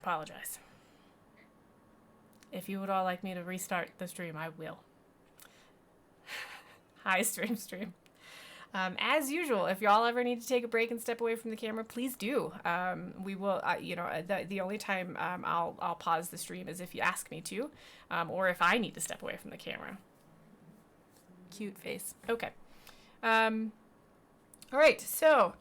Apologize. If you would all like me to restart the stream, I will. Hi, stream. As usual, if y'all ever need to take a break and step away from the camera, please do. We will, the only time I'll pause the stream is if you ask me to, or if I need to step away from the camera. Cute face. Okay. All right. So,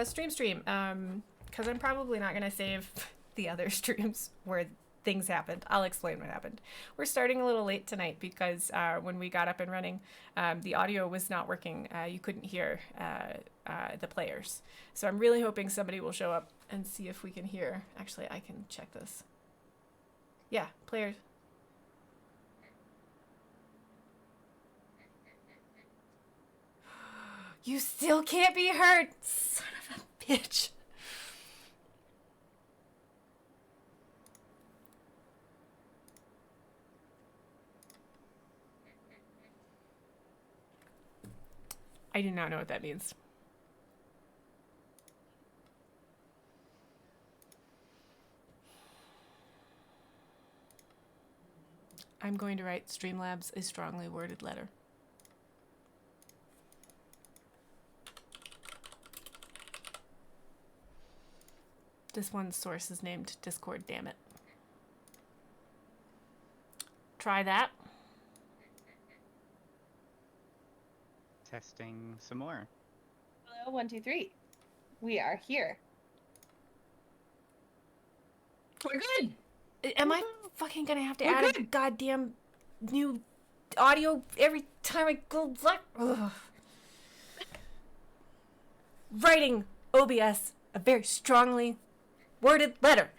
stream. Because I'm probably not going to save the other streams where things happened. I'll explain what happened. We're starting a little late tonight because when we got up and running, the audio was not working. You couldn't hear the players. So I'm really hoping somebody will show up and see if we can hear. Actually, I can check this. Yeah, players. You still can't be heard, son of a bitch. I do not know what that means. I'm going to write Streamlabs a strongly worded letter. This one's source is named Discord, damn it. Try that. Testing some more. Hello, 1, 2, 3. We are here. We're good. Am I fucking gonna have to add a goddamn new audio every time I go like writing OBS a very strongly worded letter?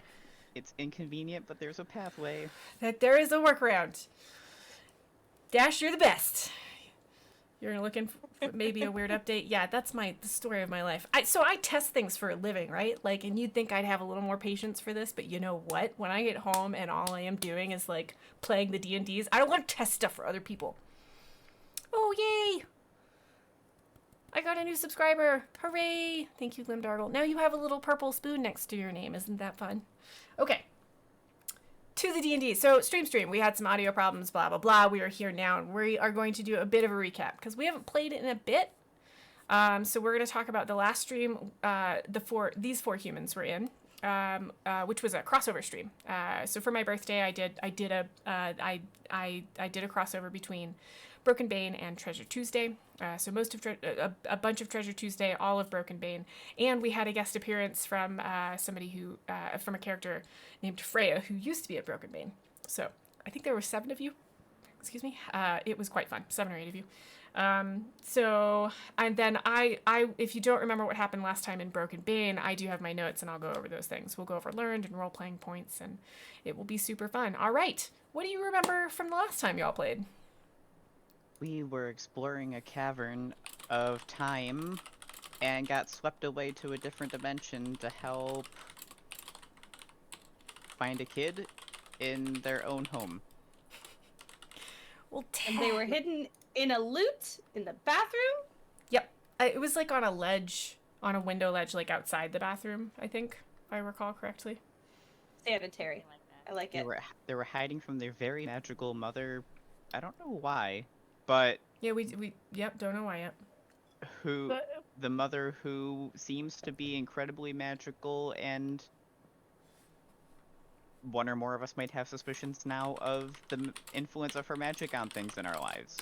It's inconvenient, but there's a pathway. That there is a workaround. Dash, you're the best. You're looking for maybe a weird update? Yeah, that's the story of my life. So I test things for a living, right? Like, and you'd think I'd have a little more patience for this, but you know what? When I get home and all I am doing is, like, playing the D&Ds, I don't want to test stuff for other people. Oh, yay! I got a new subscriber. Hooray! Thank you, Limdargle. Now you have a little purple spoon next to your name. Isn't that fun? Okay. To the D&D. So, stream, we had some audio problems, blah, blah, blah. We are here now, and we are going to do a bit of a recap, because we haven't played it in a bit. So we're going to talk about the last stream these four humans were in, which was a crossover stream. So for my birthday, I did a crossover between Broken Bane and Treasure Tuesday. So most of a bunch of Treasure Tuesday, all of Broken Bane, and we had a guest appearance from somebody who from a character named Freya who used to be at Broken Bane. So I think there were 7 of you. Excuse me. It was quite fun. 7 or 8 of you. So and then I if you don't remember what happened last time in Broken Bane, I do have my notes and I'll go over those things. We'll go over learned and role playing points, and it will be super fun. All right. What do you remember from the last time y'all played? We were exploring a cavern of time and got swept away to a different dimension to help find a kid in their own home. Well, And they were hidden in a loot in the bathroom? Yep. It was like on a ledge, on a window ledge, like outside the bathroom, I think, if I recall correctly. Sanitary. I like it. They were hiding from their very magical mother. I don't know why, but Yeah, we yep, don't know why yet. The mother who seems to be incredibly magical, and one or more of us might have suspicions now of the influence of her magic on things in our lives.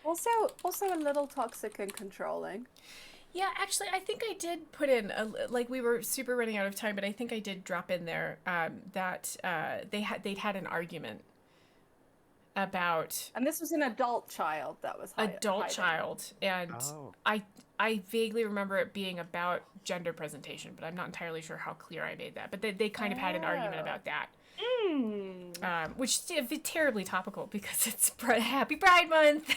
Also a little toxic and controlling. Yeah, actually, I think I did put in like we were super running out of time, but I think I did drop in there that they'd had an argument about, And this was an adult child that was hiding. child, and I vaguely remember it being about gender presentation, but I'm not entirely sure how clear I made that. But they kind of had an argument about that. Which is terribly topical because it's Happy Pride Month.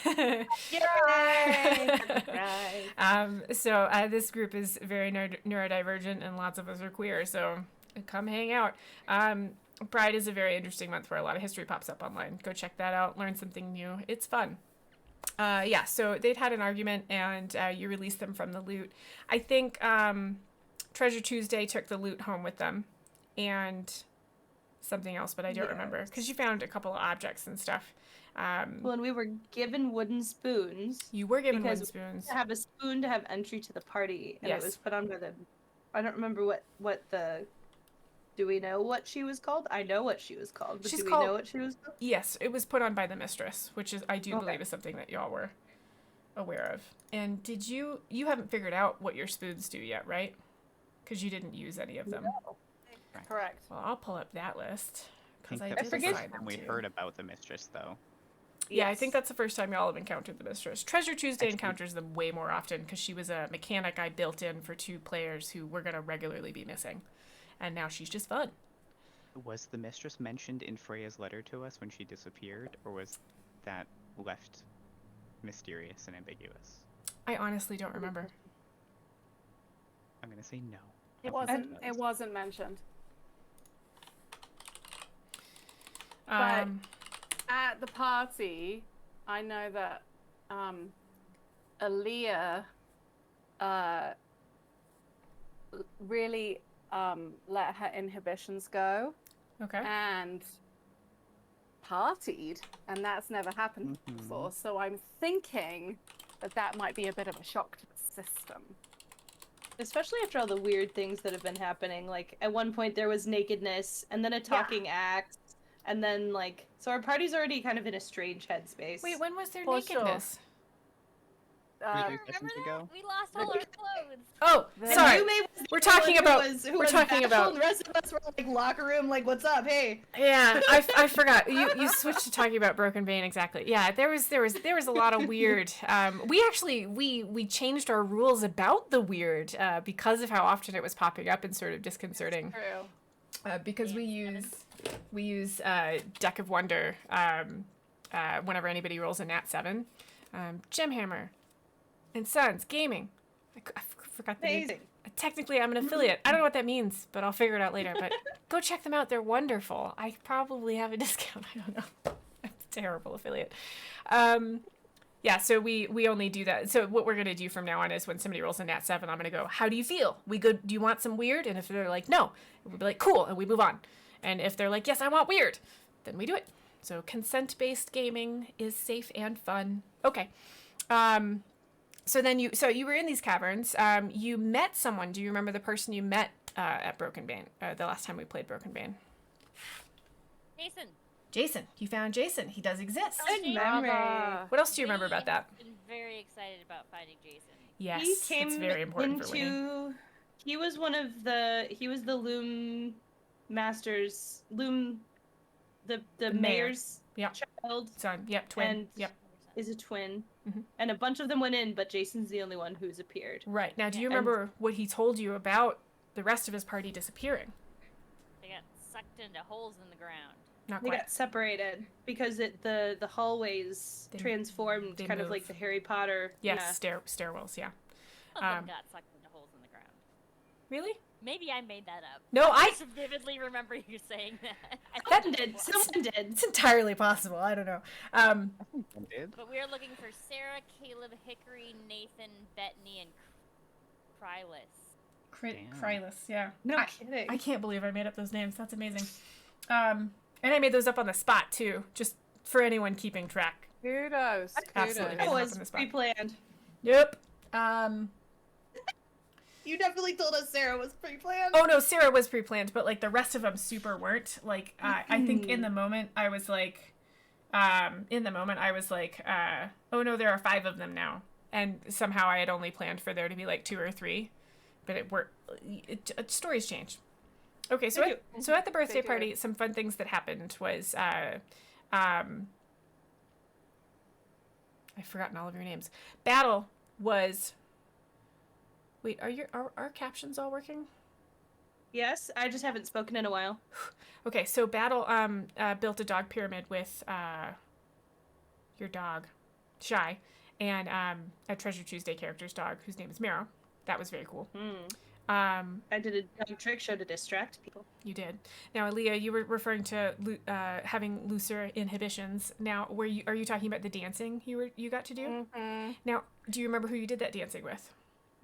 Yay! So this group is very neurodivergent, and lots of us are queer. So come hang out. Pride is a very interesting month where a lot of history pops up online. Go check that out. Learn something new. It's fun. Yeah. So they'd had an argument, and you released them from the loot. I think Treasure Tuesday took the loot home with them. and something else, but I don't remember because you found a couple of objects and stuff. Well, and we were given wooden spoons. You were given because wooden spoons. to have a spoon to have entry to the party, and Yes. it was put on by the. I don't remember what the. Do we know what she was called? I know what she was called, but She's do we called- know what she was called? Yes, it was put on by the mistress, which is I do Okay. believe is something that y'all were aware of. And did you haven't figured out what your spoons do yet, right? Because you didn't use any of them. Correct. Well, I'll pull up that list I because think I that's did the forget- assign first time them we to you. heard about the mistress, though. Yeah, I think that's the first time y'all have encountered the mistress. Treasure Tuesday Actually- encounters them way more often because she was a mechanic I built in for 2 players who were gonna regularly be missing, and now she's just fun. Was the mistress mentioned in Freya's letter to us when she disappeared, or was that left mysterious and ambiguous? I honestly don't remember. I'm gonna say no. It I think wasn't. it It was. wasn't mentioned. Um, At the party, I know that Aaliyah really let her inhibitions go okay. and partied, and that's never happened Mhm. before. So I'm thinking that that might be a bit of a shock to the system. Especially after all the weird things that have been happening. Like at one point there was nakedness, and then a talking axe, and then so our party's already kind of in a strange headspace. Wait, when was their For sure. nakedness? 3 Remember sessions that? ago? We lost all our clothes. Oh, And And sorry. Yume was the We're only talking one about- who was we're talking bashful, about- and the rest of us were like locker room, like what's up, hey. Yeah, I forgot. You switched to talking about Broken Bane exactly. Yeah, there was a lot of weird. We changed our rules about the weird because of how often it was popping up and sort of disconcerting. True. Because we use Deck of Wonder whenever anybody rolls a Nat 7. Gemhammer and Sons Gaming. I forgot the name. Amazing. Technically, I'm an affiliate. I don't know what that means, but I'll figure it out later. But go check them out. They're wonderful. I probably have a discount. I don't know. I'm a terrible affiliate. Yeah, so we only do that. So what we're going to do from now on is when somebody rolls a Nat 7, I'm going to go, how do you feel? We good? Do you want some weird? And if they're like, no, we'll be like, cool, and we move on. And if they're like, yes, I want weird, then we do it. So consent-based gaming is safe and fun. Okay. So you were in these caverns. You met someone. Do you remember the person you met at Broken Bane? The last time we played Broken Bane. Jason. You found Jason. He does exist. Good memory. What else do you remember about that? Been very excited about finding Jason. Yes, He came it's very important for winning. into. He was the loom masters, the mayor. mayor's Yeah. child Son. Yep. Twin. And- Yep. is a twin, Mhm. and a bunch of them went in, but Jason's the only one who's appeared. Right. Now, do you And- remember what he told you about the rest of his party disappearing? They got sucked into holes in the ground. Not They quite. got separated because the hallways They- transformed, they kind of like move. the Harry Potter. Yes. Stairwells. Yeah. Some of them Um, got sucked into holes in the ground. Really? Maybe I made that up. No, I. just vividly remember you saying that. I That- think Someone it did. was. Someone did. It's entirely possible. I don't know. I did. But we are looking for Sarah, Caleb, Hickory, Nathan, Bettany, and Krylus. Damn. Krylus. Yeah. No I- kidding. I can't believe I made up those names. That's amazing. And I made those up on the spot too, just for anyone keeping track. Kudos. Absolutely. That Up was on the spot. pre-planned. Yep. You definitely told us Sarah was pre-planned. Oh no, Sarah was pre-planned, but like the rest of them super weren't. Like I think in the moment I was like, oh no, there are 5 of them now, and somehow I had only planned for there to be like 2 or 3, but stories change. Okay, so They so at the birthday They do. party, some fun things that happened was I've forgotten all of your names. Battle was. Wait, are our captions all working? Yes, I just haven't spoken in a while. Okay, so Battle built a dog pyramid with your dog, Shy, and a Treasure Tuesday character's dog whose name is Miro. That was very cool. I did a dog trick show to distract people. You did. Now, Aaliyah, you were referring to having looser inhibitions. Now, are you talking about the dancing you got to do? Mm-hmm. Now, do you remember who you did that dancing with?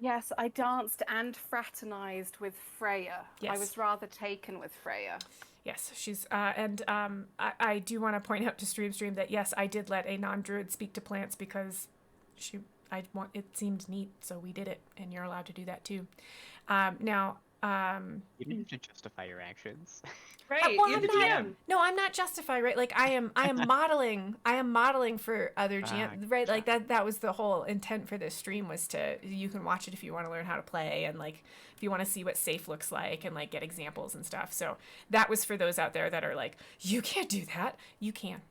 Yes, I danced and fraternized with Freya. I Yes. was rather taken with Freya. Yes, she's I do want to point out to Stream that yes, I did let a non-druid speak to plants because it seemed neat, so we did it, and you're allowed to do that too. Now, You don't have to justify your actions. Right. well, you're I'm the not. GM. No, I'm not justifying, right? Like I am modeling for other GM, right? Like that was the whole intent for this stream, was to, you can watch it if you want to learn how to play, and like if you want to see what safe looks like and like get examples and stuff. So that was for those out there that are like, you can't do that. You can.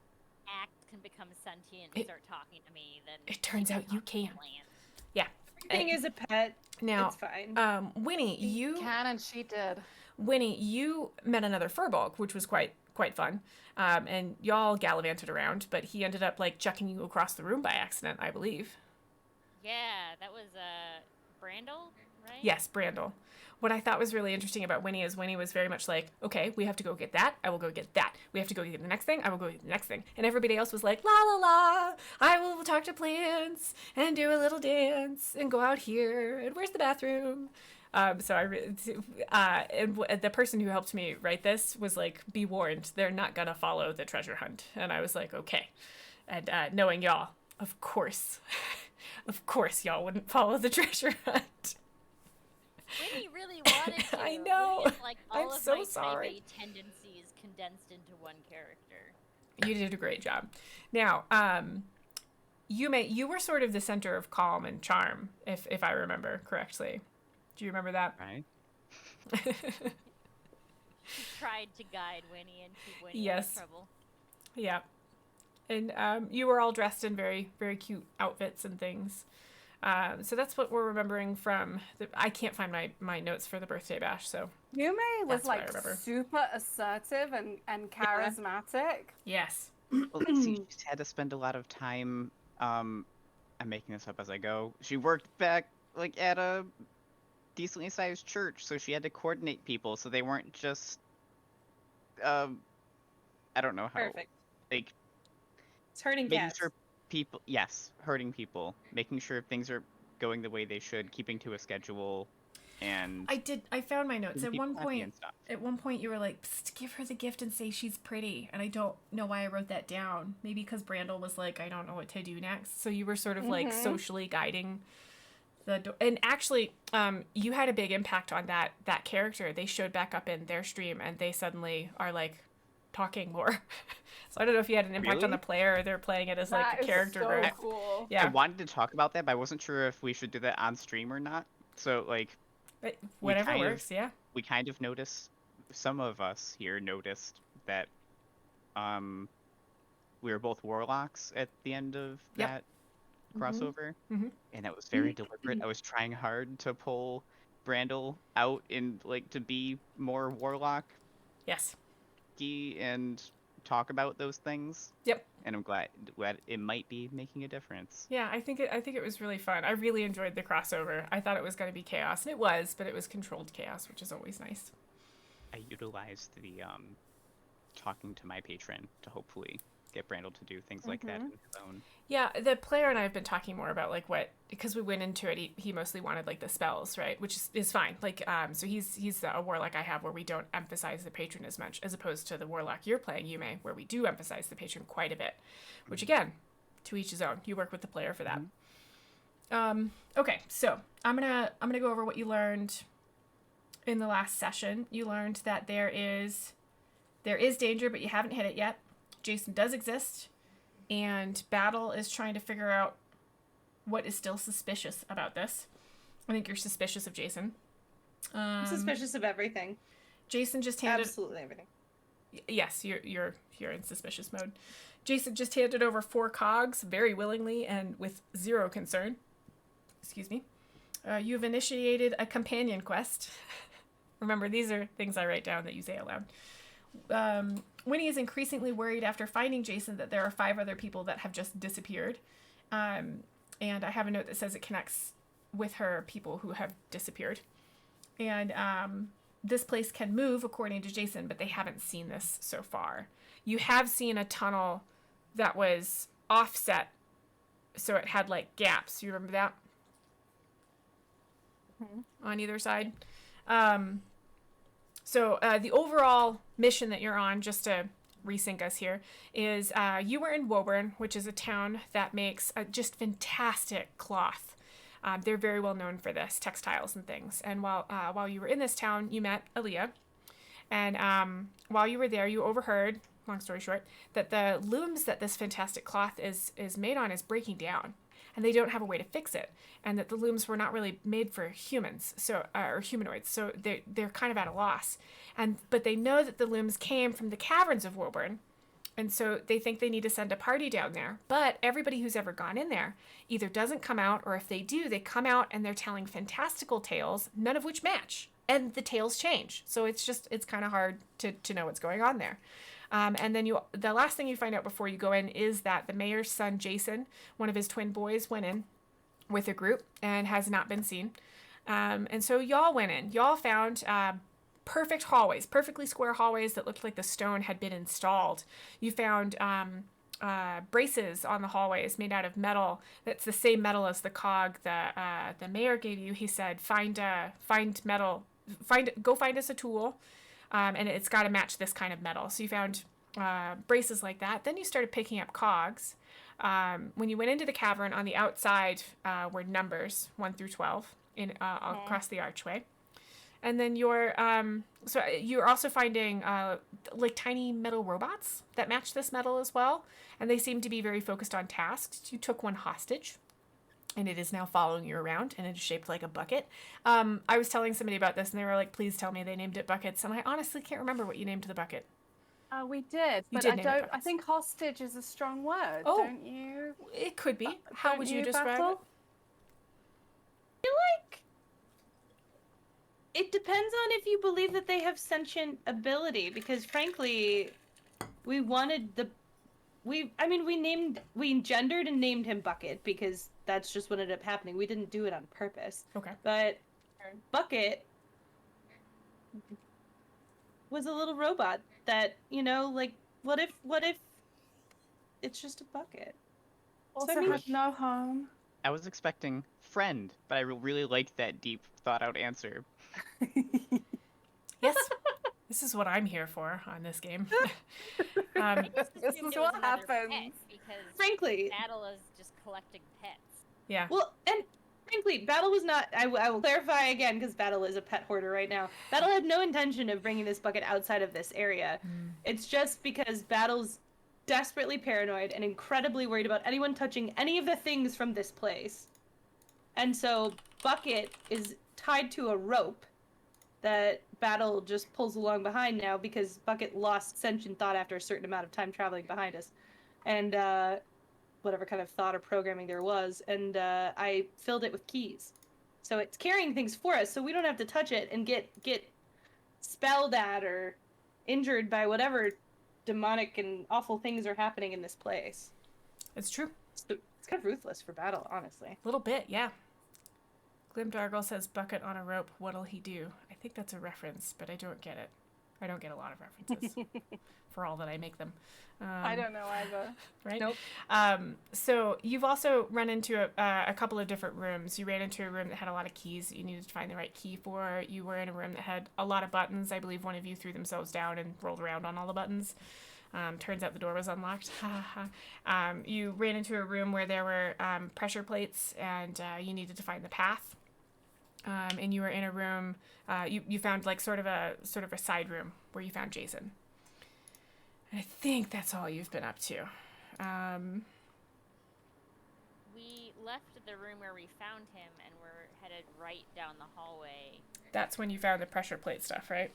Act can become sentient and start talking to me, then It turns out you can. Yeah. Everything is a pet. Now, It's fine. Winnie, Can and she did. you met another furbolg, which was quite fun. And y'all gallivanted around, but he ended up like chucking you across the room by accident, I believe. Yeah, that was Brandel, right? Yes, Brandel. What I thought was really interesting about Winnie is Winnie was very much like, okay, we have to go get that. I will go get that. We have to go get the next thing. I will go get the next thing. And everybody else was like, la la la. I will talk to plants and do a little dance and go out here. And where's the bathroom? And the person who helped me write this was like, be warned, they're not gonna follow the treasure hunt. And I was like, okay. And knowing y'all, of course y'all wouldn't follow the treasure hunt. Winnie really wanted to. I know. Winnie is like all I'm of so my sorry. type A tendencies condensed into one character. You did a great job. Now, you were sort of the center of calm and charm, if I remember correctly. Do you remember that? Right? She tried to guide Winnie and keep Winnie Yes. out of trouble. Yeah. And you were all dressed in very, very cute outfits and things. So that's what we're remembering from I can't find my notes for the birthday bash, so Yume was That's what I like remember. super assertive and charismatic. yes. Well, see, she's had to spend a lot of time. I'm making this up as I go. She worked back like at a decently sized church, so she had to coordinate people, so they weren't just. I don't know how. Perfect. Like It's hurting making cats. sure people, yes, hurting people, making sure things are going the way they should, keeping to a schedule, and I found my notes. keeping At one people happy point and stuff. At one point, you were like, "Psst, give her the gift and say she's pretty." And I don't know why I wrote that down. Maybe because Brandel was like, I don't know what to do next. So you were sort of like socially guiding the door. And actually, you had a big impact on that character. They showed back up in their stream, and they suddenly are like talking more. So I don't know if you had an impact on Really? the player, or they're playing it as like That a is character so growth. cool. I Yeah, wanted to talk about that, but I wasn't sure if we should do that on stream or not. So like, but whatever kind of- works. Yeah. we kind of noticed, some of us here noticed that we were both warlocks at the end of Yep. that crossover, Mhm. and that was very deliberate. I was trying hard to pull Brandel out and like to be more warlock-y Yes. and talk about those things. Yep. And I'm glad it might be making a difference. Yeah, I think it was really fun. I really enjoyed the crossover. I thought it was going to be chaos, and it was, but it was controlled chaos, which is always nice. I utilized the talking to my patron to hopefully get Brandel to do things like that on his own. Yeah, the player and I have been talking more about like because we went into it. He mostly wanted like the spells, right? Which is fine. Like so he's a warlock I have where we don't emphasize the patron as much, as opposed to the warlock you're playing, Yume, where we do emphasize the patron quite a bit. Which again, to each his own. You work with the player for that. Okay, so I'm gonna go over what you learned in the last session. You learned that there is danger, but you haven't hit it yet. Jason does exist, and Battle is trying to figure out what is still suspicious about this. I think you're suspicious of Jason. I'm suspicious of everything. Jason just handed. Absolutely everything. Yes, you're in suspicious mode. Jason just handed over 4 cogs very willingly and with 0 concern. Excuse me. You've initiated a companion quest. Remember, these are things I write down that you say aloud. Winnie is increasingly worried after finding Jason that there are 5 other people that have just disappeared. And I have a note that says it connects with her people who have disappeared. And this place can move according to Jason, but they haven't seen this so far. You have seen a tunnel that was offset, so it had like gaps. You remember that? on either side. So the overall mission that you're on, just to resync us here, is you were in Woburn, which is a town that makes just fantastic cloth. They're very well known for this, textiles and things. And while you were in this town, you met Aaliyah. And while you were there, you overheard, long story short, that the looms that this fantastic cloth is made on is breaking down. And they don't have a way to fix it. And that the looms were not really made for humans, or humanoids. So they're kind of at a loss. But they know that the looms came from the caverns of Woburn. And so they think they need to send a party down there. But everybody who's ever gone in there either doesn't come out, or if they do, they come out and they're telling fantastical tales, none of which match. And the tales change. So it's kind of hard to know what's going on there. And then the last thing you find out before you go in is that the mayor's son, Jason, one of his twin boys, went in with a group and has not been seen. And so y'all went in. Y'all found perfect hallways, perfectly square hallways that looked like the stone had been installed. You found braces on the hallways made out of metal. That's the same metal as the cog the mayor gave you. He said, go find us a tool. And it's got to match this kind of metal. So you found braces like that. Then you started picking up cogs. When you went into the cavern, on the outside were numbers 1 through 12 across the archway. And then you're also finding like tiny metal robots that match this metal as well. And they seem to be very focused on tasks. You took one hostage. And it is now following you around, and it is shaped like a bucket. I was telling somebody about this, and they were like, please tell me they named it buckets. And I honestly can't remember what you named the bucket. We did, You but did name it I think hostage is a strong word, Oh. don't you? It could be. How Don't would you describe Battle? it? I feel like it depends on if you believe that they have sentient ability, because frankly, we engendered and named him Bucket because that's just what ended up happening. We didn't do it on purpose. Okay. But Bucket was a little robot that, like, what if it's just a bucket? Also I mean- had no home. I was expecting friend, but I really liked that deep, thought-out answer. Yes. This is what I'm here for on this game. I just This assumed is it what was another pet, happens. because Frankly, Battle is just collecting pets. Yeah. well, and frankly, Battle was not. I will clarify again, because Battle is a pet hoarder right now. Battle had no intention of bringing this bucket outside of this area. It's just because Battle's desperately paranoid and incredibly worried about anyone touching any of the things from this place. And so Bucket is tied to a rope that Battle just pulls along behind now, because Bucket lost sentient thought after a certain amount of time traveling behind us. And whatever kind of thought or programming there was, and I filled it with keys. So it's carrying things for us, so we don't have to touch it and get spelled at or injured by whatever demonic and awful things are happening in this place. It's true. So it's kind of ruthless for Battle, honestly. A little bit, yeah. Glimdargle says bucket on a rope, what'll he do? I think that's a reference, but I don't get it. I don't get a lot of references for all that I make them. I don't know either. Right? Nope. So you've also run into a couple of different rooms. You ran into a room that had a lot of keys that you needed to find the right key for. You were in a room that had a lot of buttons. I believe one of you threw themselves down and rolled around on all the buttons. Turns out the door was unlocked. You ran into a room where there were pressure plates, and you needed to find the path. And you were in a room. You found like sort of a side room where you found Jason. And I think that's all you've been up to. We left the room where we found him and we're headed right down the hallway. That's when you found the pressure plate stuff, right?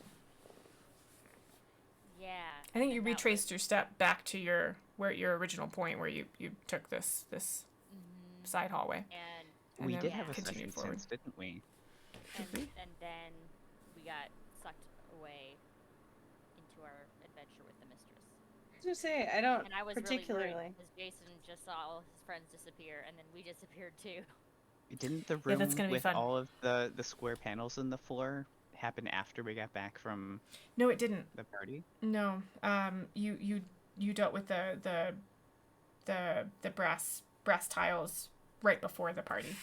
Yeah. I think you and that retraced your step back to your original point where you took this side hallway. And We then did have a continued session forward. since, didn't we? and then we got sucked away into our adventure with the mistress. I was gonna say, I don't And I was particularly. really worried because Jason just saw all his friends disappear, and then we disappeared too. Didn't the Yeah, room that's gonna be with fun. all of the square panels in the floor happen after we got back from No, it didn't. the party? No. You dealt with the brass tiles right before the party.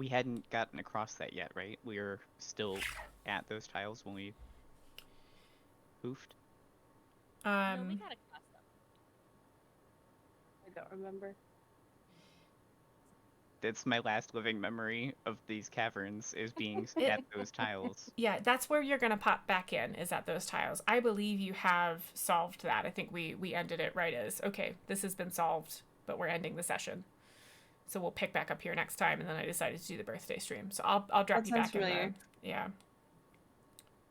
we hadn't gotten across that yet, right? We were still at those tiles when we poofed. No, we got across them. I don't remember. That's my last living memory of these caverns, is being at those tiles. Yeah, that's where you're gonna pop back in, is at those tiles. I believe you have solved that. I think we ended it right as, okay, this has been solved, but we're ending the session. So we'll pick back up here next time, and then I decided to do the birthday stream. So I'll drop That you sounds back in familiar. the, yeah.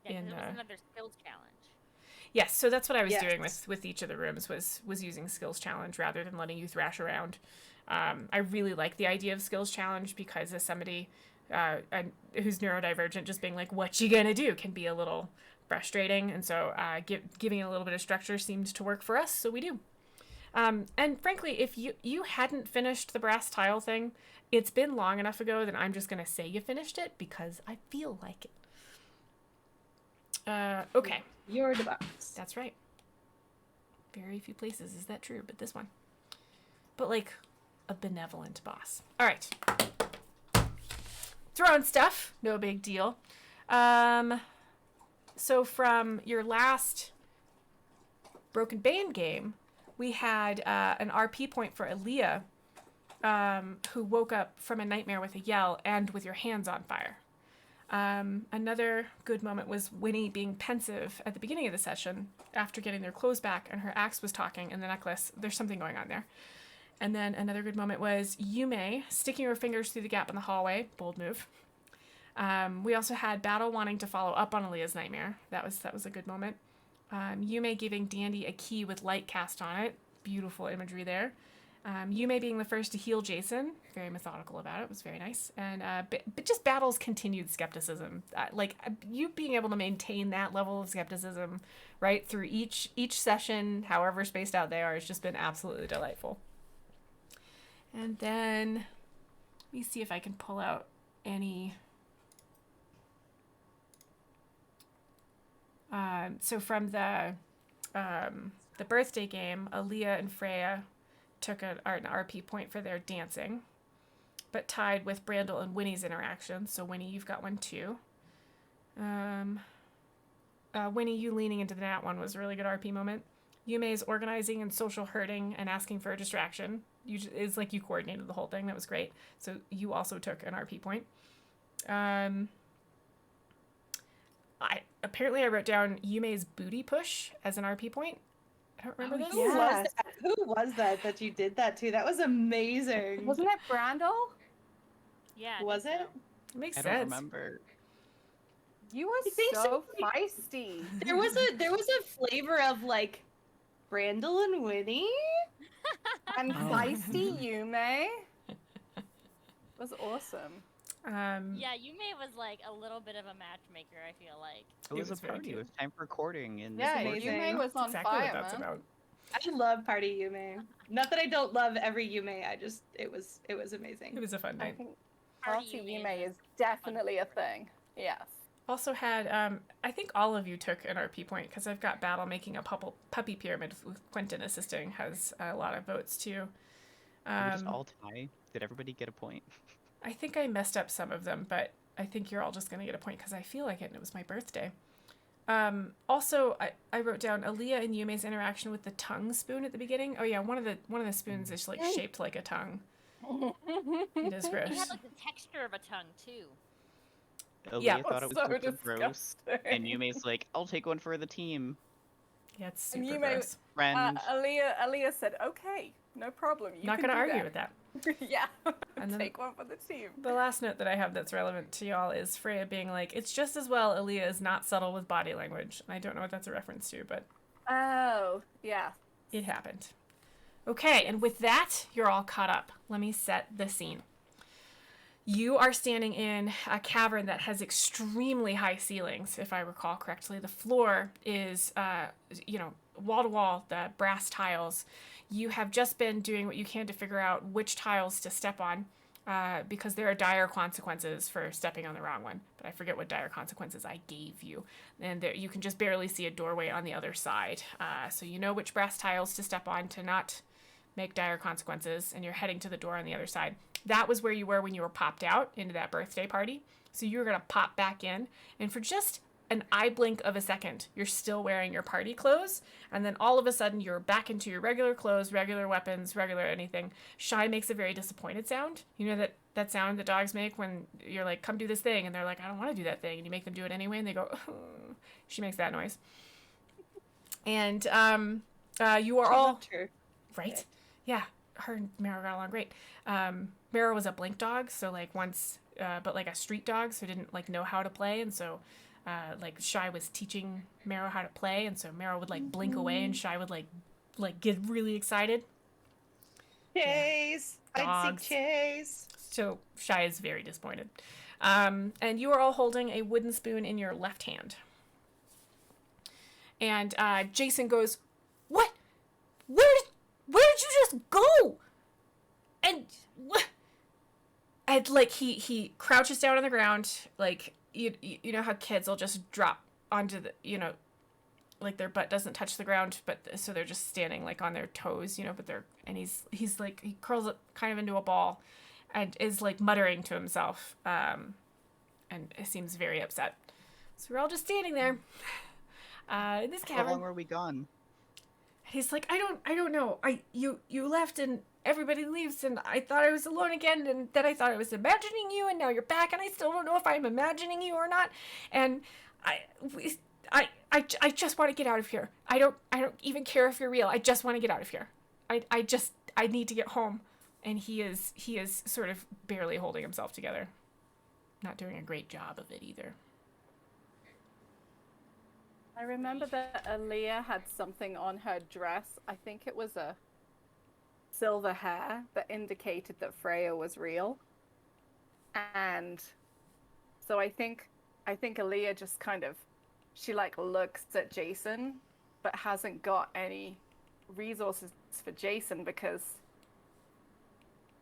Yeah, 'cause In, it was another skills challenge. Yes, so that's what I was Yes. doing with each of the rooms was using skills challenge rather than letting you thrash around. I really like the idea of skills challenge because as somebody who's neurodivergent, just being like, "What you gonna do?" can be a little frustrating, and so giving it a little bit of structure seemed to work for us, so we do. And frankly, if you hadn't finished the brass tile thing, it's been long enough ago that I'm just gonna say you finished it because I feel like it. Okay. You're the box. That's right. Very few places is that true, but this one. But like a benevolent boss. All right. Throwing stuff, no big deal. So from your last Broken Bane game, we had an RP point for Aaliyah, who woke up from a nightmare with a yell and with your hands on fire. Another good moment was Winnie being pensive at the beginning of the session after getting their clothes back and her axe was talking and the necklace. There's something going on there. And then another good moment was Yume sticking her fingers through the gap in the hallway. Bold move. We also had Battle wanting to follow up on Aaliyah's nightmare. That was a good moment. Yume giving Dandy a key with light cast on it. Beautiful imagery there. Yume being the first to heal Jason, very methodical about it, was very nice. And but just Battle's continued skepticism, you being able to maintain that level of skepticism right through each session, however spaced out they are, has just been absolutely delightful. And then let me see if I can pull out any. So from the birthday game, Aaliyah and Freya took an RP point for their dancing, but tied with Brandel and Winnie's interaction. So Winnie, you've got one too. Winnie, you leaning into the nat one was a really good RP moment. Yume's organizing and social hurting and asking for a distraction. It's like you coordinated the whole thing. That was great. So you also took an RP point. I wrote down Yume's booty push as an RP point. I don't remember this. Who was that? Who was that you did that to? That was amazing. Wasn't it Brandel? Yeah. I Was think it? so. It makes I sense. don't remember. You were I think so so. feisty. There was a flavor of like Brandel and Winnie. And Oh. feisty Yume. Was awesome. Yeah, Yume was like a little bit of a matchmaker, I feel like. It was a was very party. It cute. was time for courting. And Yeah, amazing. Yume was on Exactly fire, what that's man. about. I love Party Yume. Not that I don't love every Yume. It was amazing. It was a fun I night. think Party Party Yume Yume is is definitely a thing. Yes. Also had, I think all of you took an RP point because I've got Battle making a puppy pyramid with Quentin assisting has a lot of votes too. Did we just all tie? Did everybody get a point? I think I messed up some of them, but I think you're all just going to get a point because I feel like it and it was my birthday. Also, I wrote down Aaliyah and Yume's interaction with the tongue spoon at the beginning. Oh yeah, one of the spoons is like shaped like a tongue. It is It gross. had like the texture of a tongue too. Aaliyah Yeah. thought it was So super gross. disgusting. And Yume's like, I'll take one for the team. Yeah, it's And super Yume- gross. Friend. Aaliyah said, "Okay, no problem. You Not can going to do argue with that. yeah, And then- take one for the team." The last note that I have that's relevant to y'all is Freya being like, it's just as well Aaliyah is not subtle with body language. And I don't know what that's a reference to, but Oh, yeah. it happened. Okay, and with that, you're all caught up. Let me set the scene. You are standing in a cavern that has extremely high ceilings, if I recall correctly. The floor is, wall to wall, the brass tiles. You have just been doing what you can to figure out which tiles to step on, because there are dire consequences for stepping on the wrong one. But I forget what dire consequences I gave you. And there, you can just barely see a doorway on the other side. So you know which brass tiles to step on to not make dire consequences, and you're heading to the door on the other side. that was where you were when you were popped out into that birthday party. So you were going to pop back in, and for just an eye blink of a second, you're still wearing your party clothes, and then all of a sudden you're back into your regular clothes, regular weapons, regular anything. Shy makes a very disappointed sound. You know that sound that dogs make when you're like, come do this thing, and they're like, I don't want to do that thing, and you make them do it anyway, and they go, oh. She makes that noise. And you are all... Right? Yeah, her and Mara got along great. Mara was a blink dog, so like once... but like a street dog, so didn't like know how to play, and so like Shy was teaching Mara how to play, and so Mara would like blink away, and Shy would like get really excited. Chase, yeah. I'd say Chase. So Shy is very disappointed. And you are all holding a wooden spoon in your left hand. And Jason goes, "What? Where did you just go?" And what? And like he crouches down on the ground, like you know how kids will just drop onto the, you know, like their butt doesn't touch the ground, but so they're just standing like on their toes, you know, but they're, and he's like, he curls up kind of into a ball and is like muttering to himself, and it seems very upset. So we're all just standing there in this cavern. How long were we gone? He's like, I don't know. You left and everybody leaves and I thought I was alone again, and then I thought I was imagining you, and now you're back and I still don't know if I'm imagining you or not. And I just want to get out of here. I don't even care if you're real. I just want to get out of here. I need to get home. And he is sort of barely holding himself together. Not doing a great job of it either. I remember that Aaliyah had something on her dress. I think it was a silver hair that indicated that Freya was real. And so I think Aaliyah just kind of, she like looks at Jason, but hasn't got any resources for Jason because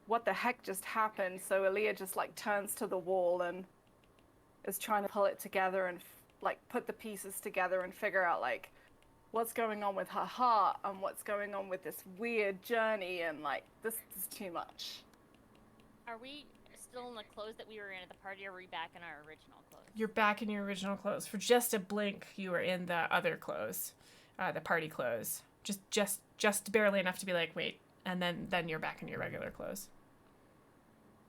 what the heck just happened? So Aaliyah just like turns to the wall and is trying to pull it together and like put the pieces together and figure out like what's going on with her heart and what's going on with this weird journey, and like this is too much. Are we still in the clothes that we were in at the party, or are we back in our original clothes? You're back in your original clothes. For just a blink, you were in the other clothes, the party clothes. Just barely enough to be like, wait, and then you're back in your regular clothes.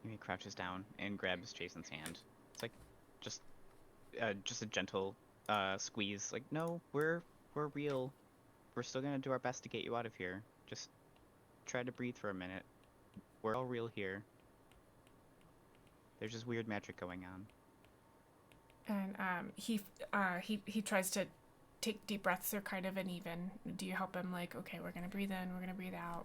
He crouches down and grabs Jason's hand. It's like just a gentle squeeze. Like, no, we're real. We're still gonna do our best to get you out of here. Just try to breathe for a minute. We're all real here. There's just weird magic going on. And he tries to take deep breaths. They're kind of uneven. Do you help him? Like, okay, we're gonna breathe in. We're gonna breathe out.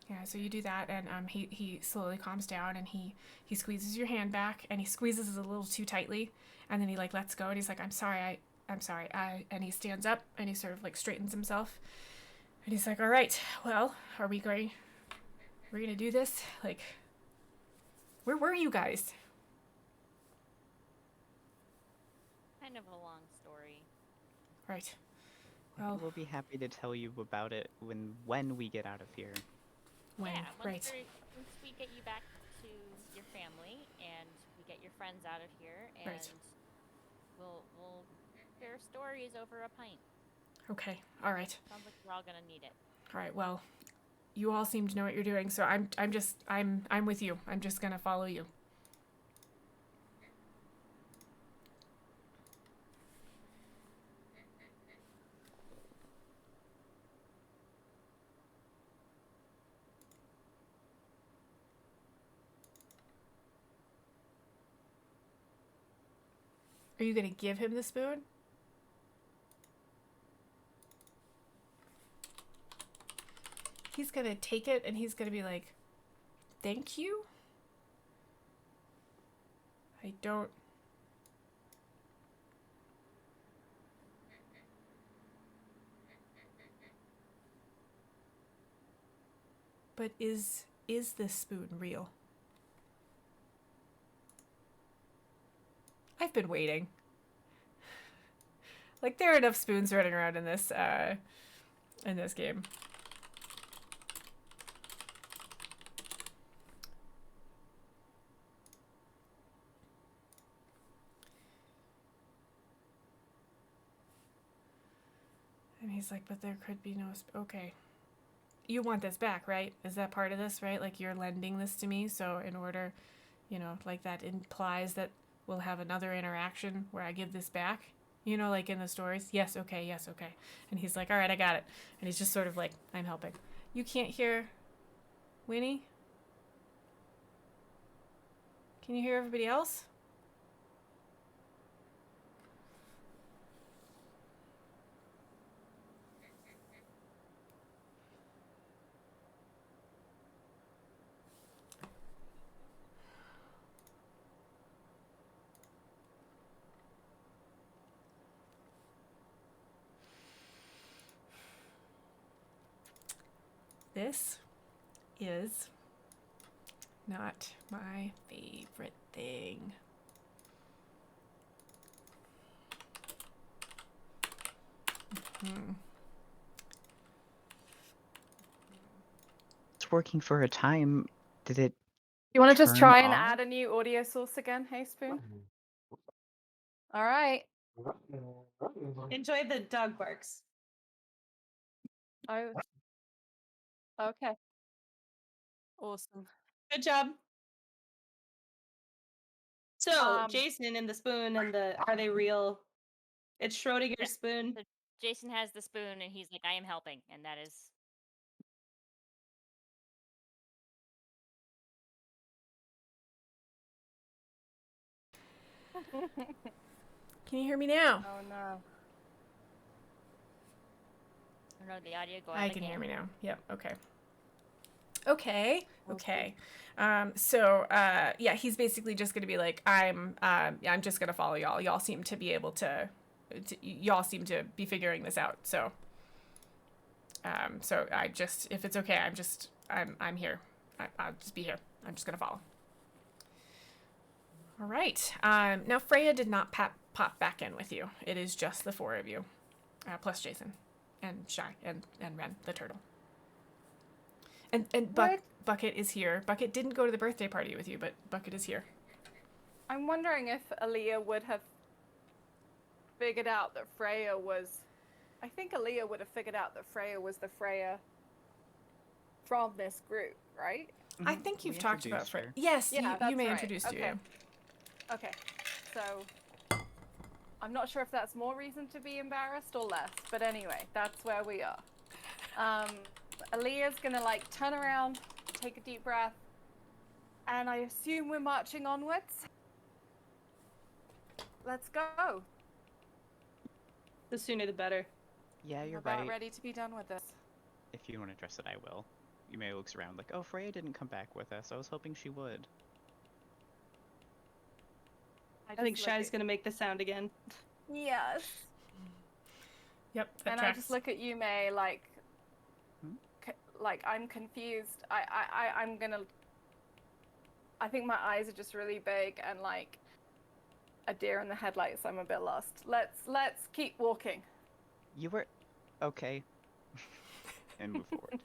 Yeah, so you do that, and he slowly calms down, and he squeezes your hand back, and he squeezes it a little too tightly, and then he like lets go, and he's like, I'm sorry, and he stands up, and he sort of like straightens himself, and he's like, all right, well, we're gonna do this? Like, where were you guys? Kind of a long story. Right. Well, We'll be happy to tell you about it when we get out of here. when, Yeah, right. Once we get you back to your family and we get your friends out of here, and Right. we'll share stories over a pint. Okay, all right. Sounds like we're all gonna need it. All right, well, you all seem to know what you're doing, so I'm with you. I'm just gonna follow you. Are you gonna give him the spoon? He's gonna take it and he's gonna be like, thank you? I don't... But is this spoon real? I've been waiting. Like, there are enough spoons running around in this game. he's like, but there could be no... Okay. You want this back, right? Is that part of this, right? Like, you're lending this to me, so in order, you know, like, that implies that we'll have another interaction where I give this back? You know, like in the stories? Yes, okay. And he's like, all right, I got it. And he's just sort of like, I'm helping. You can't hear Winnie? Can you hear everybody else? This is not my favorite thing. It's working for a time. Did it? You want to just Turn try and off? add a new audio source again, Hey Spoon? All right. Enjoy the dog barks. Oh. Okay. Awesome. Good job. So, Um, Jason and the spoon and are they real? It's Schrodinger's Yeah. spoon. So Jason has the spoon, and he's like, "I am helping," and that is. Can you hear me now? Oh no. I don't know the audio. Go out I can hear me now. Yep. Okay. Yeah, he's basically just gonna be like, I'm just gonna follow y'all. Y'all seem to be able to y'all seem to be figuring this out. So I just, if it's okay, I'm here. I'll just be here. I'm just gonna follow. All right. Now Freya did not pop back in with you. It is just the four of you, plus Jason, and Shy, and Ren the turtle. And Bucket is here. Bucket didn't go to the birthday party with you, but Bucket is here. I'm wondering if Aaliyah would have figured out that Freya was... I think Aaliyah would have figured out that Freya was the Freya from this group, right? I think you've We talked about introduced Freya. her. Yes, Yeah, you that's may right. introduce Okay. you. Okay, so I'm not sure if that's more reason to be embarrassed or less, but anyway, that's where we are. Aaliyah's gonna like turn around, take a deep breath, and I assume we're marching onwards. Let's go. The sooner the better. Yeah, you're About right. ready to be done with this. If you want to address it, I will. Yumei looks around like, oh, Freya didn't come back with us. I was hoping she would. I think Shy's gonna make the sound again. Yes. Yep, that And tracks. I just look at Yume like, like I'm confused. I'm gonna. I think my eyes are just really big and like a deer in the headlights. I'm a bit lost. Let's keep walking. You were okay. And move forward.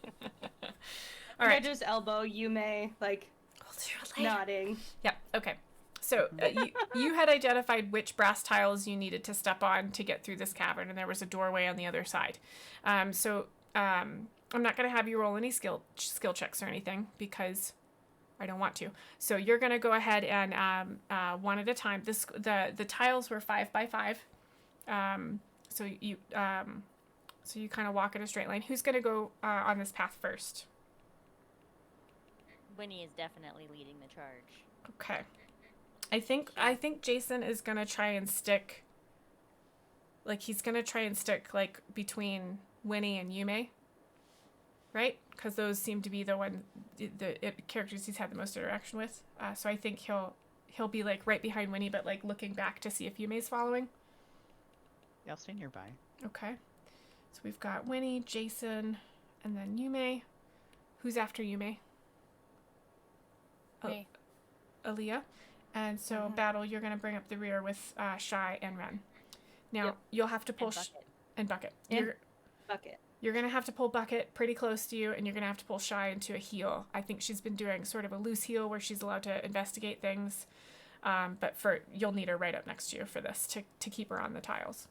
All right. Just elbow, Yume, like We'll do it later. nodding. Yep. Okay. So you had identified which brass tiles you needed to step on to get through this cavern, and there was a doorway on the other side. I'm not going to have you roll any skill checks or anything because I don't want to. So you're going to go ahead and one at a time. The tiles were 5 by 5. So you kind of walk in a straight line. Who's going to go on this path first? Winnie is definitely leading the charge. Okay. I think Jason is gonna try and stick. Like he's gonna try and stick like between Winnie and Yume. Right? Because those seem to be the characters he's had the most interaction with. So I think he'll be like right behind Winnie, but like looking back to see if Yume's following. Yeah, I'll stay nearby. Okay. So we've got Winnie, Jason, and then Yume. Who's after Yume? Me. Aaliyah. And so, Battle, you're going to bring up the rear with Shy and Ren. Now, Yep. you'll have to pull... And Bucket. And Bucket. You're going to have to pull Bucket pretty close to you, and you're going to have to pull Shy into a heel. I think she's been doing sort of a loose heel where she's allowed to investigate things. But you'll need her right up next to you for this to keep her on the tiles.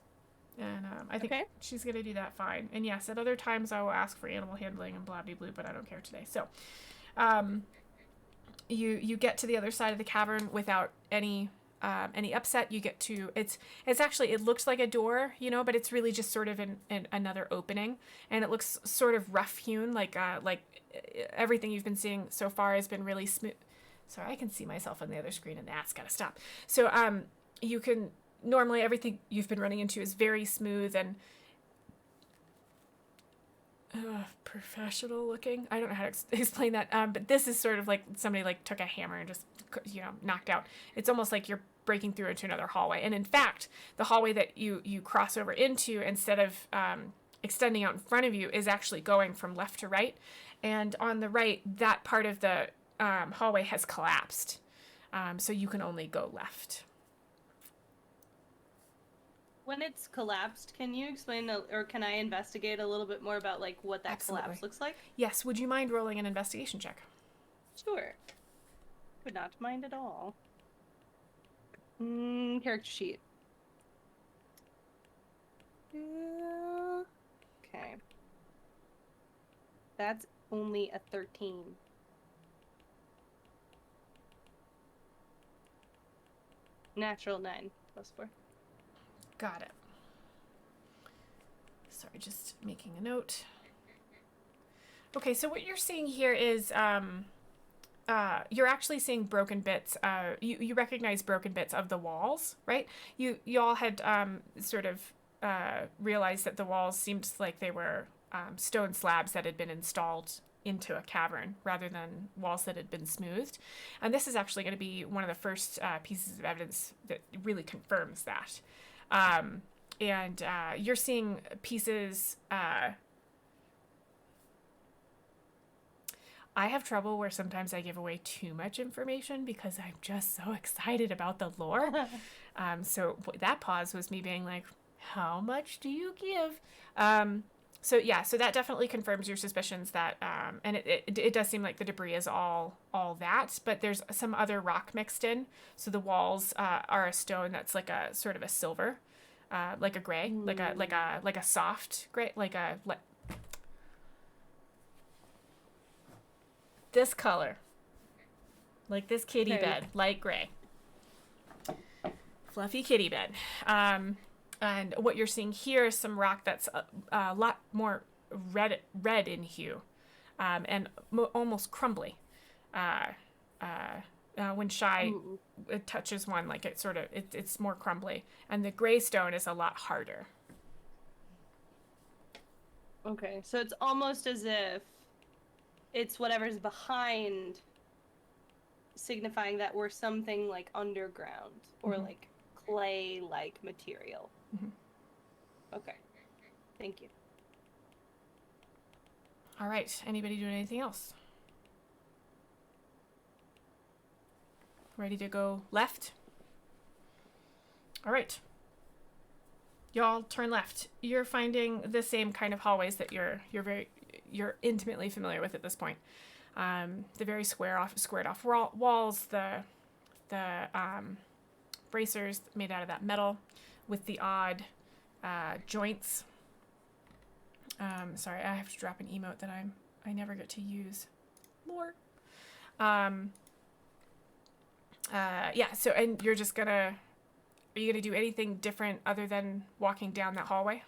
And I think Okay. she's going to do that fine. And yes, at other times I will ask for animal handling and blah, blah, blah, but I don't care today. So you get to the other side of the cavern without any upset. You get to it's actually, it looks like a door, you know, but it's really just sort of in another opening, and it looks sort of rough hewn, like everything you've been seeing so far has been really smooth. Sorry, I can see myself on the other screen, and that's gotta stop. So you can normally, everything you've been running into is very smooth and professional looking. I don't know how to explain that, but this is sort of like somebody like took a hammer and just, you know, knocked out. It's almost like you're breaking through into another hallway. And in fact, the hallway that you cross over into, instead of extending out in front of you, is actually going from left to right. And on the right, that part of the hallway has collapsed, so you can only go left. When it's collapsed, can you explain, or can I investigate a little bit more about like what that Absolutely. collapse looks like? Yes, would you mind rolling an investigation check? Sure. Would not mind at all. Character sheet. Okay. That's only a 13. Natural 9 plus 4. Got it. Sorry, just making a note. Okay, so what you're seeing here is you're actually seeing broken bits. You recognize broken bits of the walls, right? You all had sort of realized that the walls seemed like they were stone slabs that had been installed into a cavern rather than walls that had been smoothed. And this is actually going to be one of the first pieces of evidence that really confirms that. And you're seeing pieces. I have trouble where sometimes I give away too much information because I'm just so excited about the lore. So that pause was me being like, how much do you give? So yeah, so that definitely confirms your suspicions that, and it does seem like the debris is all that, but there's some other rock mixed in. So the walls are a stone that's like a sort of a silver, like a gray, like a soft gray, this color, like this kitty bed, light gray, fluffy kitty bed. And what you're seeing here is some rock that's a lot more red in hue, and almost crumbly. When Shy touches one, like it's more crumbly, and the gray stone is a lot harder. Okay, so it's almost as if it's whatever's behind, signifying that we're something like underground or like clay-like material. Okay, thank you. All right, anybody doing anything else? Ready to go left? All right. Y'all turn left. You're finding the same kind of hallways that you're intimately familiar with at this point. The very squared off walls, the bracers made out of that metal with the odd joints. Sorry, I have to drop an emote that I never get to use more. Yeah, so, and you're just gonna, are you gonna do anything different other than walking down that hallway?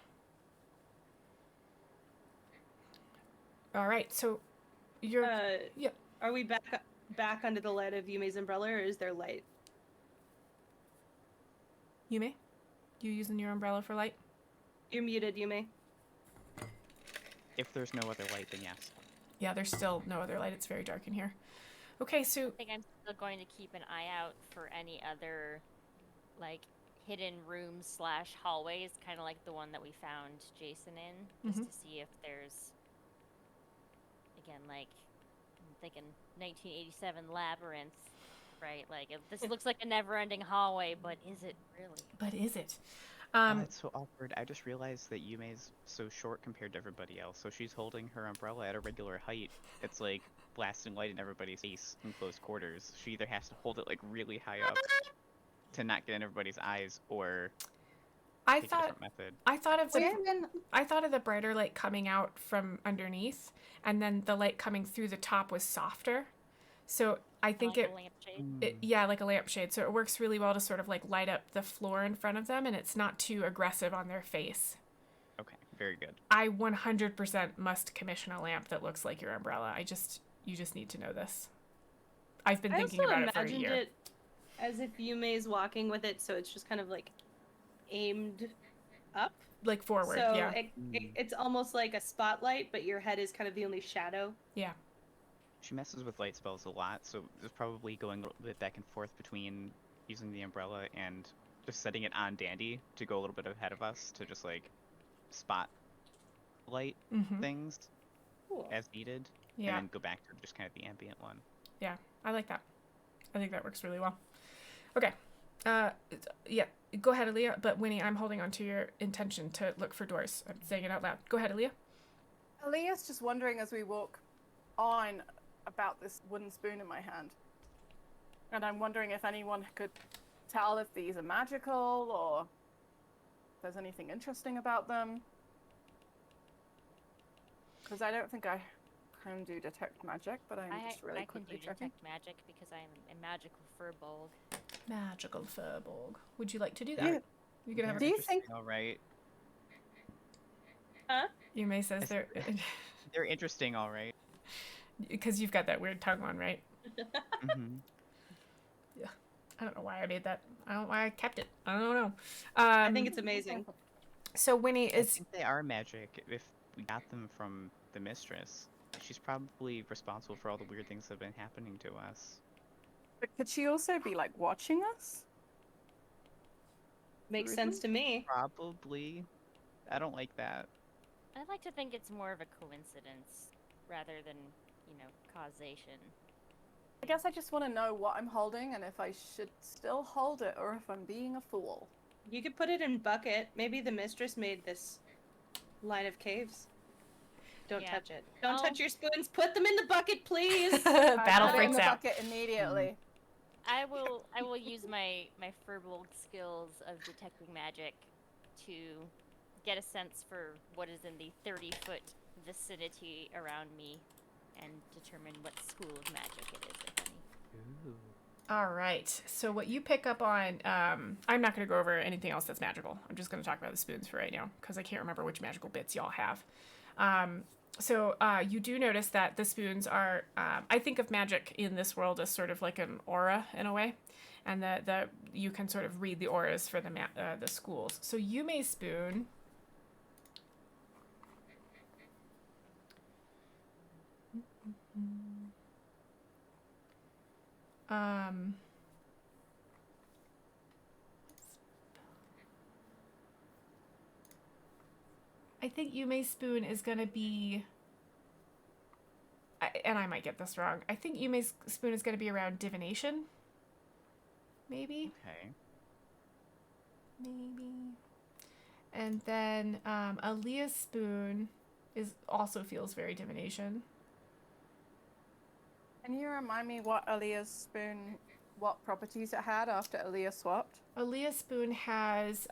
All right, so you're, yeah. Are we back under the light of Yume's umbrella, or is there light? Yume? You using your umbrella for light? You're muted, Yume. If there's no other light, then yes. Yeah, there's still no other light. It's very dark in here. Okay, so... I think I'm still going to keep an eye out for any other, like, hidden rooms / hallways, kind of like the one that we found Jason in, just to see if there's, again, like, I'm thinking 1987 Labyrinth, right? Like, this looks like a never-ending hallway, but is it really? But is it? It's so awkward. I just realized that Yume's so short compared to everybody else, so she's holding her umbrella at a regular height. It's like blasting light in everybody's face in close quarters. She either has to hold it like really high up to not get in everybody's eyes, or I take a thought different method. I thought of We're the in I thought of the brighter light coming out from underneath, and then the light coming through the top was softer. So I think Like a lampshade. yeah, like a lampshade. So it works really well to sort of like light up the floor in front of them, and it's not too aggressive on their face. Okay, very good. I 100% must commission a lamp that looks like your umbrella. You just need to know this. I've been I thinking also about it for a imagined year. it as if Yume's walking with it, so it's just kind of like aimed up. Like forward, So yeah. it's almost like a spotlight, but your head is kind of the only shadow. Yeah. She messes with light spells a lot, so there's probably going a little bit back and forth between using the umbrella and just setting it on Dandy to go a little bit ahead of us to just like spot light Mhm. things Cool. as needed, and Yeah. then go back to just kind of the ambient one. Yeah. I like that. I think that works really well. Okay. Yeah. Go ahead, Aaliyah. But Winnie, I'm holding on to your intention to look for doors. I'm saying it out loud. Go ahead, Aaliyah. Aaliyah's just wondering as we walk on about this wooden spoon in my hand. And I'm wondering if anyone could tell if these are magical or if there's anything interesting about them. Because I don't think I can do detect magic, but I'm just really I can do quickly checking. detect magic because I'm a magical furbolg. Magical Furbolg. Would you like to do that? You- You can have Do a. you think- All right, You may says they're they're interesting. All right. because you've got that weird tongue on, right? Mm-hmm. I don't know why I made that. I don't know why I kept it. I don't know. I think it's amazing. So Winnie I is. think they are magic. If we got them from the mistress, she's probably responsible for all the weird things that have been happening to us. But could she also be like watching us? Makes sense to me. Probably. I don't like that. I like to think it's more of a coincidence rather than, causation. I guess I just want to know what I'm holding and if I should still hold it or if I'm being a fool. You could put it in bucket. Maybe the mistress made this line of caves. Don't Yeah. touch it. Don't I'll- touch your spoons. Put them in the bucket, please. Battle I put it in freaks the out. bucket immediately. I will use my furbolg skills of detecting magic to get a sense for what is in the 30-foot vicinity around me and determine what school of magic it is, if any. Ooh. All right. So what you pick up on, I'm not going to go over anything else that's magical. I'm just going to talk about the spoons for right now because I can't remember which magical bits y'all have. So you do notice that the spoons are, I think of magic in this world as sort of like an aura in a way, and that you can sort of read the auras for the schools. So you may spoon. I think Yume's spoon is going to be, and I might get this wrong, I think Yume's spoon is going to be around divination. Maybe? Okay. Maybe. And then Aaliyah's spoon also feels very divination. Can you remind me what Aaliyah's spoon, what properties it had after Aaliyah swapped? Aaliyah's spoon has,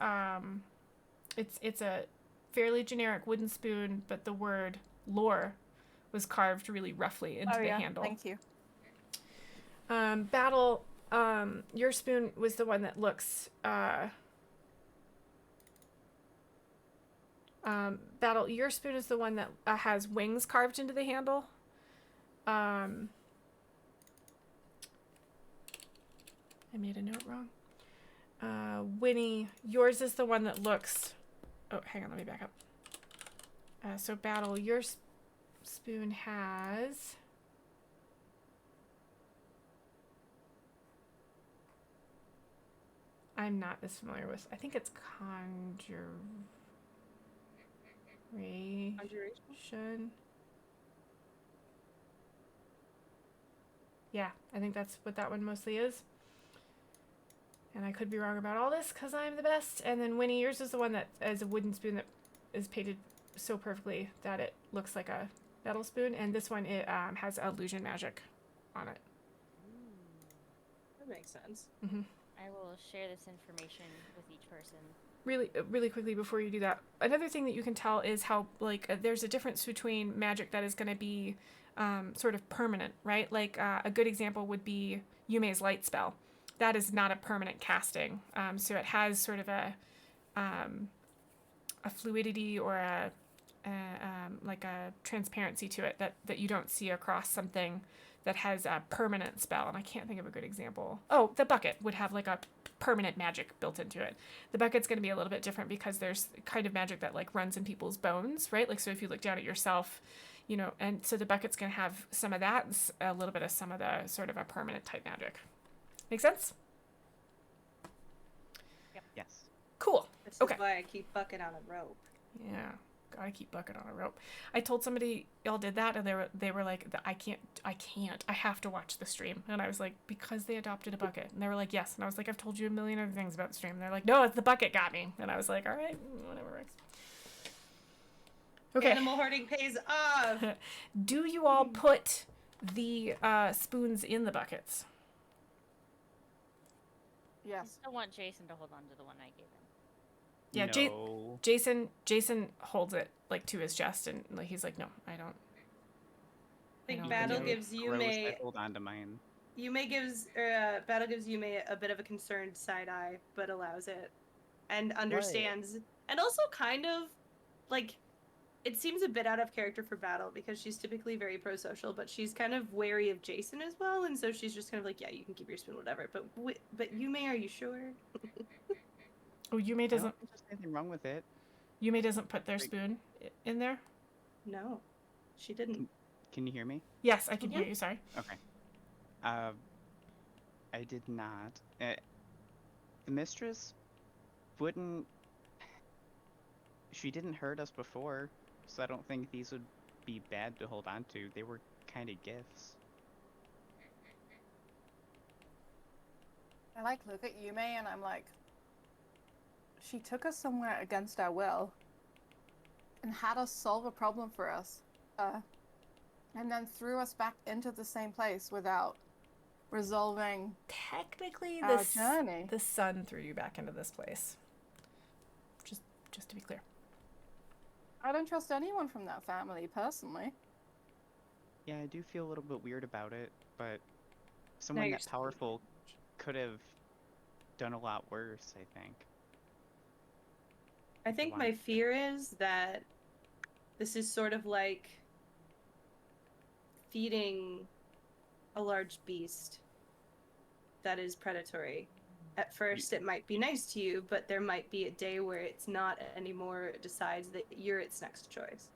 it's a fairly generic wooden spoon, but the word lore was carved really roughly into the handle. Thank you. Battle, your spoon was the one that looks, Battle, your spoon is the one that has wings carved into the handle. I made a note wrong. Winnie, yours is the one that looks... Oh, hang on, let me back up. So Battle, your spoon has... I'm not as familiar with... I think it's conjuration. Yeah, I think that's what that one mostly is. And I could be wrong about all this because I'm the best. And then Winnie, yours is the one that is a wooden spoon that is painted so perfectly that it looks like a metal spoon. And this one, it has illusion magic on it. That makes sense. Mm-hmm. I will share this information with each person. really quickly before you do that, another thing that you can tell is how there's a difference between magic that is going to be sort of permanent, right? Like a good example would be Yume's light spell. That is not a permanent casting, so it has sort of a fluidity or like a transparency to it that you don't see across something that has a permanent spell. And I can't think of a good example. Oh, the bucket would have like a permanent magic built into it. The bucket's going to be a little bit different because there's kind of magic that like runs in people's bones, right? Like, so if you look down at yourself, you know, and so the bucket's going to have some of that and a little bit of some of the sort of a permanent type magic. Make sense? Yes. Cool. This Okay. is why I keep bucket on a rope. Yeah. Gotta keep bucket on a rope. I told somebody y'all did that, and they were like, I can't, I have to watch the stream. And I was like, because they adopted a bucket. And they were like, yes. And I was like, I've told you a million other things about the stream. And they're like, no, it's the bucket got me. And I was like, all right, whatever works. Okay. Animal hoarding pays off. Do you all put the spoons in the buckets? I Yes. still want Jason to hold on to the one I gave him. Yeah, No. Jason holds it like to his chest, and like he's like, no, I don't. I think don't Battle think gives Gross, Yume. I hold on to mine. Battle gives Yume a bit of a concerned side eye, but allows it, and understands, and also kind of, like, it seems a bit out of character for Battle because she's typically very pro-social, but she's kind of wary of Jason as well, and so she's just kind of like, yeah, you can keep your spoon, whatever. But Yume, are you sure? Oh, Yume I doesn't. don't think there's anything wrong with it. Yume doesn't put their spoon in there. No, she didn't. Can you hear me? Yes, I can hear you. Sorry. Okay. I did not. The mistress wouldn't. She didn't hurt us before, so I don't think these would be bad to hold on to. They were kind of gifts. I like look at Yume and I'm like, she took us somewhere against our will and had us solve a problem for us, and then threw us back into the same place without resolving Technically, our journey. the sun threw you back into this place. Just to be clear. I don't trust anyone from that family, personally. Yeah, I do feel a little bit weird about it, but someone you're that powerful could have done a lot worse, I think. I think Why? my fear is that this is sort of like feeding a large beast that is predatory. At first, it might be nice to you, but there might be a day where it's not anymore. It decides that you're its next choice.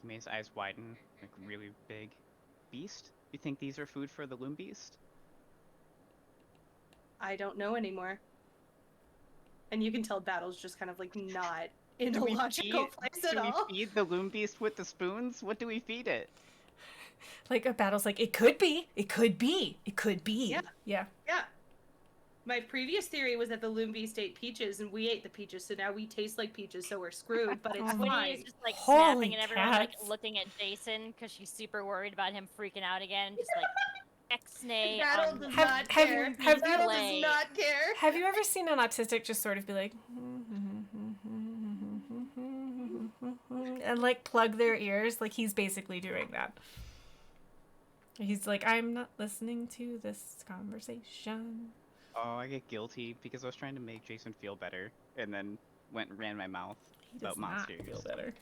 Yume's eyes widen, like really big. Beast? You think these are food for the loom beast? I don't know anymore. And you can tell Battle's just kind of like not in Do a we logical place at Do all. we feed the loom beast with the spoons? What do we feed it? Like a battle's like, it could be. It could be. It could be. Yeah. Yeah. Yeah. My previous theory was that the loom beast ate peaches and we ate the peaches, so now we taste like peaches, so we're screwed, but it's Oh. Winnie fine. is just like Holy snapping and everyone like cats. looking at Jason because she's super worried about him freaking out again. Just like X-nay Battle on does Have- not have- care. have Battle play. does not care. Have you ever seen an autistic just sort of be like, and like plug their ears? Like he's basically doing that. He's like, I'm not listening to this conversation. Oh, I get guilty because I was trying to make Jason feel better, and then went and ran my mouth He does about not monsters. feel better.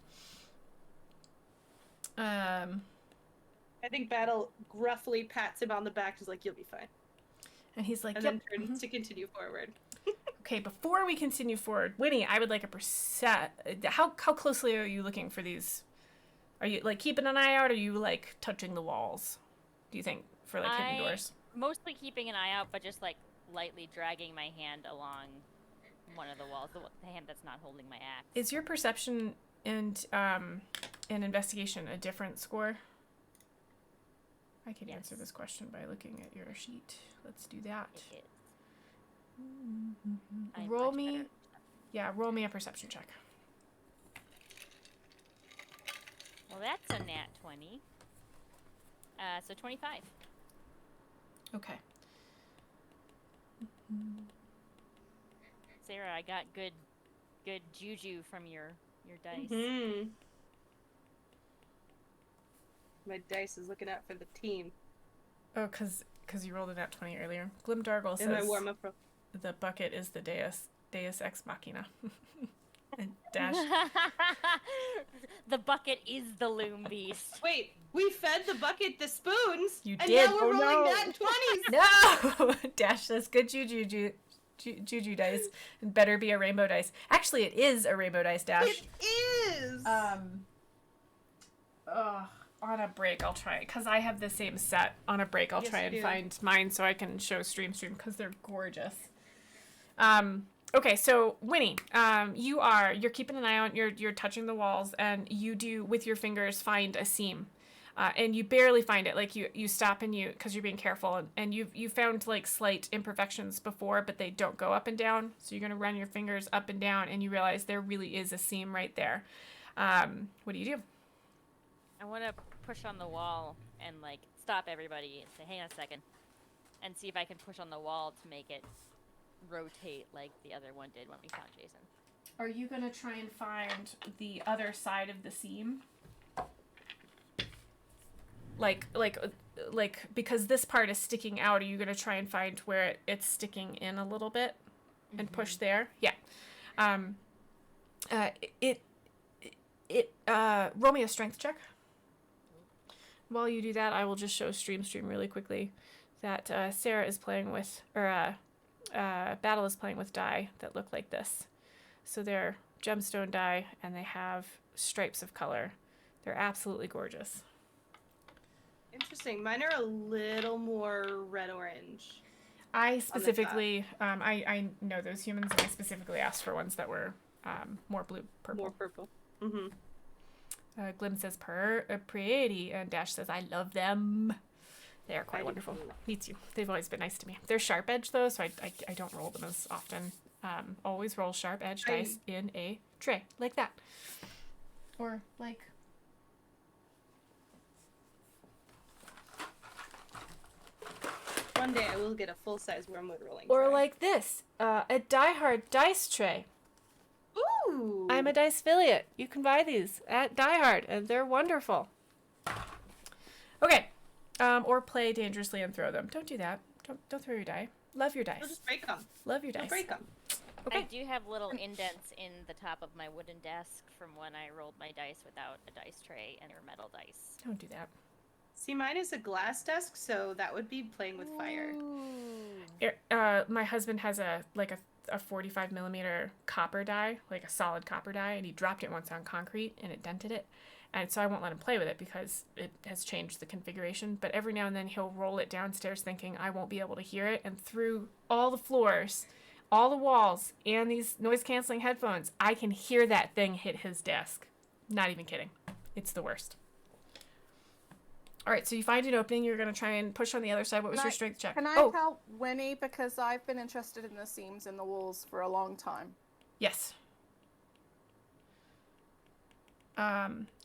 I think Battle gruffly pats him on the back, is like, you'll be fine. And he's like, And yep. then turns to continue forward. Okay, before we continue forward, Winnie, I would like a percent. How closely are you looking for these? Are you like keeping an eye out? Or are you like touching the walls? Do you think for like hidden doors? Mostly keeping an eye out, but just like lightly dragging my hand along one of the walls, the hand that's not holding my axe. Is your perception and investigation a different score? I can answer Yes. this question by looking at your sheet. Let's do that. It is. I'm Roll much me, better. yeah, roll me a perception check. Well, that's a nat 20. So 25. Okay. Sarah, I got good good juju from your dice. Mm-hmm. My dice is looking out for the team. Oh, because you rolled a nat 20 earlier. Glimdargle In my says warm-up roll. the bucket is the Deus Ex Machina. And Dash. The bucket is the loom beast. Wait, we fed the bucket the spoons. You and did. now we're Oh, rolling no. nat 20s. No! Dash says good juju dice and better be a rainbow dice. Actually, it is a rainbow dice, Dash. It is. On a break I'll try it because I have the same set. On a break I'll Yes, try you and do. find mine so I can show stream because they're gorgeous. Okay, so Winnie, you're keeping an eye on, you're touching the walls, and you do with your fingers find a seam. And you barely find it. Like you stop and because you're being careful, and you found like slight imperfections before, but they don't go up and down. So you're gonna run your fingers up and down, and you realize there really is a seam right there. What do you do? I want to push on the wall and like stop everybody and say, "Hang on a second," and see if I can push on the wall to make it rotate like the other one did when we found Jason. Are you gonna try and find the other side of the seam? Like because this part is sticking out, are you gonna try and find where it's sticking in a little bit and push there? Yeah. Roll me a strength check. While you do that, I will just show stream really quickly that Sarah is playing with, or Battle is playing with die that look like this. So they're gemstone die, and they have stripes of color. They're absolutely gorgeous. Interesting. Mine are a little more red-orange. I specifically, I know those humans, and I specifically asked for ones that were more blue-purple. More purple. Mm-hmm. Glim says pretty, and Dash says I love them. They are quite I do wonderful. too. Me too. They've always been nice to me. They're sharp edge though, so I don't roll them as often. Always roll sharp edge dice in a tray like that, or like. One day I will get a full-size wormwood rolling Or tray. like this, a Die Hard dice tray. Ooh! I'm a dice affiliate. You can buy these at Die Hard, and they're wonderful. Okay, or play dangerously and throw them. Don't do that. Don't throw your die. Love your dice. I'll just break them. Love your I'll dice. break them. Okay. I do have little indents in the top of my wooden desk from when I rolled my dice without a dice tray and their metal dice. Don't do that. See, mine is a glass desk, so that would be playing with fire. My husband has a 45 millimeter copper die, like a solid copper die, and he dropped it once on concrete and it dented it. And so I won't let him play with it because it has changed the configuration. But every now and then he'll roll it downstairs thinking I won't be able to hear it. And through all the floors, all the walls, and these noise canceling headphones, I can hear that thing hit his desk. Not even kidding. It's the worst. All right, so you find an opening. You're going to try and push on the other side. What was your strength check? Can I help Winnie? Because I've been interested in the seams in the walls for a long time. Yes.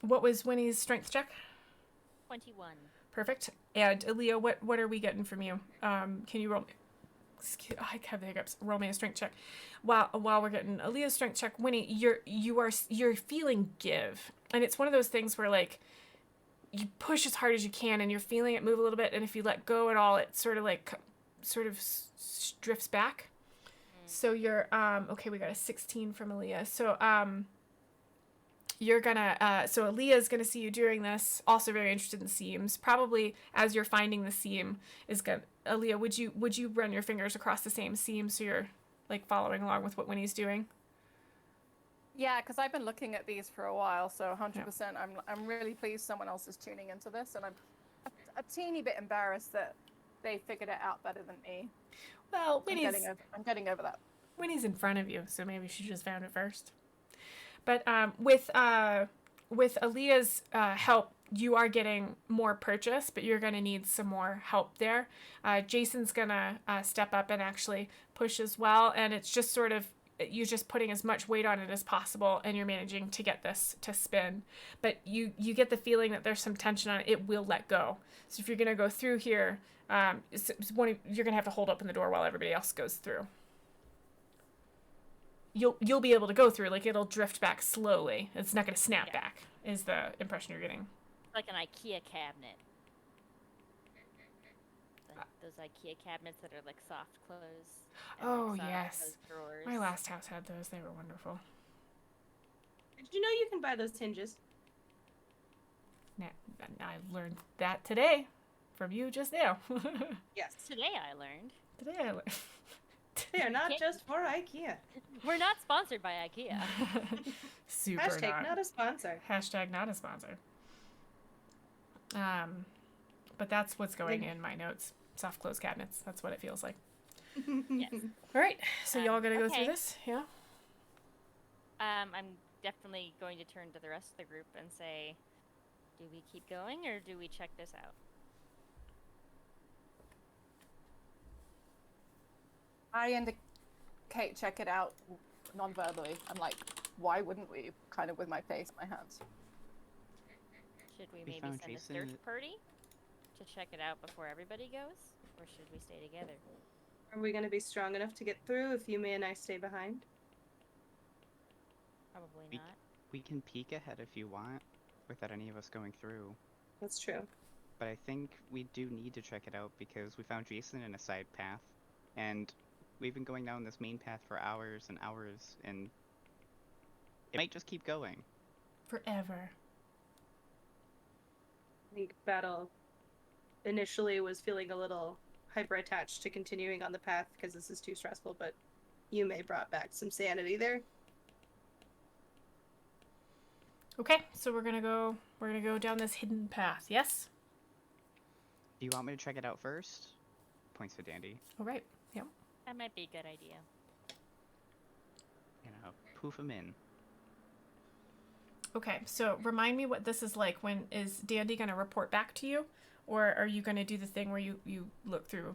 What was Winnie's strength check? 21. Perfect. And Aaliyah, what are we getting from you? Can you roll? I have the hiccups. Roll me a strength check. While we're getting Aaliyah's strength check, Winnie, you're feeling give, and it's one of those things where like you push as hard as you can, and you're feeling it move a little bit, and if you let go at all, it sort of drifts back. So you're okay. We got a 16 from Aaliyah. So you're gonna so Aaliyah's gonna see you doing this. Also very interested in seams. Probably as you're finding the seam is gonna. Aaliyah, would you run your fingers across the same seam so you're like following along with what Winnie's doing? Yeah, because I've been looking at these for a while, so 100%. I'm really pleased someone else is tuning into this, and I'm a teeny bit embarrassed that they figured it out better than me. Well, I'm getting over that. Winnie's in front of you, so maybe she just found it first. But with Aaliyah's help, you are getting more purchase, but you're going to need some more help there. Jason's going to step up and actually push as well, and it's just sort of you're just putting as much weight on it as possible, and you're managing to get this to spin. But you get the feeling that there's some tension on it. It will let go. So if you're going to go through here, you're going to have to hold open the door while everybody else goes through. you'll be able to go through. Like it'll drift back slowly. It's not going to snap Yeah. back. Is the impression you're getting? Like an IKEA cabinet. Those IKEA cabinets that are like soft close. and, like, Oh soft yes, close drawers. my last house had those. They were wonderful. Did you know you can buy those hinges? I learned that today from you just now. Yes. Today I learned. Today I learned. They are not just for IKEA. We're not sponsored by IKEA. Super Hashtag not a sponsor. Hashtag not a sponsor. But that's what's going in my notes. Soft close cabinets. That's what it feels like. Yes. All right. So y'all gonna go through okay. this? Yeah. I'm definitely going to turn to the rest of the group and say, do we keep going or do we check this out? I indicate check it out non-verbally. I'm like, why wouldn't we? Kind of with my face in my hands. Should we We maybe found send a Jason search at- party to check it out before everybody goes? Or should we stay together? Are we going to be strong enough to get through if Yume and I stay behind? Probably We- not. We can peek ahead if you want, without any of us going through. That's true. But I think we do need to check it out because we found Jason in a side path, and we've been going down this main path for hours and hours, and it might just keep going. Forever. I think Battle initially was feeling a little hyper attached to continuing on the path because this is too stressful, but Yume brought back some sanity there. Okay. So we're gonna go down this hidden path. Yes. Do you want me to check it out first? Points to Dandy. All right. Yep. That might be a good idea. You know, poof him in. Okay. So remind me what this is like. When is Dandy gonna report back to you, or are you gonna do the thing where you look through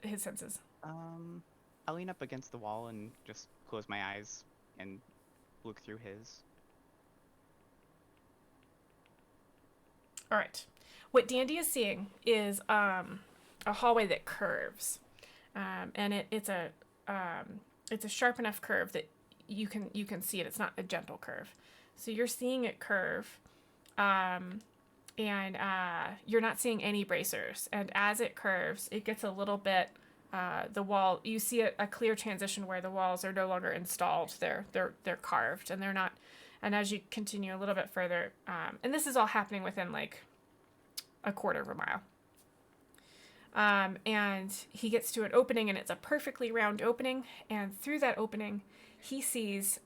his senses? I'll lean up against the wall and just close my eyes and look through his. All right. What Dandy is seeing is a hallway that curves, and it's a sharp enough curve that you can see it. It's not a gentle curve, so you're seeing it curve, and you're not seeing any bracers. And as it curves, it gets a little bit. The wall, you see a clear transition where the walls are no longer installed. They're carved, and they're not. And as you continue a little bit further, and this is all happening within like a quarter of a mile. And he gets to an opening, and it's a perfectly round opening. And through that opening, he sees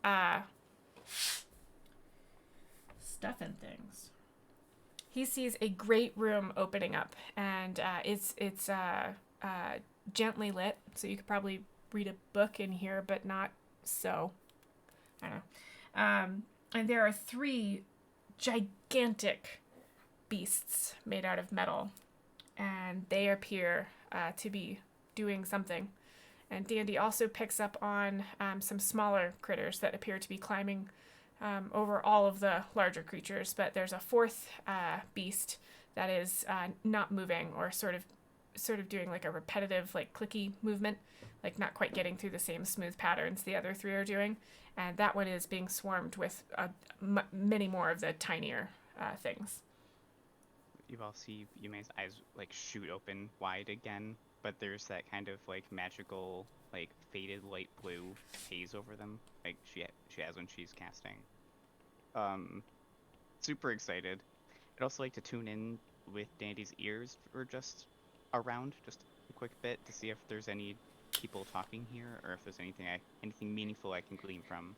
stuff and things. He sees a great room opening up, and it's gently lit, so you could probably read a book in here, but not so. I don't know. And there are 3 gigantic beasts made out of metal, and they appear to be doing something. And Dandy also picks up on some smaller critters that appear to be climbing over all of the larger creatures, but there's a 4th beast that is not moving, or sort of doing like a repetitive, like clicky movement, like not quite getting through the same smooth patterns the other 3 are doing. And that one is being swarmed with many more of the tinier things. You all see Yume's eyes like shoot open wide again, but there's that kind of like magical, like faded light blue haze over them, like she has when she's casting. Super excited. I'd also like to tune in with Dandy's ears for just around, just a quick bit, to see if there's any people talking here, or if there's anything meaningful I can glean from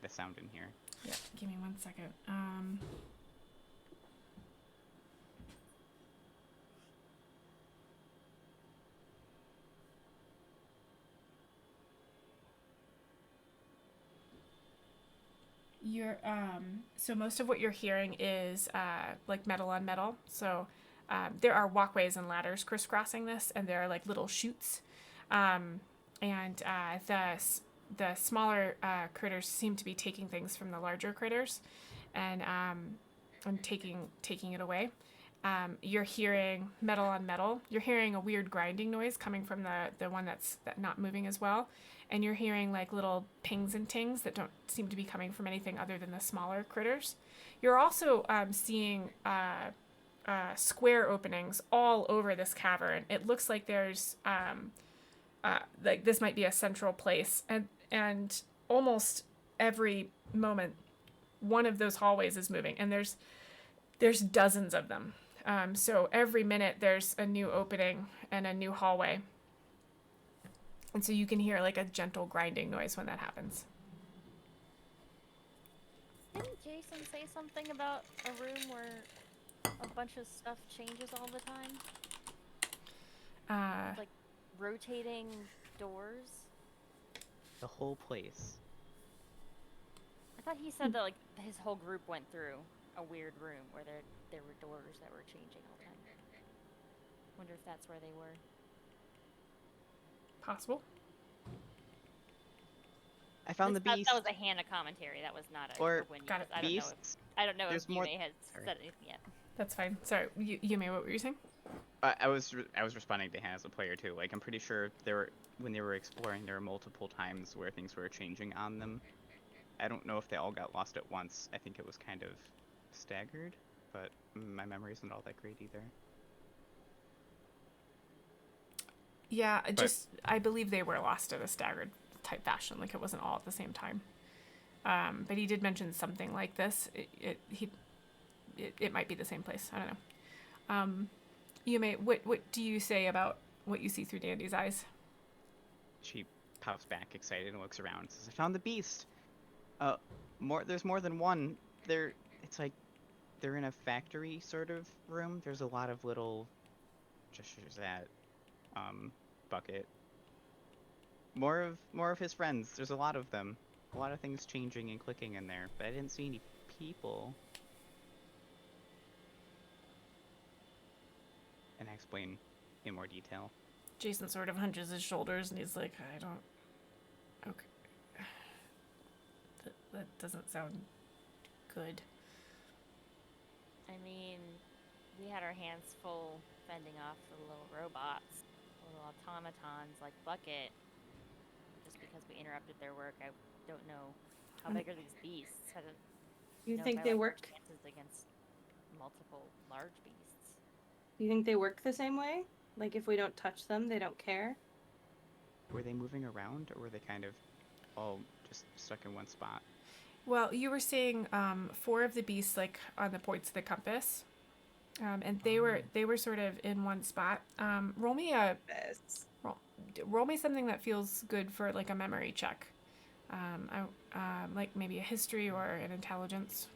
the sound in here. Yeah, give me 1 second. So most of what you're hearing is like metal on metal. So there are walkways and ladders crisscrossing this, and there are like little chutes. And the smaller critters seem to be taking things from the larger critters, and taking it away. You're hearing metal on metal. You're hearing a weird grinding noise coming from the one that's not moving as well. And you're hearing like little pings and tings that don't seem to be coming from anything other than the smaller critters. You're also seeing square openings all over this cavern. It looks like there's like this might be a central place, and almost every moment one of those hallways is moving, and there's dozens of them. So every minute there's a new opening and a new hallway. And so you can hear like a gentle grinding noise when that happens. Didn't Jason say something about a room where a bunch of stuff changes all the time? Like rotating doors? The whole place. I thought he said that like his whole group went through a weird room where there were doors that were changing all the time. Wonder if that's where they were. Possible. I found the beast. That was a Hannah commentary. That was not a Or Winnie, got it. I don't know There's if more- Yume has Sorry. said anything yet. That's fine. Sorry, Yume, what were you saying? I was responding to Hannah as a player too. Like I'm pretty sure when they were exploring, there were multiple times where things were changing on them. I don't know if they all got lost at once. I think it was kind of staggered, but my memory isn't all that great either. Yeah, I believe they were lost at a staggered type fashion, like it wasn't all at the same time. But he did mention something like this. It might be the same place. I don't know. Yume, what do you say about what you see through Dandy's eyes? She pops back excited and looks around and says, I found the beast! There's more than one. It's like they're in a factory sort of room. There's a lot of little gestures at Bucket. More of his friends. There's a lot of them. A lot of things changing and clicking in there, but I didn't see any people. And I explain in more detail. Jason sort of hunches his shoulders and he's like, I don't... Okay. That doesn't sound good. I mean, we had our hands full fending off the little robots, little automatons like Bucket. Just because we interrupted their work, I don't know how big are these beasts. I don't You know if think I they like work? their chances against multiple large beasts. You think they work the same way? Like if we don't touch them, they don't care? Were they moving around, or were they kind of all just stuck in one spot? Well, you were seeing 4 of the beasts like on the points of the compass. And they were sort of in one spot. Roll me something that feels good for like a memory check. Like maybe a history or an intelligence.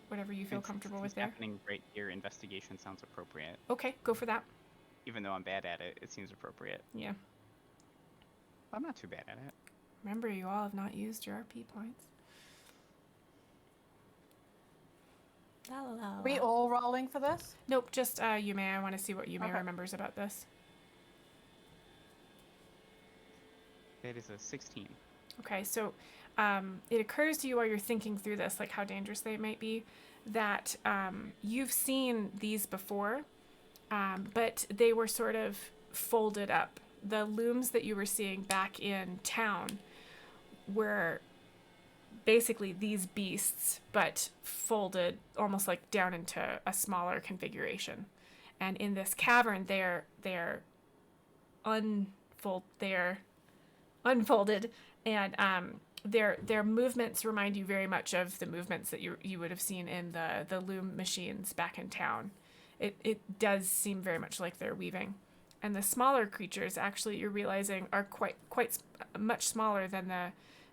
Whatever you feel comfortable with there. Happening right here, investigation sounds appropriate. Okay, go for that. Even though I'm bad at it, it seems appropriate. Yeah. I'm not too bad at it. Remember, you all have not used your RP points. La la la. Are we all rolling for this? Nope, just Yume. I want to see what Yume Okay. remembers about this. It is a 16. Okay, so it occurs to you while you're thinking through this, like how dangerous they might be, that you've seen these before, but they were sort of folded up. The looms that you were seeing back in town were basically these beasts, but folded almost like down into a smaller configuration. And in this cavern, they're unfolded, and their movements remind you very much of the movements that you would have seen in the loom machines back in town. It does seem very much like they're weaving. And the smaller creatures, actually, you're realizing are quite much smaller than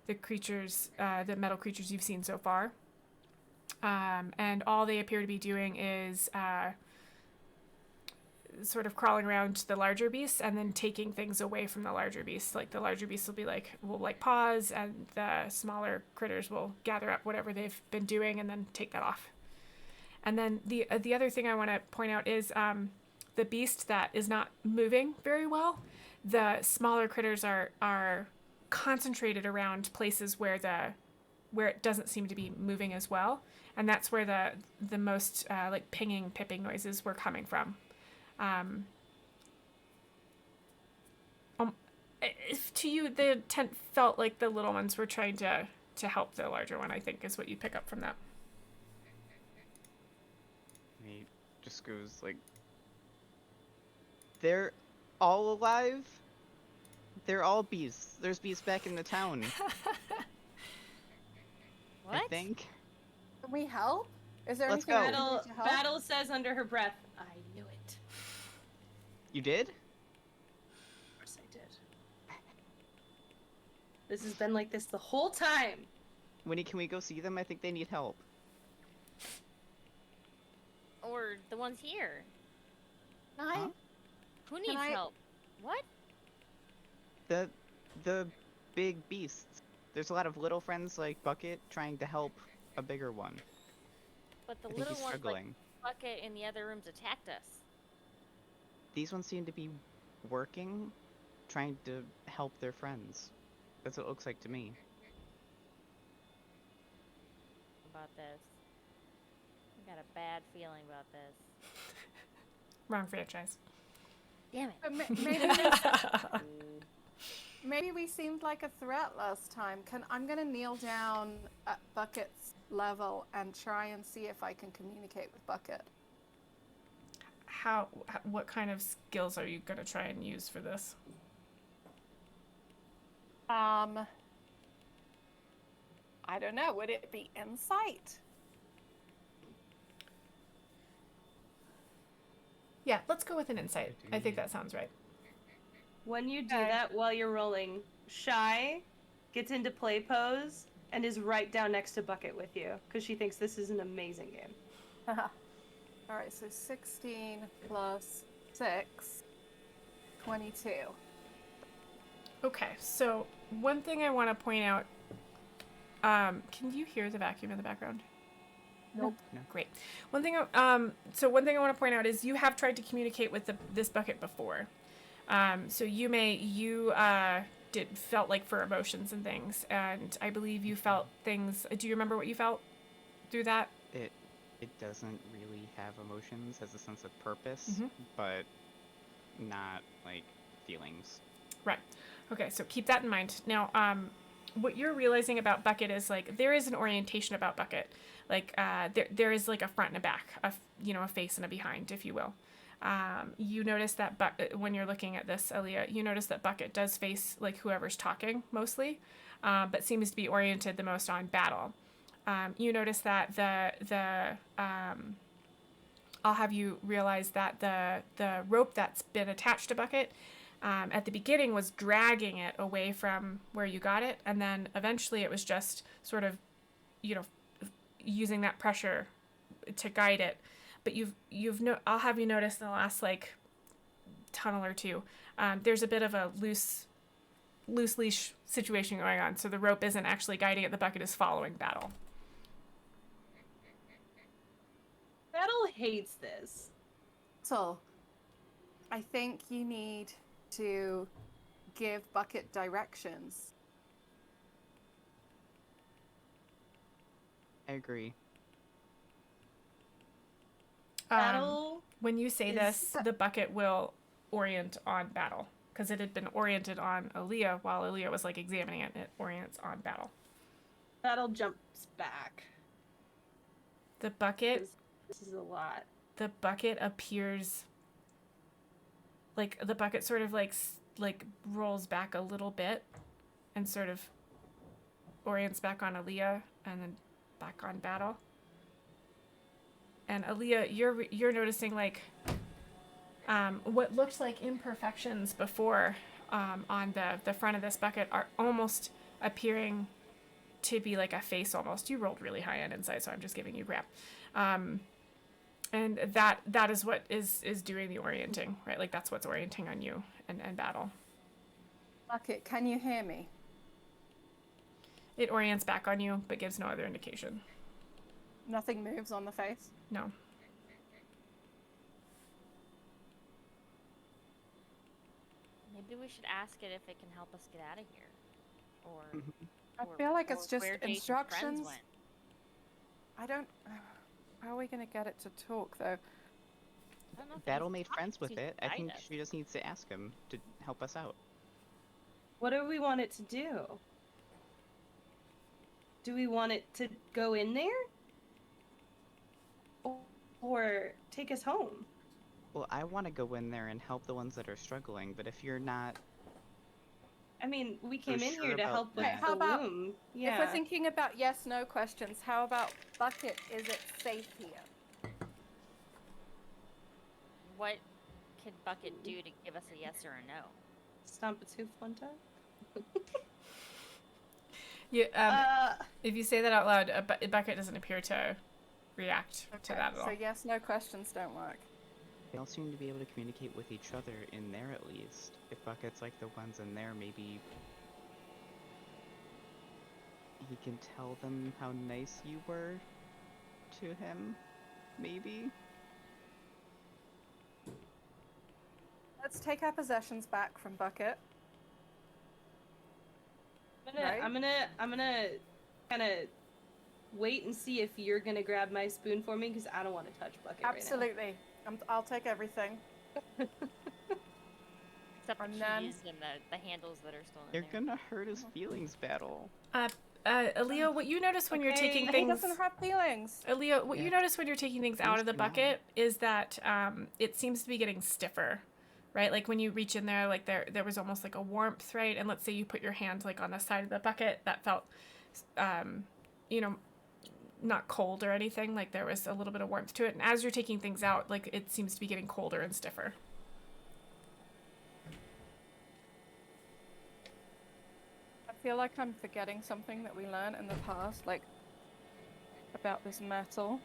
the creatures, the metal creatures you've seen so far. And all they appear to be doing is sort of crawling around the larger beasts and then taking things away from the larger beasts. Like the larger beasts will pause, and the smaller critters will gather up whatever they've been doing and then take that off. And then the other thing I want to point out is the beast that is not moving very well. The smaller critters are concentrated around places where where it doesn't seem to be moving as well, and that's where the most like pinging, pipping noises were coming from. If to you the tent felt like the little ones were trying to help the larger one, I think is what you pick up from that. He just goes like, they're all alive? They're all beasts. There's beasts back in the town, What? I think. Can we help? Is there Let's anything we go. can Battle, do to help? Battle says under her breath, I knew it. You did? Of course I did. This has been like this the whole time. Winnie, can we go see them? I think they need help. Or the ones here? Huh? Who needs I- help? What? The big beasts. There's a lot of little friends like Bucket trying to help a bigger one. But the I think little he's ones, like struggling. Bucket in the other rooms, attacked us. These ones seem to be working, trying to help their friends. That's what it looks like to me. About this. I got a bad feeling about this. Wrong franchise. Damn it. But maybe we seemed like a threat last time. I'm gonna kneel down at Bucket's level and try and see if I can communicate with Bucket. What kind of skills are you going to try and use for this? I don't know. Would it be insight? Yeah, let's go with an insight. I think that sounds right. When you do Okay. that while you're rolling, Shy gets into play pose and is right down next to Bucket with you because she thinks this is an amazing game. All right, so 16 plus 6, 22. Okay, so one thing I want to point out, can you hear the vacuum in the background? Nope. No. Great. One thing I want to point out is you have tried to communicate with this Bucket before. So you felt like for emotions and things, and I believe you felt things. Do you remember what you felt through that? It doesn't really have emotions, has a sense of purpose, Mhm. but not like feelings. Right. Okay, so keep that in mind. Now, what you're realizing about Bucket is like there is an orientation about Bucket. Like there is like a front and a back, a face and a behind, if you will. You notice that when you're looking at this, Aaliyah, you notice that Bucket does face like whoever's talking mostly, but seems to be oriented the most on battle. You notice that I'll have you realize that the rope that's been attached to Bucket at the beginning was dragging it away from where you got it, and then eventually it was just sort of, using that pressure to guide it. But I'll have you notice in the last like tunnel or two, there's a bit of a loose leash situation going on, so the rope isn't actually guiding it. The Bucket is following Battle. Battle hates this. So, I think you need to give Bucket directions. I agree. Battle. When you say Is- this, the Bucket will orient on Battle, because it had been oriented on Aaliyah while Aaliyah was like examining it. It orients on Battle. Battle jumps back. The Bucket 'Cause this is a lot. the Bucket appears like the Bucket sort of like rolls back a little bit and sort of orients back on Aaliyah and then back on Battle. And Aaliyah, you're noticing like what looked like imperfections before on the front of this Bucket are almost appearing to be like a face almost. You rolled really high on insight, so I'm just giving you crap. And that is what is doing the orienting, right? Like that's what's orienting on you and Battle. Bucket, can you hear me? It orients back on you, but gives no other indication. Nothing moves on the face? No. Maybe we should ask it if it can help us get out of here. Or I feel like it's just where Jason's friends instructions. went. I don't. How are we gonna get it to talk though? I don't know if it Battle needs made to talk, friends it with needs to it. I guide think us. she just needs to ask him to help us out. What do we want it to do? Do we want it to go in there? Or take us home? Well, I want to go in there and help the ones that are struggling, but if you're not I mean, we so came in sure here to about help with that, How the about- womb. If Yeah. we're thinking about yes/no questions, how about Bucket? Is it safe here? What could Bucket do to give us a yes or a no? Stomp its hoof one time? You, if you say that out loud, Bucket doesn't appear to react to that at all. So yes/no questions don't work. they all seem to be able to communicate with each other in there at least. If Bucket's like the ones in there, maybe he can tell them how nice you were to him. Maybe. Let's take our possessions back from Bucket. Right? I'm gonna kind of wait and see if you're gonna grab my spoon for me because I don't want to touch Bucket Absolutely. I'll take everything. Except the And then- keys and the handles that are still in You're there. gonna hurt his feelings, Battle. Leo, what you notice when you're Okay. taking He things, doesn't have feelings. Leo, what you Yeah. notice when you're taking things out of the Things come out. bucket is that it seems to be getting stiffer, right? Like when you reach in there, like there was almost like a warmth, right? And let's say you put your hand like on the side of the bucket, that felt, you know, not cold or anything. Like there was a little bit of warmth to it. And as you're taking things out, like it seems to be getting colder and stiffer. I feel like I'm forgetting something that we learned in the past, like about this metal.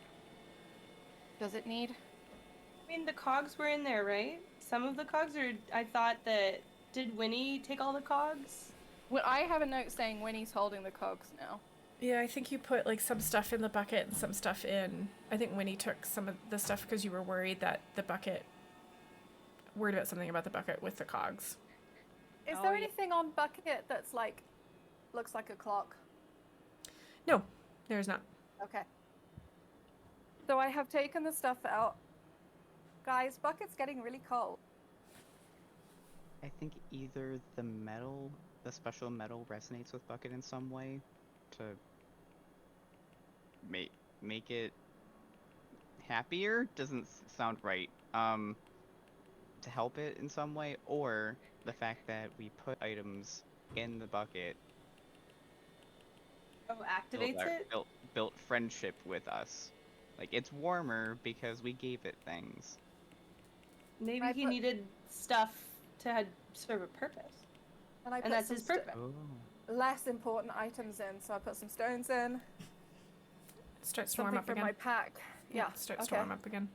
Does it need? I mean, the cogs were in there, right? Some of the cogs, or I thought that. Did Winnie take all the cogs? Well, I have a note saying Winnie's holding the cogs now. Yeah, I think you put like some stuff in the bucket and some stuff in. I think Winnie took some of the stuff because you were worried about something about the bucket with the cogs. Is Oh, there yeah. anything on Bucket that's like, looks like a clock? No, there's not. Okay. So I have taken the stuff out. Guys, Bucket's getting really cold. I think either the special metal resonates with Bucket in some way to make it happier. Doesn't sound right. To help it in some way, or the fact that we put items in the bucket Oh, activates it? built friendship with us. Like it's warmer because we gave it things. Maybe I he put- needed stuff to serve a purpose. And I And put that's some his purpose. Oh. less important items in. So I put some stones in, Starts to warm something up from again. my pack. Yeah. Starts to okay. warm up again.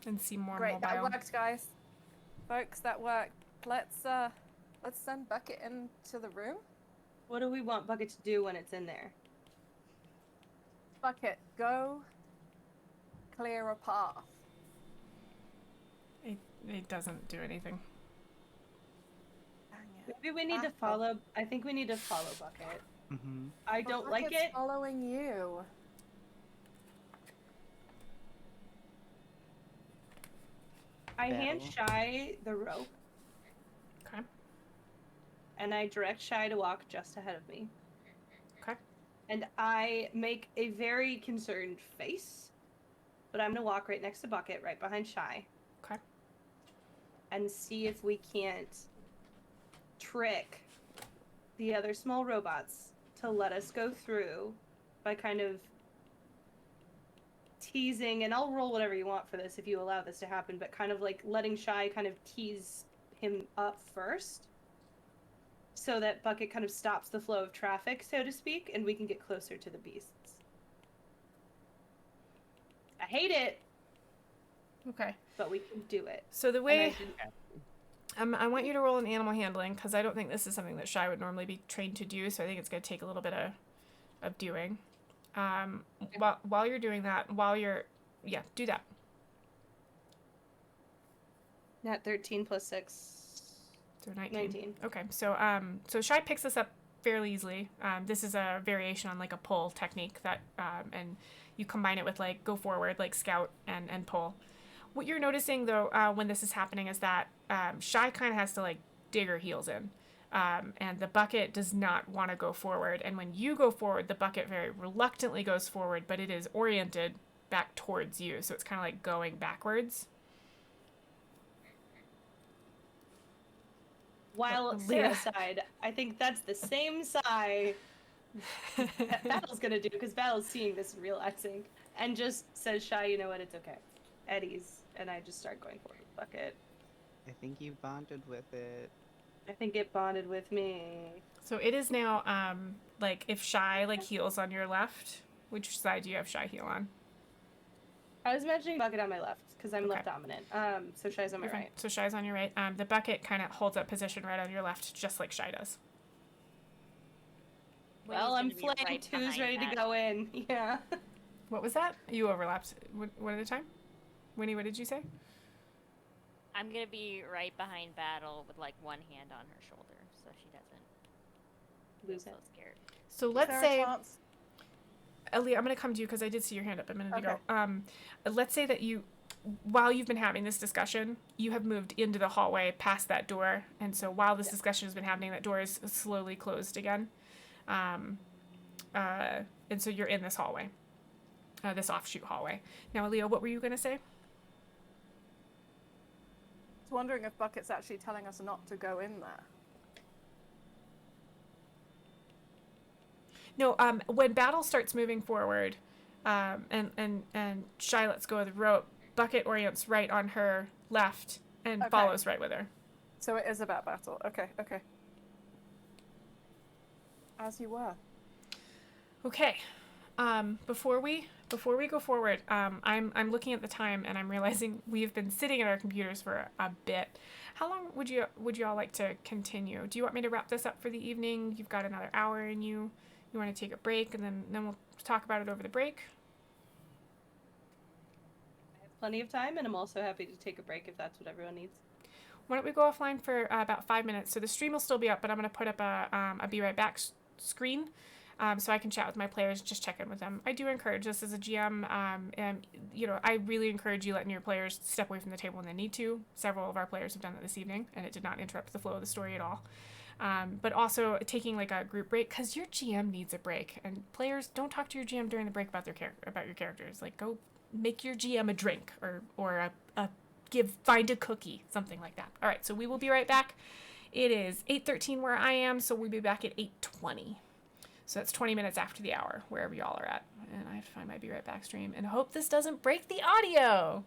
And seem more Great, that mobile. worked, guys. Folks, that worked. Let's send Bucket into the room. What do we want Bucket to do when it's in there? Bucket, go clear a path. It doesn't do anything. Dang it. Maybe we need to follow. I think we need to follow Bucket. Mm-hmm. I don't like Bucket's it. following you. I hand Battle. Shy the rope, Okay. and I direct Shy to walk just ahead of me. Okay. And I make a very concerned face, but I'm gonna walk right next to Bucket, right behind Shy, Okay. and see if we can't trick the other small robots to let us go through by kind of teasing, and I'll roll whatever you want for this if you allow this to happen, but kind of like letting Shy kind of tease him up first so that Bucket kind of stops the flow of traffic, so to speak, and we can get closer to the beasts. I hate it, Okay. but we can do it. So the And way I I want you to roll an animal handling because I don't think this is something that Shy would normally be trained to do. So I think it's going to take a little bit of doing. While you're doing that, do that. Nat 13 plus 6. So 19. 19. Okay. So Shy picks this up fairly easily. This is a variation on like a pull technique that, and you combine it with like go forward, like scout and pull. What you're noticing though, when this is happening is that Shy kind of has to like dig her heels in. And the bucket does not want to go forward. And when you go forward, the bucket very reluctantly goes forward, but it is oriented back towards you. So it's kind of like going backwards. While Sarah sighed, I think that's the same sigh that Battle's gonna do, because Battle's seeing this and realizing, and just says, Shy, you know what, it's okay. Eddie's, and I just start going forward with the bucket. I think you bonded with it. I think it bonded with me. So it is now, like, if Shy, like, heals on your left, which side do you have Shy heal on? I was imagining bucket on my left, because I'm Okay. left dominant. So Shy's on my right. So Shy's on your right. The bucket kind of holds up position right on your left, just like Shy does. Well, I'm Winnie's gonna be flanked. right Who's behind ready to that. go in? Yeah. What was that? You overlapped. One at a time? Winnie, what did you say? I'm gonna be right behind Battle with like one hand on her shoulder, so she doesn't Lose feel it. so scared. So Is let's there a say, chance- Aaliyah, I'm going to come to you because I did see your hand up a minute Okay. ago. Let's say that you, while you've been having this discussion, you have moved into the hallway past that door. And so while this discussion has been happening, that door is slowly closed again. And so you're in this hallway, this offshoot hallway. Now, Aaliyah, what were you going to say? I was wondering if Bucket's actually telling us not to go in there. No, when Battle starts moving forward, and Shy lets go of the rope, Bucket orients right on her left and Okay. follows right with her. So it is about Battle. Okay, okay. As you were. Okay. Before we go forward, I'm looking at the time and I'm realizing we've been sitting at our computers for a bit. How long would you all like to continue? Do you want me to wrap this up for the evening? You've got another hour in you. You want to take a break and then we'll talk about it over the break? I have plenty of time, and I'm also happy to take a break if that's what everyone needs. Why don't we go offline for about 5 minutes? So the stream will still be up, but I'm going to put up a be right back screen so I can chat with my players, just check in with them. I do encourage this as a GM, and I really encourage you letting your players step away from the table when they need to. Several of our players have done that this evening, and it did not interrupt the flow of the story at all. But also taking like a group break, because your GM needs a break, and players, don't talk to your GM during the break about your characters. Like, go make your GM a drink or find a cookie, something like that. All right, so we will be right back. It is 8:13 where I am, so we'll be back at 8:20. So that's 20 minutes after the hour, wherever y'all are at. And I have to find my Be Right Back stream and hope this doesn't break the audio.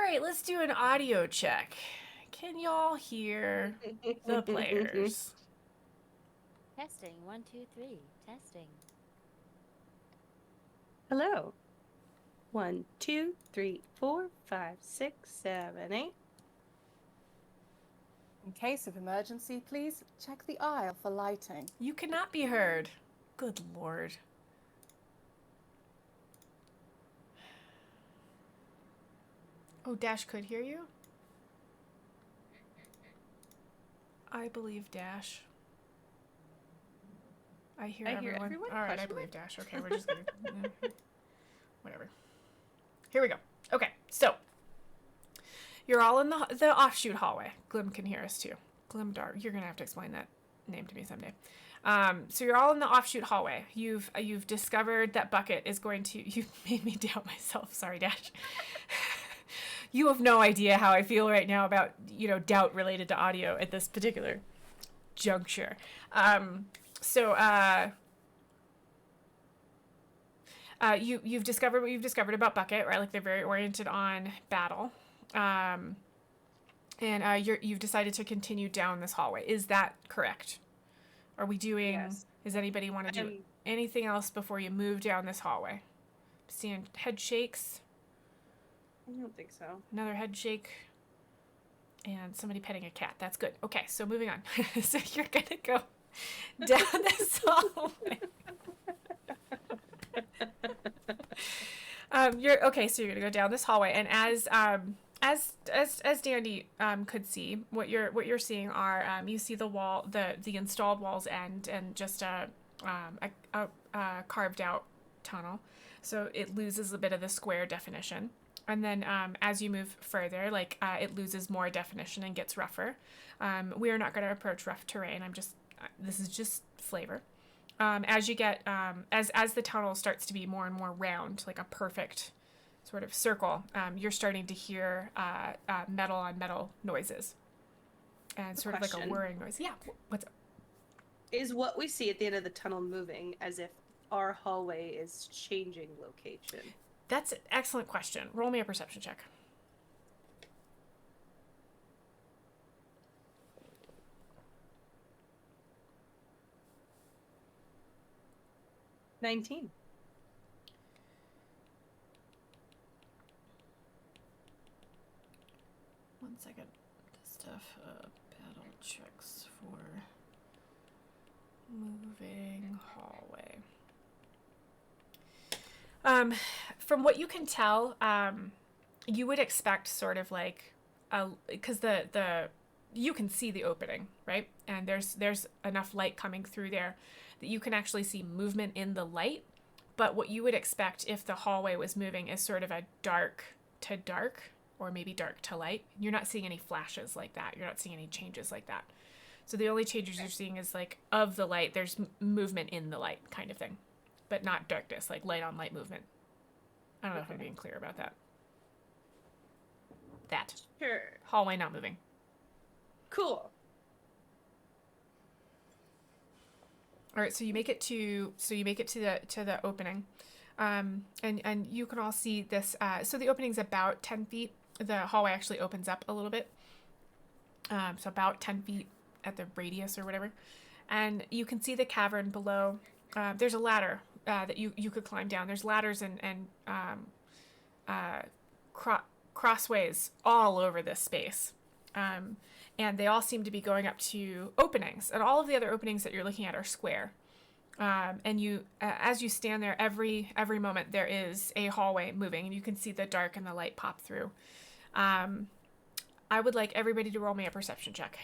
right, let's do an audio check. Can y'all hear the players? Testing. 1, 2, 3. Testing. Hello. 1, 2, 3, 4, 5, 6, 7, 8. In case of emergency, please check the aisle for lighting. You cannot be heard. Good lord. Oh, Dash could hear you? I believe Dash. I hear everyone. All right, I believe Dash. Okay, we're just gonna whatever. Here we go. Okay, so you're all in the offshoot hallway. Glim can hear us too. Glimdar. You're gonna have to explain that name to me someday. So you're all in the offshoot hallway. You've discovered that Bucket is going to. You've made me doubt myself. Sorry, Dash. You have no idea how I feel right now about doubt related to audio at this particular juncture. You've discovered what you've discovered about Bucket, right? Like they're very oriented on battle, and you've decided to continue down this hallway. Is that correct? Are we doing? Yes. Does anybody want to do anything else before you move down this hallway? Seeing head shakes. I don't think so. Another head shake. And somebody petting a cat. That's good. Okay, so moving on. So you're going to go down this hallway. So you're going to go down this hallway. And as Dandy could see, what you're seeing are you see the wall, the installed walls and just a carved out tunnel. So it loses a bit of the square definition. And then as you move further, it loses more definition and gets rougher. We are not going to approach rough terrain. This is just flavor. As you get, as the tunnel starts to be more and more round, like a perfect sort of circle, you're starting to hear metal on metal noises. And sort of like a whirring noise. Yeah, what's up? Is what we see at the end of the tunnel moving as if our hallway is changing location? That's an excellent question. Roll me a perception check. $19. One second. Stuff battle checks for moving hallway. From what you can tell, you would expect sort of like because you can see the opening, right? And there's enough light coming through there that you can actually see movement in the light. But what you would expect if the hallway was moving is sort of a dark to dark, or maybe dark to light. You're not seeing any flashes like that. You're not seeing any changes like that. So the only changes you're seeing is like of the light, there's movement in the light kind of thing, but not darkness, like light on light movement. I don't know if I'm being clear about that. Sure. Hallway not moving. Cool. All right, so you make it to the opening, and you can all see this. So the opening's about 10 feet. The hallway actually opens up a little bit, so about 10 feet at the radius or whatever, and you can see the cavern below. There's a ladder that you could climb down. There's ladders and crossways all over this space. And they all seem to be going up to openings. And all of the other openings that you're looking at are square. And you, as you stand there, every moment there is a hallway moving. And you can see the dark and the light pop through. I would like everybody to roll me a perception check.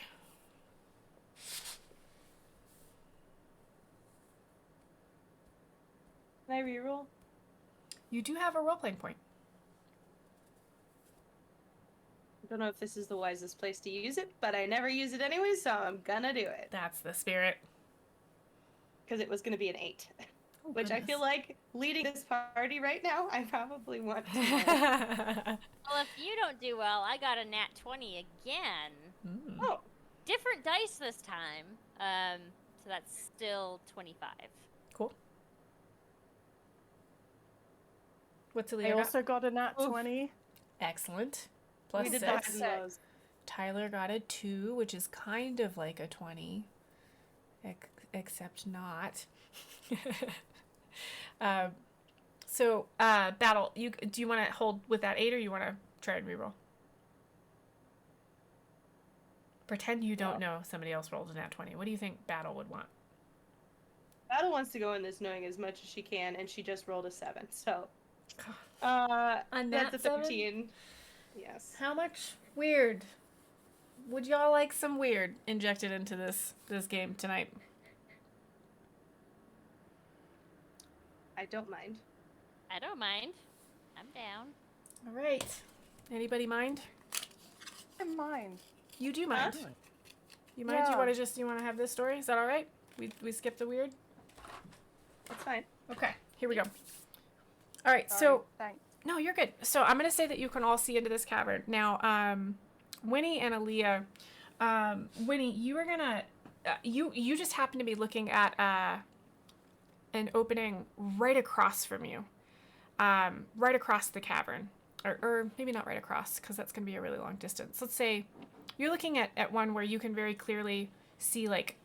Can I reroll? You do have a role-playing point. I don't know if this is the wisest place to use it, but I never use it anyway, so I'm gonna do it. That's the spirit. Because it was gonna be an 8. Oh, which goodness. I feel like leading this party right now, I probably want to. Well, if you don't do well, I got a nat 20 again. Mm. Oh, Different dice this time. So that's still 25. Cool. What's I Aaliyah got? also got a nat Oof. 20. Excellent. plus We did the 6. highs and lows. Tyler got a 2, which is kind of like a 20, except not. Battle, do you want to hold with that 8 or you want to try and reroll? Pretend you don't know somebody else rolled a nat 20. What do you think Battle would want? Battle wants to go in this knowing as much as she can, and she just rolled a 7. So, A nat that's a 7? 13. Yes. How much weird? Would y'all like some weird injected into this game tonight? I don't mind. I don't mind. I'm down. All right. Anybody mind? I mind. You do mind. Huh? You mind? Yeah. You want to have this story? Is that all right? We skip the weird. That's fine. Okay. Here we go. All right. Sorry, So thanks. no, you're good. So I'm gonna say that you can all see into this cavern now. Winnie and Aaliyah. Winnie, you were gonna. You just happen to be looking at an opening right across from you, right across the cavern, or maybe not right across because that's gonna be a really long distance. Let's say you're looking at one where you can very clearly see like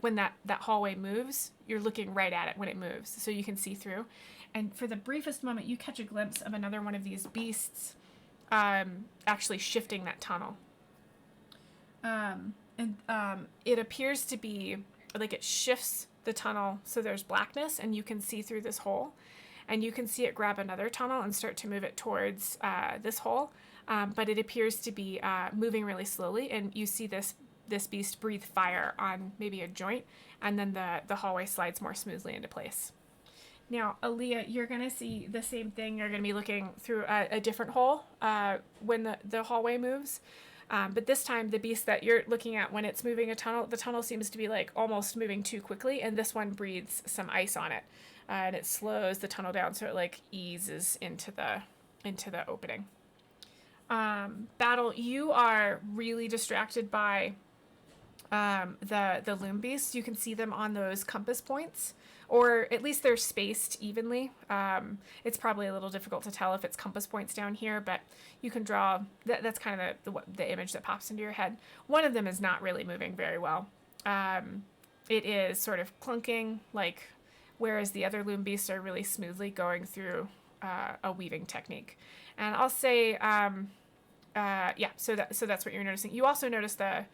when that hallway moves, you're looking right at it when it moves, so you can see through. And for the briefest moment, you catch a glimpse of another one of these beasts actually shifting that tunnel. It appears to be like it shifts the tunnel so there's blackness and you can see through this hole. And you can see it grab another tunnel and start to move it towards this hole. But it appears to be moving really slowly, and you see this beast breathe fire on maybe a joint, and then the hallway slides more smoothly into place. Now, Aaliyah, you're going to see the same thing. You're going to be looking through a different hole when the hallway moves. But this time, the beast that you're looking at, when it's moving the tunnel seems to be like almost moving too quickly, and this one breathes some ice on it. And it slows the tunnel down so it like eases into the opening. Battle, you are really distracted by the loom beasts. You can see them on those compass points, or at least they're spaced evenly. It's probably a little difficult to tell if it's compass points down here, but you can draw. That's kind of the image that pops into your head. One of them is not really moving very well. It is sort of clunking, whereas the other loom beasts are really smoothly going through a weaving technique. And I'll say, so that's what you're noticing. You also notice the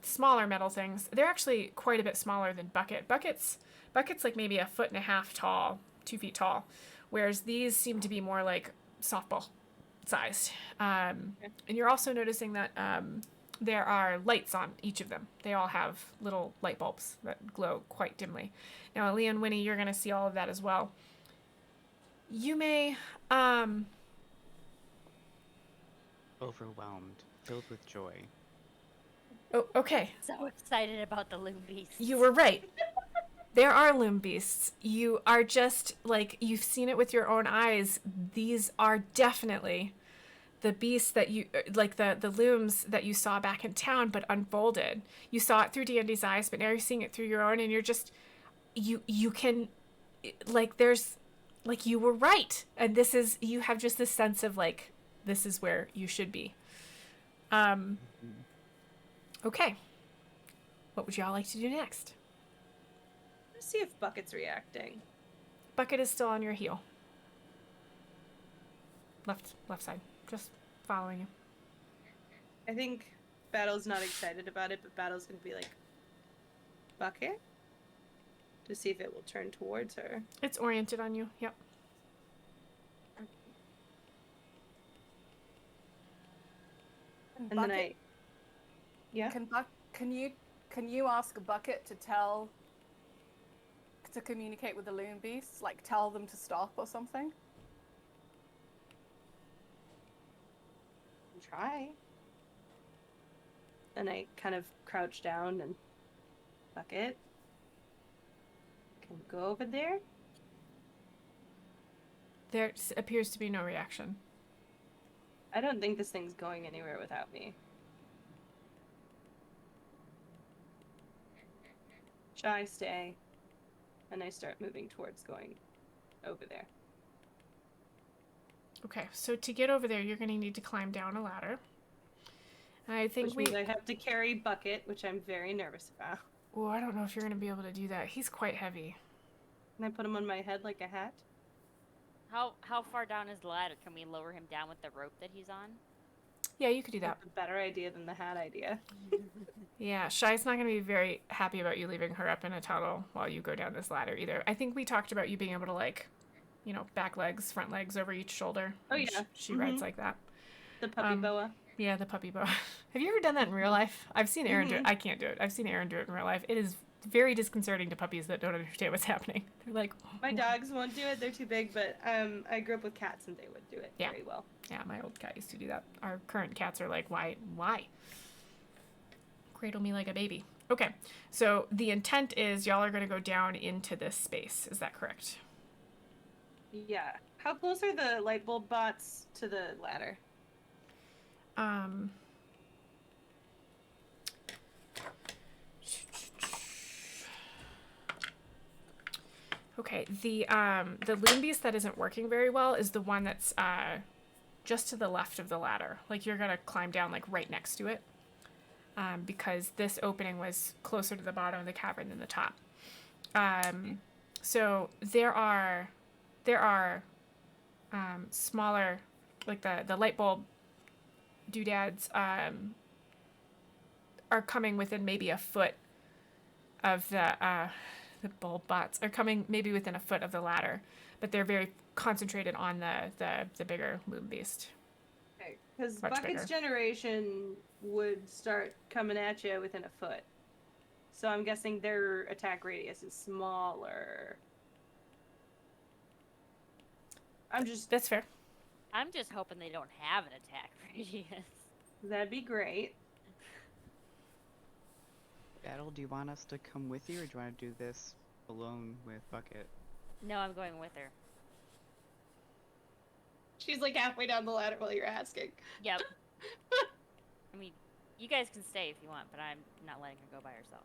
smaller metal things. They're actually quite a bit smaller than Bucket's like maybe 1.5 feet tall, 2 feet tall, whereas these seem to be more like softball sized. And you're also noticing that there are lights on each of them. They all have little light bulbs that glow quite dimly. Now, Aaliyah and Winnie, you're going to see all of that as well. You may Overwhelmed, filled with joy. Oh, okay. So excited about the loom beasts. You were right. There are loom beasts. You are just, you've seen it with your own eyes. These are definitely the beasts that you, the looms that you saw back in town, but unfolded. You saw it through Dandy's eyes, but now you're seeing it through your own, and you're just, you can, you were right. And you have just this sense of, this is where you should be. Okay. What would y'all like to do next? Let's see if Bucket's reacting. Bucket is still on your heel. Left side. Just following you. I think Battle's not excited about it, but Battle's gonna be like, Bucket? To see if it will turn towards her. It's oriented on you. Yep. And then Yeah? Can you ask a Bucket to communicate with the loon beasts? Tell them to stop or something? Try. And I kind of crouch down and Bucket. Can you go over there? There appears to be no reaction. I don't think this thing's going anywhere without me. Shall I stay? And I start moving towards going over there. Okay, so to get over there, you're going to need to climb down a ladder. And I think Which means I have to carry Bucket, which I'm very nervous about. Oh, I don't know if you're going to be able to do that. He's quite heavy. Can I put him on my head like a hat? How far down is the ladder? Can we lower him down with the rope that he's on? Yeah, you could do that. That's a better idea than the hat idea. Yeah, Shy's not going to be very happy about you leaving her up in a tunnel while you go down this ladder either. I think we talked about you being able to, like, you know, back legs, front legs over each shoulder. Oh, yeah. She rides like that. The puppy boa. Yeah, the puppy boa. Have you ever done that in real life? I've seen Aaron do it. I can't do it. I've seen Aaron do it in real life. It is very disconcerting to puppies that don't understand what's happening. They're like, oh, My dogs won't do it. They're too big, but I grew up with cats and they would do it very well. yeah, my old cat used to do that. Our current cats are like, why? Cradle me like a baby. Okay, so the intent is y'all are going to go down into this space. Is that correct? Yeah. How close are the light bulb bots to the ladder? Okay, the loon beast that isn't working very well is the one that's just to the left of the ladder. Like, you're gonna climb down like right next to it, because this opening was closer to the bottom of the cavern than the top. So there are smaller, like the light bulb doodads are coming within maybe a foot of the bulb bots are coming maybe within a foot of the ladder, but they're very concentrated on the bigger loon beast. Okay, because Much Bucket's bigger. generation would start coming at you within a foot. So I'm guessing their attack radius is smaller. That's fair. I'm just hoping they don't have an attack radius. That'd be great. Battle, do you want us to come with you, or do you want to do this alone with Bucket? No, I'm going with her. She's like halfway down the ladder while you're asking. Yep. I mean, you guys can stay if you want, but I'm not letting her go by herself.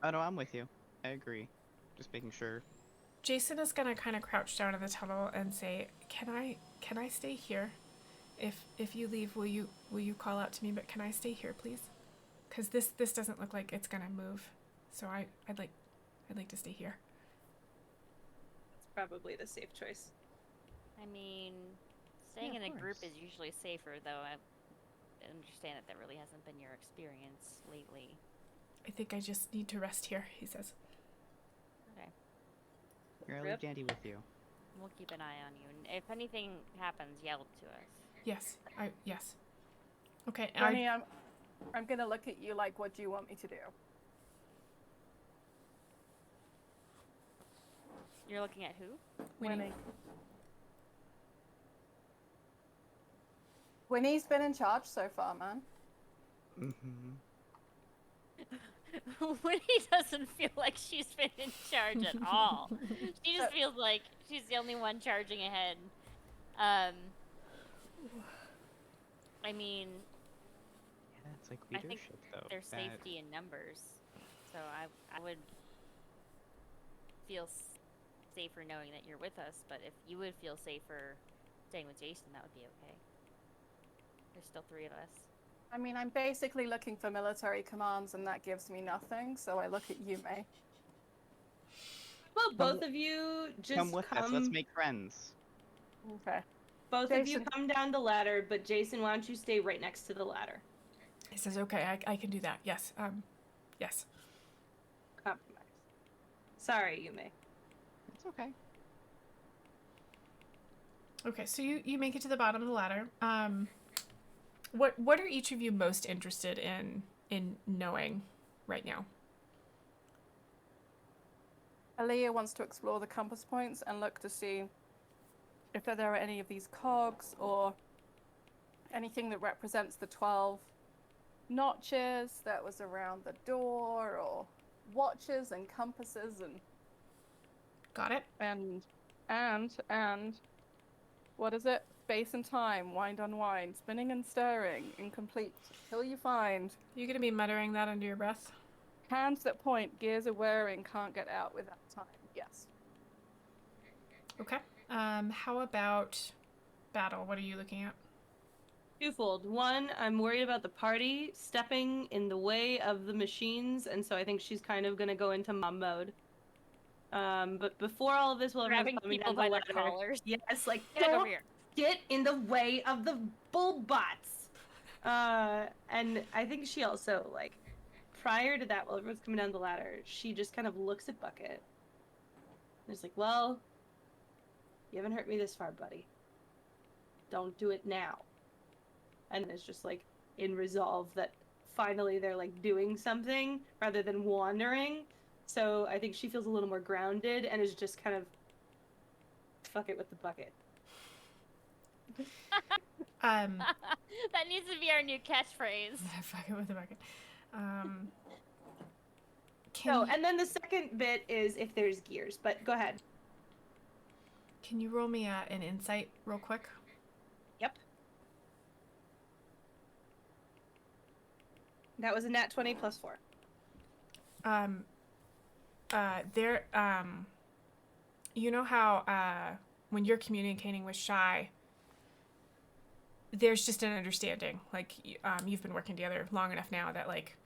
Oh no, I'm with you. I agree. Just making sure. Jason is gonna kind of crouch down in the tunnel and say, "Can I stay here? If you leave, will you call out to me? But can I stay here, please? Because this doesn't look like it's gonna move. So I'd like to stay here." That's probably the safe choice. I mean, staying Yeah, in of a group course. is usually safer, though. I understand that really hasn't been your experience lately. I think I just need to rest here, he says. Okay. Here, I'll Rip. leave Dandy with you. We'll keep an eye on you, and if anything happens, yell to us. Yes. Yes. Okay. Bonnie, I'm gonna look at you like, what do you want me to do? You're looking at who? Winnie. Winnie's been in charge so far, man. Mm-hmm. Winnie doesn't feel like she's been in charge at all. She just feels like she's the only one charging ahead. I mean, Yeah, it's like I think leadership, though. there's that- safety in numbers, so I would feel safer knowing that you're with us. But if you would feel safer staying with Jason, that would be okay. There's still 3 of us. I mean, I'm basically looking for military commands, and that gives me nothing, so I look at you, May. Well, both of you just Come with us. Let's make friends. Okay. Both of you Jason. come down the ladder, but Jason, why don't you stay right next to the ladder? He says, "Okay, I can do that. Yes. Yes." Compromise. Sorry, Yume. It's okay. Okay, so you make it to the bottom of the ladder. What are each of you most interested in knowing right now? Aaliyah wants to explore the compass points and look to see if there are any of these cogs or anything that represents the 12 notches that was around the door, or watches and compasses Got it? and what is it? Space and time, wind unwind, spinning and stirring, incomplete till you find. You gonna be muttering that under your breath? Hands that point, gears are wearing, can't get out without time. Yes. Okay. How about Battle, what are you looking at? Twofold. One, I'm worried about the party stepping in the way of the machines, and so I think she's kind of gonna go into mom mode. But before all of this, while everyone's Grabbing coming people down the by their ladder, collars. yes, like Get over don't here. get in the way of the bull bots. And I think she also like prior to that, while everyone's coming down the ladder, she just kind of looks at Bucket. And it's like, well, you haven't hurt me this far, buddy. Don't do it now. And it's just like in resolve that finally they're like doing something rather than wandering. So I think she feels a little more grounded and is just kind of fuck it with the bucket. That needs to be our new catchphrase. Fuck it with the bucket. And then the second bit is if there's gears, but go ahead. Can you roll me an insight real quick? Yep. That was a nat 20 plus 4. You know how when you're communicating with Shy, there's just an understanding. Like, you've been working together long enough now that like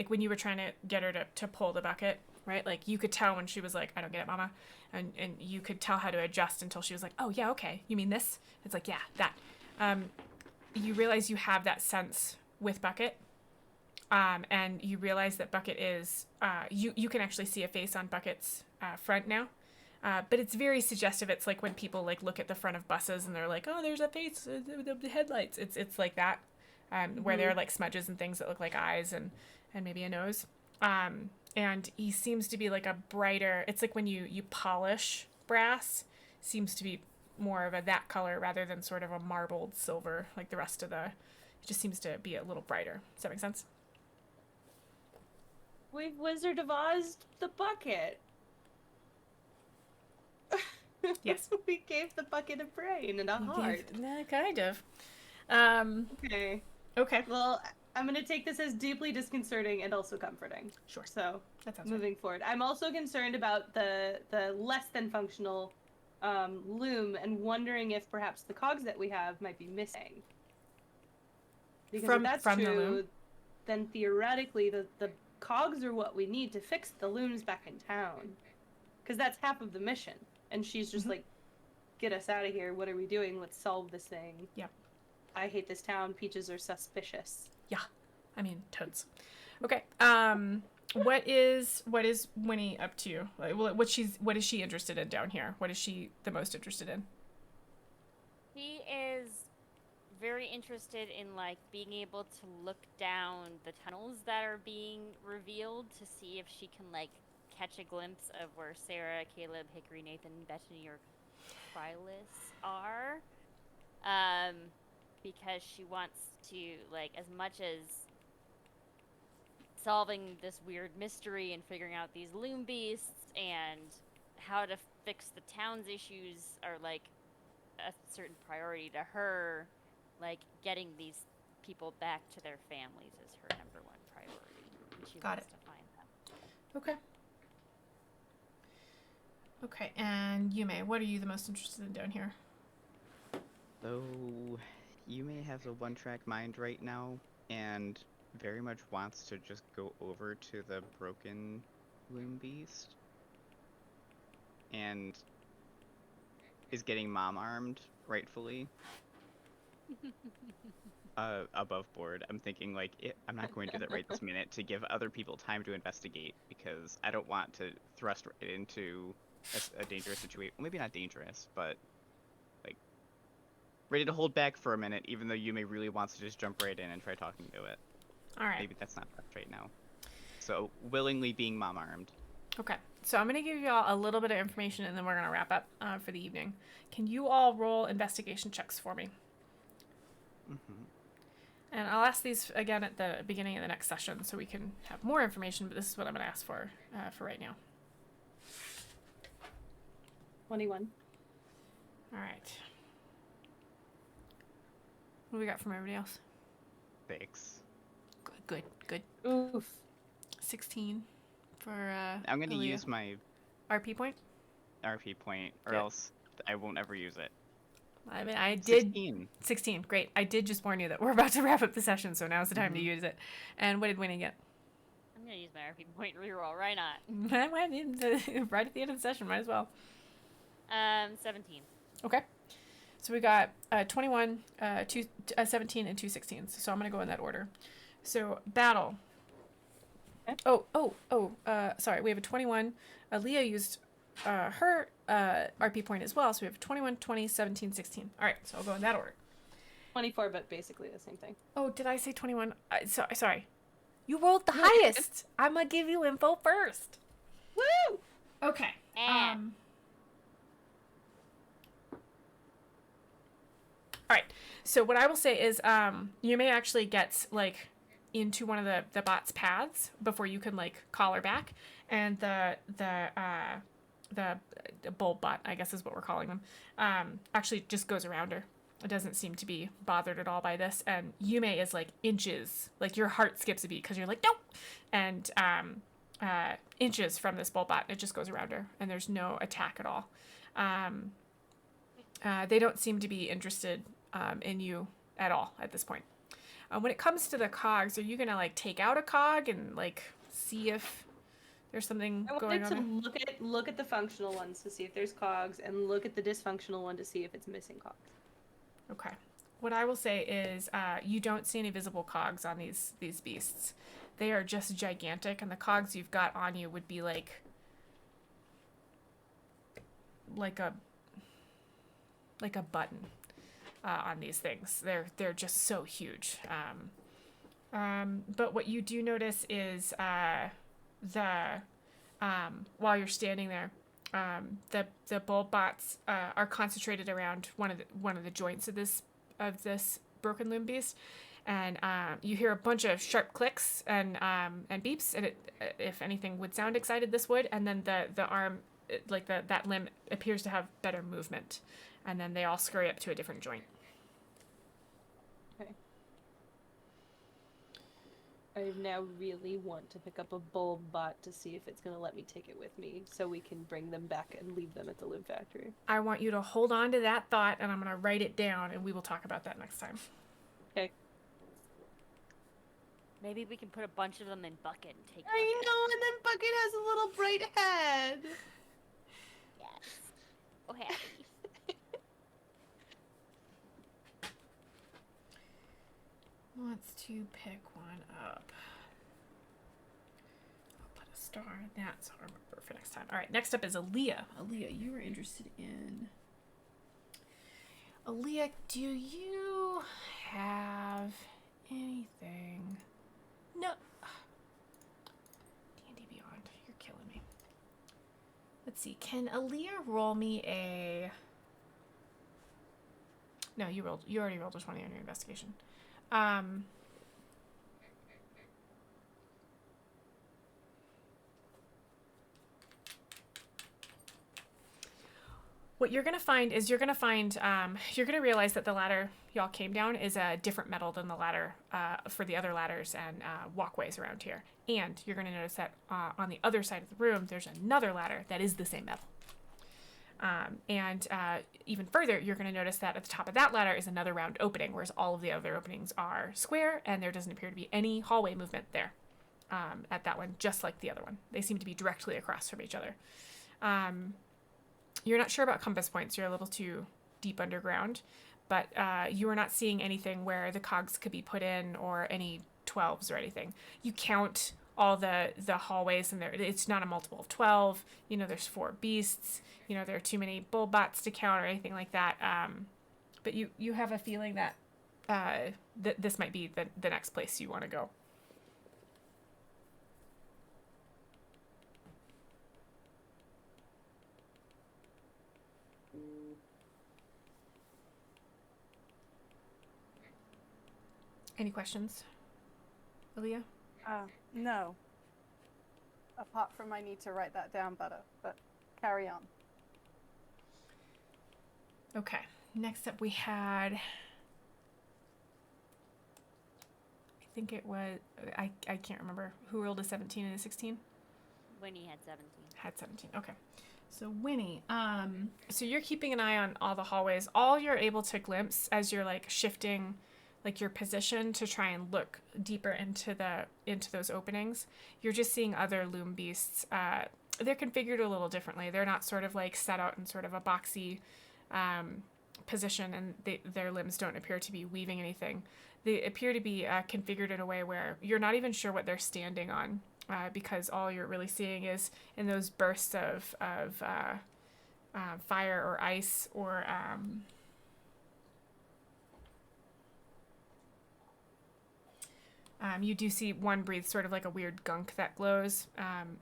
when you were trying to get her to pull the bucket, right? Like, you could tell when she was like, I don't get it, mama. And you could tell how to adjust until she was like, oh, yeah, okay. You mean this? It's like, yeah, that. You realize you have that sense with Bucket. And you realize that Bucket is, you can actually see a face on Bucket's front now. But it's very suggestive. It's like when people like look at the front of buses and they're like, oh, there's a face, the headlights. It's like that, where there are like smudges and things that look like eyes and maybe a nose. And he seems to be like a brighter, it's like when you polish brass, seems to be more of that color rather than sort of a marbled silver like the rest of it just seems to be a little brighter. Does that make sense? We've Wizard of Oz the bucket. Yes. We gave the bucket a brain and a heart. Kind of. Okay. Okay. Well, I'm going to take this as deeply disconcerting and also comforting. Sure. So, That sounds moving forward. I'm also concerned about the less than functional loom and wondering if perhaps the cogs that we have might be missing. Because if that's from the true, loom? then theoretically the cogs are what we need to fix the looms back in town. Because that's half of the mission. And she's just like, get us out of here. What are we doing? Let's solve this thing. Yep. I hate this town. Peaches are suspicious. Yeah. I mean, toads. Okay. What is Winnie up to? Like, what is she interested in down here? What is she the most interested in? He is very interested in like being able to look down the tunnels that are being revealed to see if she can like catch a glimpse of where Sarah, Caleb, Hickory, Nathan, Bethany, or Krylis are. Because she wants to, like, as much as solving this weird mystery and figuring out these loom beasts and how to fix the town's issues are, like, a certain priority to her, like, getting these people back to their families is her number one priority. And she Got wants it. to find them. Okay. Okay, and Yume, what are you the most interested in down here? So, Yume has a one-track mind right now, and very much wants to just go over to the broken loom beast, and is getting mom-armed, rightfully. Above board. I'm thinking, like, I'm not going to do that right this minute to give other people time to investigate, because I don't want to thrust right into a dangerous situation. Well, maybe not dangerous, but like ready to hold back for a minute, even though Yume really wants to just jump right in and try talking to it. All right. Maybe that's not best right now. So willingly being mom-armed. Okay, so I'm going to give you all a little bit of information and then we're going to wrap up for the evening. Can you all roll investigation checks for me? Mm-hmm. And I'll ask these again at the beginning of the next session so we can have more information, but this is what I'm going to ask for right now. 21. All right. What do we got from everybody else? 6. Good. Oof. 16 for I'm going to Aaliyah. use my RP point? RP point, or Yeah. else I won't ever use it. I mean, I did 16. 16. Great. I did just warn you that we're about to wrap up the session, so now's the time to use it. And what did Winnie get? I'm gonna use my RP point reroll. Why not? Right at the end of the session, might as well. 17. Okay. So we got 21, 17, and 2 16s. So I'm going to go in that order. So battle. Okay. Sorry. We have a 21. Leah used her RP point as well. So we have 21, 20, 17, 16. All right. So I'll go in that order. 24, but basically the same thing. Oh, did I say 21? Sorry. You rolled the No, you're good. highest. I'm going to give you info first. Woo! Okay. All right. So what I will say is, you may actually get like into one of the bot's paths before you can like call her back, and the bull bot, I guess is what we're calling them, actually just goes around her. It doesn't seem to be bothered at all by this, and Yume is like inches, like your heart skips a beat because you're like nope, and inches from this bull bot. It just goes around her, and there's no attack at all. They don't seem to be interested in you at all at this point. When it comes to the cogs, are you gonna like take out a cog and like see if there's something I going wanted on? to look at the functional ones to see if there's cogs, and look at the dysfunctional one to see if it's missing cogs. Okay. What I will say is, you don't see any visible cogs on these beasts. They are just gigantic, and the cogs you've got on you would be like a button on these things. They're just so huge. But what you do notice is while you're standing there, the bulb bots are concentrated around one of the joints of this broken loom beast, and you hear a bunch of sharp clicks and beeps, and it, if anything would sound excited, this would, and then the arm, like that limb appears to have better movement, and then they all scurry up to a different joint. Okay. I now really want to pick up a bulb bot to see if it's going to let me take it with me so we can bring them back and leave them at the loom factory. I want you to hold on to that thought, and I'm going to write it down, and we will talk about that next time. Okay. Maybe we can put a bunch of them in Bucket and take I know, and then Bucket has a little bright head. Yes. Oh, happy. Wants to pick one up. I'll put a star in that so I remember for next time. All right, next up is Aaliyah. Aaliyah, you were interested in... Aaliyah, do you have anything? No. D&D Beyond, you're killing me. Let's see, can Aaliyah roll me a... No, you already rolled a 20 on your investigation. What you're going to find is you're going to realize that the ladder y'all came down is a different metal than the ladder for the other ladders and walkways around here. And you're going to notice that on the other side of the room, there's another ladder that is the same metal. And even further, you're going to notice that at the top of that ladder is another round opening, whereas all of the other openings are square, and there doesn't appear to be any hallway movement there at that one, just like the other one. They seem to be directly across from each other. You're not sure about compass points. You're a little too deep underground, but you are not seeing anything where the cogs could be put in or any 12s or anything. You count all the hallways, and it's not a multiple of 12. You know, there's 4 beasts. You know, there are too many bull bots to count or anything like that. But you have a feeling that this might be the next place you want to go. Any questions, Aaliyah? No. Apart from I need to write that down better, but carry on. Okay. Next up we had... I think it was... I can't remember. Who rolled a 17 and a 16? Winnie had 17. Had 17. Okay. So Winnie, so you're keeping an eye on all the hallways. All you're able to glimpse as you're like shifting like your position to try and look deeper into those openings, you're just seeing other loom beasts. They're configured a little differently. They're not sort of like set out in sort of a boxy position, and their limbs don't appear to be weaving anything. They appear to be configured in a way where you're not even sure what they're standing on, because all you're really seeing is in those bursts of fire or ice or you do see one breathe sort of like a weird gunk that glows.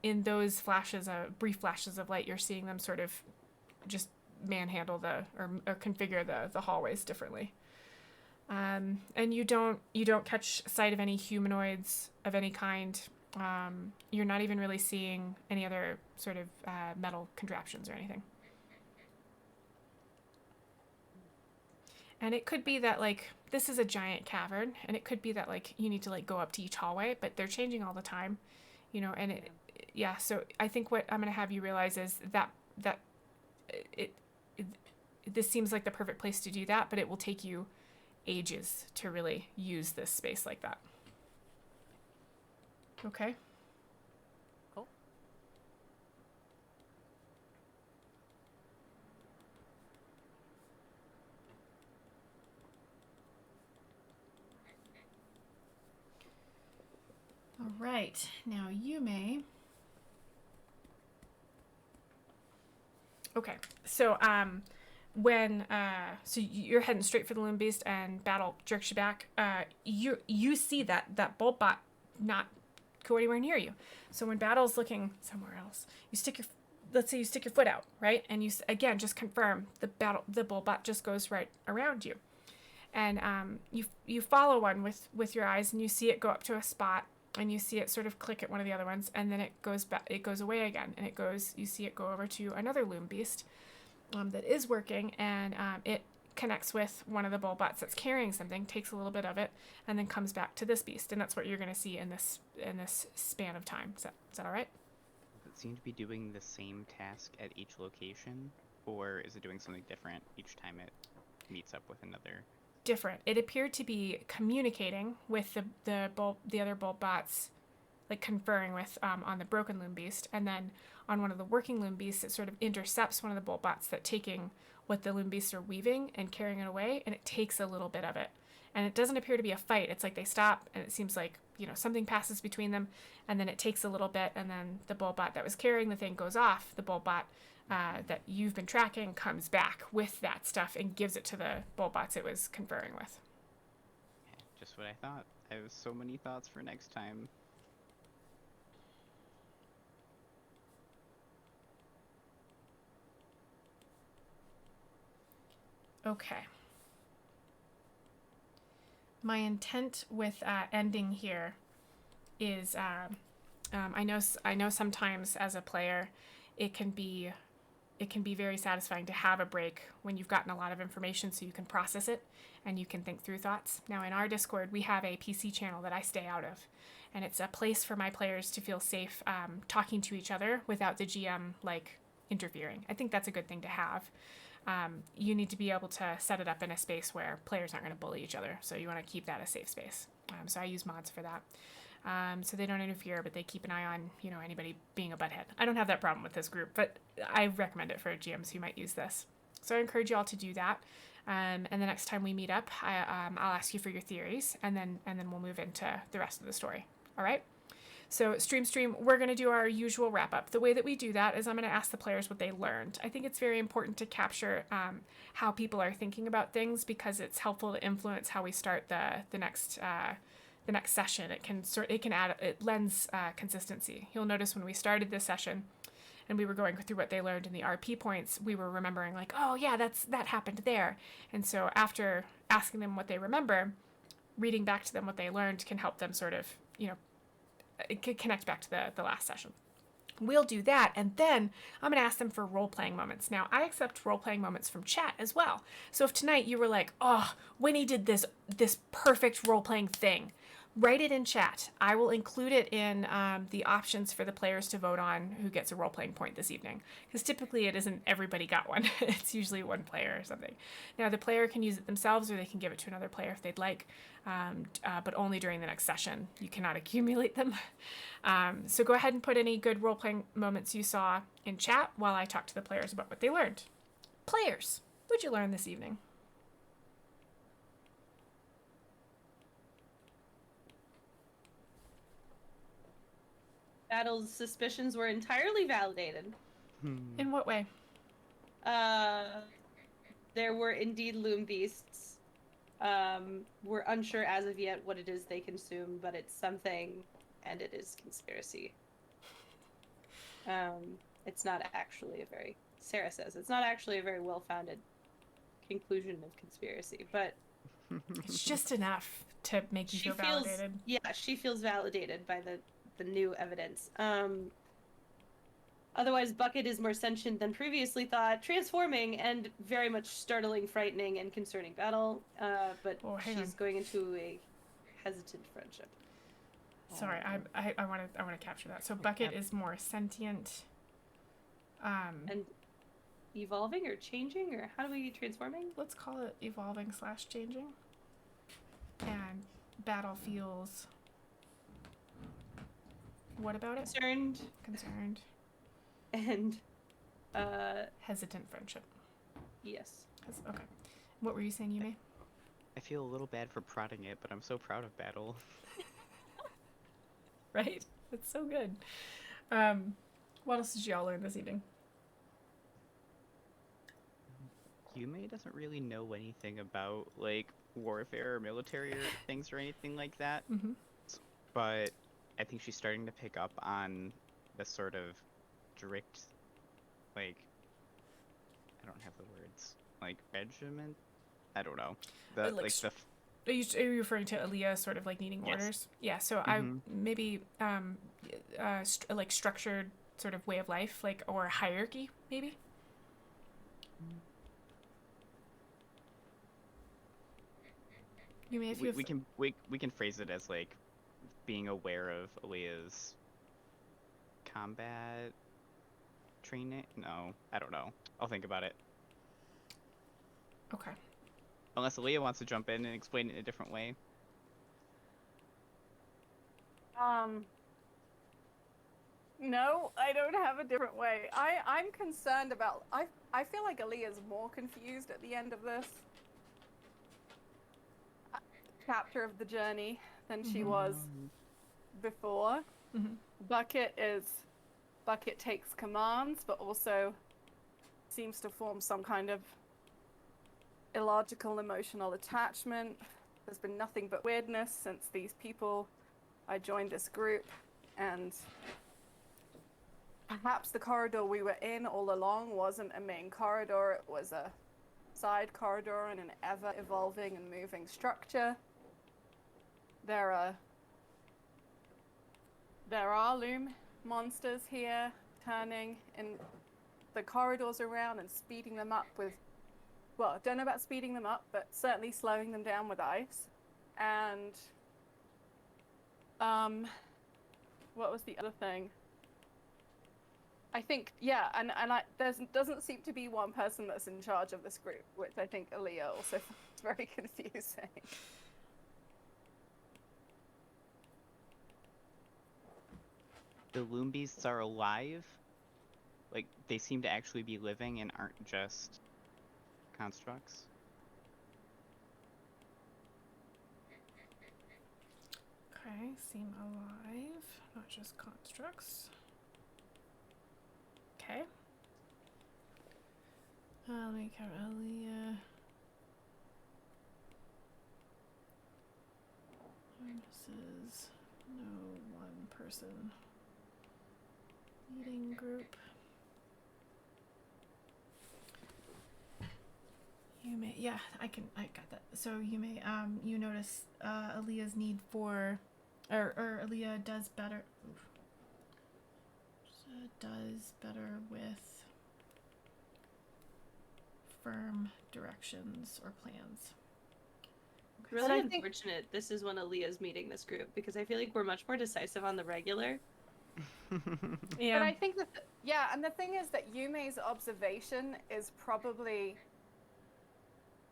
In those brief flashes of light, you're seeing them sort of just manhandle or configure the hallways differently. And you don't catch sight of any humanoids of any kind. You're not even really seeing any other sort of metal contraptions or anything. And it could be that, like, this is a giant cavern, and it could be that, like, you need to, like, go up to each hallway, but they're changing all the time, you know, and so I think what I'm going to have you realize is that this seems like the perfect place to do that, but it will take you ages to really use this space like that. Okay? Cool. All right. Now you may. Okay. So when so you're heading straight for the loom beast and Battle jerks you back, you see that bolt bot not go anywhere near you. So when Battle's looking somewhere else, let's say you stick your foot out, right? And you again just confirm the bolt bot just goes right around you. And you follow one with your eyes, and you see it go up to a spot, and you see it sort of click at one of the other ones, and then it goes back, it goes away again, and you see it go over to another loom beast that is working, and it connects with one of the bullbots that's carrying something, takes a little bit of it, and then comes back to this beast, and that's what you're going to see in this span of time. Is that all right? Does it seem to be doing the same task at each location, or is it doing something different each time it meets up with another? Different. It appeared to be communicating with the other bolt bots, like conferring with on the broken loom beast, and then on one of the working loom beasts, it sort of intercepts one of the bolt bots that taking what the loom beasts are weaving and carrying it away, and it takes a little bit of it. And it doesn't appear to be a fight. It's like they stop, and it seems like, you know, something passes between them, and then it takes a little bit, and then the bolt bot that was carrying the thing goes off. The bolt bot that you've been tracking comes back with that stuff and gives it to the bolt bots it was conferring with. Yeah, just what I thought. I have so many thoughts for next time. Okay. My intent with ending here is I know sometimes as a player it can be very satisfying to have a break when you've gotten a lot of information so you can process it and you can think through thoughts. Now in our Discord we have a PC channel that I stay out of, and it's a place for my players to feel safe talking to each other without the GM like interfering. I think that's a good thing to have. You need to be able to set it up in a space where players aren't going to bully each other, so you want to keep that a safe space. So I use mods for that. So they don't interfere, but they keep an eye on, you know, anybody being a butthead. I don't have that problem with this group, but I recommend it for GMs who might use this. So I encourage you all to do that. And the next time we meet up, I'll ask you for your theories, and then we'll move into the rest of the story. All right? So stream, we're going to do our usual wrap-up. The way that we do that is I'm going to ask the players what they learned. I think it's very important to capture how people are thinking about things, because it's helpful to influence how we start the next session. It lends consistency. You'll notice when we started this session and we were going through what they learned in the RP points, we were remembering like, oh yeah, that happened there. And so after asking them what they remember, reading back to them what they learned can help them sort of, you know, it could connect back to the last session. We'll do that, and then I'm going to ask them for role-playing moments. Now, I accept role-playing moments from chat as well. So if tonight you were like, oh, Winnie did this perfect role-playing thing, Write it in chat. I will include it in the options for the players to vote on who gets a role-playing point this evening. Because typically it isn't everybody got one. It's usually one player or something. Now, the player can use it themselves or they can give it to another player if they'd like, but only during the next session. You cannot accumulate them. So go ahead and put any good role-playing moments you saw in chat while I talk to the players about what they learned. Players, what'd you learn this evening? Battle's suspicions were entirely validated. In what way? There were indeed loom beasts. We're unsure as of yet what it is they consume, but it's something, and it is conspiracy. It's not actually Sarah says, it's not actually a very well-founded conclusion of conspiracy, but It's just enough to make you feel validated. Yeah, she feels validated by the new evidence. Otherwise, Bucket is more sentient than previously thought, transforming and very much startling, frightening, and concerning battle. But she's going into a hesitant friendship. Sorry, I want to capture that. So Bucket is more sentient. And evolving or changing, or how do we transforming? Let's call it evolving / changing. And Battle feels. What about it? Concerned. And hesitant friendship. Yes. Okay. What were you saying, Yume? I feel a little bad for prodding it, but I'm so proud of Battle. Right? It's so good. What else did y'all learn this evening? Yume doesn't really know anything about, like, warfare or military or things or anything like that. Mm-hmm. But I think she's starting to pick up on the sort of strict, like, I don't have the words, like, regiment? I don't know. Are you referring to Aaliyah sort of like needing orders? Yeah, so I maybe like structured sort of way of life, like, or hierarchy, maybe? You may if you we can phrase it as like being aware of Aaliyah's combat training. No, I don't know. I'll think about it. Okay. Unless Aaliyah wants to jump in and explain it in a different way. No, I don't have a different way. I'm concerned about. I feel like Aaliyah's more confused at the end of this chapter of the journey than she was before. Mm-hmm. Bucket takes commands, but also seems to form some kind of illogical emotional attachment. There's been nothing but weirdness since I joined this group, and perhaps the corridor we were in all along wasn't a main corridor, it was a side corridor in an ever-evolving and moving structure. There are loom monsters here, turning in the corridors around and speeding them up with, well, don't know about speeding them up, but certainly slowing them down with ice. And what was the other thing? I think, yeah, and there doesn't seem to be one person that's in charge of this group, which I think Aaliyah also finds very confusing. The loom beasts are alive? Like, they seem to actually be living and aren't just constructs? Okay, seem alive, not just constructs. Okay. Let me count Aaliyah. This is no one person. Meeting group. You may, yeah, I got that. So you may, you notice Aaliyah's need for, or Aaliyah does better. Oof. Does better with firm directions or plans. Really And I think- unfortunate this is when Aaliyah's meeting this group, because I feel like we're much more decisive on the regular. Yeah. But I think that, and the thing is that Yume's observation is probably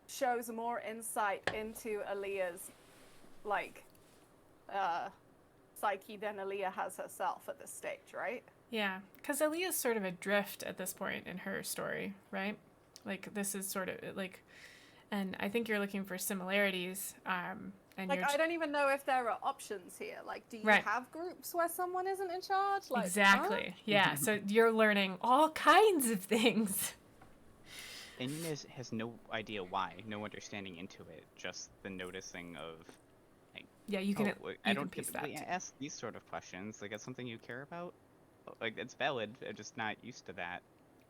shows more insight into Aaliyah's, like, psyche than Aaliyah has herself at this stage, right? Yeah, because Aaliyah's sort of adrift at this point in her story, right? Like, this is sort of, like, and I think you're looking for similarities, and Like, you're I don't even know if there are options here. Like, do you Right. have groups where someone isn't in charge? Like, exactly, yeah, so you're learning all kinds of things. And Yuna has no idea why, no understanding into it, just the noticing of, Yeah, you can, oh, you I can don't piece that typically too. ask these sort of questions. Like, it's something you care about. Like, it's valid. I'm just not used to that.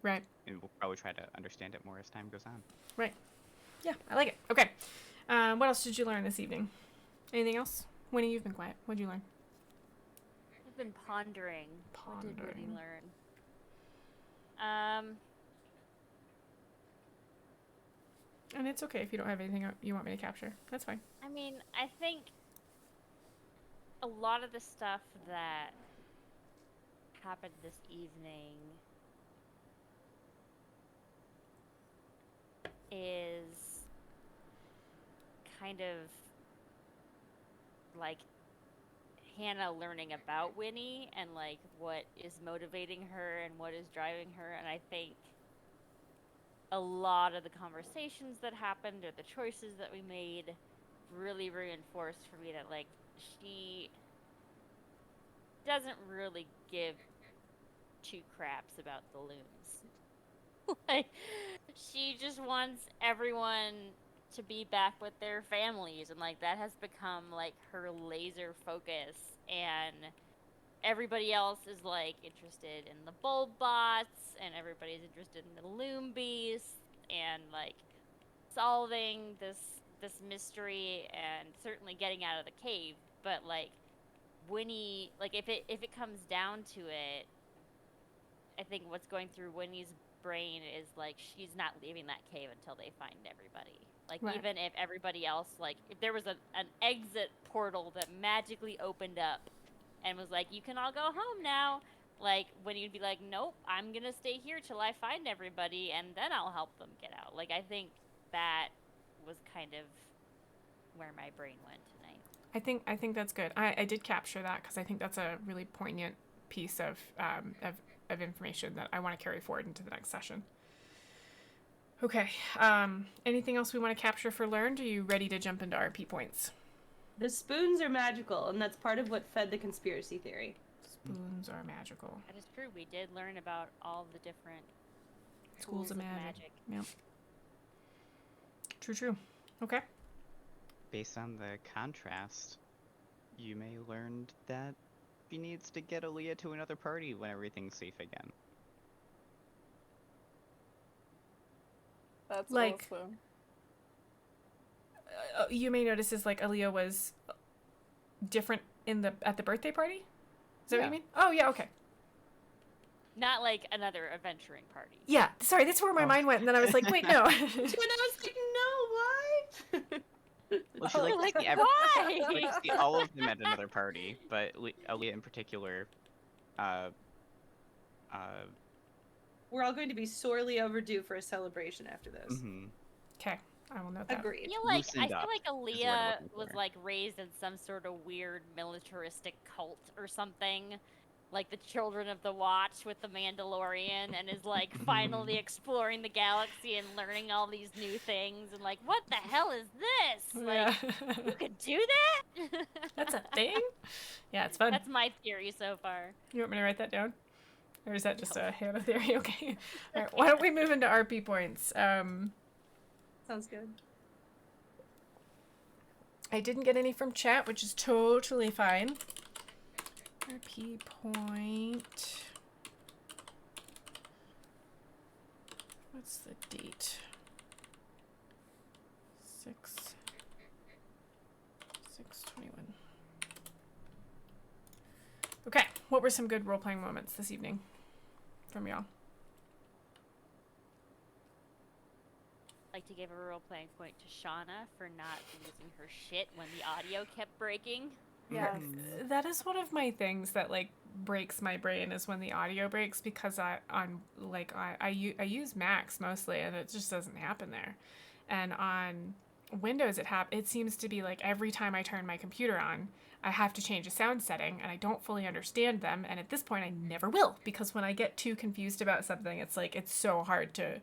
Right, And we'll probably try to understand it more as time goes on. right. Yeah, I like it. Okay, what else did you learn this evening? Anything else? Winnie, you've been quiet. What'd you learn? I've been pondering. What did Winnie Pondering. learn? And it's okay if you don't have anything you want me to capture. That's fine. I mean, I think a lot of the stuff that happened this evening is kind of like Hannah learning about Winnie and like what is motivating her and what is driving her, and I think a lot of the conversations that happened or the choices that we made really reinforced for me that like she doesn't really give two craps about the looms. Like, she just wants everyone to be back with their families, and like that has become like her laser focus, and everybody else is like interested in the bulb bots, and everybody's interested in the loom beasts, and like solving this mystery and certainly getting out of the cave. But like Winnie, like if it comes down to it, I think what's going through Winnie's brain is like she's not leaving that cave until they find everybody. Like Right. even if everybody else, like if there was an exit portal that magically opened up and was like, you can all go home now, like Winnie would be like, nope, I'm gonna stay here till I find everybody and then I'll help them get out. Like I think that was kind of where my brain went tonight. I think that's good. I did capture that because I think that's a really poignant piece of information that I want to carry forward into the next session. Okay. Anything else we want to capture for learned? Are you ready to jump into RP points? The spoons are magical, and that's part of what fed the conspiracy theory. Spoons are magical. That is true. We did learn about all the different Schools of tools magic. Yep. True. Okay. Based on the contrast, you may learned that she needs to get Aaliyah to another party when everything's safe again. That's Like- awesome. You may notice is like Aaliyah was different at the birthday party. Is that what Yeah. you mean? Oh yeah. Okay. Not like another adventuring party. Yeah. Sorry, that's where my Oh. mind went, and then I was like, wait, no. And I was like, no, what? Well, she Oh, likes to like, see why? she likes to see all of them at another party, but Aaliyah in particular, We're all going to be sorely overdue for a celebration after this. mhm. Okay, I will note that. I Agreed. feel like Loosened up is what I'm Aaliyah looking was for. like raised in some sort of weird militaristic cult or something, like the Children of the Watch with the Mandalorian, and is like finally exploring the galaxy and learning all these new things, and like, what the hell is this? Like, you could do that? That's a thing? Yeah, it's fun. That's my theory so far. You want me to write that down? Or is that just No. a Hannah theory? Okay. All right, why don't we move into RP points? Sounds good. I didn't get any from chat, which is totally fine. RP point. What's the date? 6/21. Okay, what were some good role-playing moments this evening from y'all? like to give a role playing point to Shauna for not losing her shit when the audio kept breaking. Yes. That is one of my things that like breaks my brain is when the audio breaks, because I use Macs mostly and it just doesn't happen there. And on Windows it seems to be like every time I turn my computer on, I have to change a sound setting and I don't fully understand them, and at this point I never will, because when I get too confused about something, it's like it's so hard to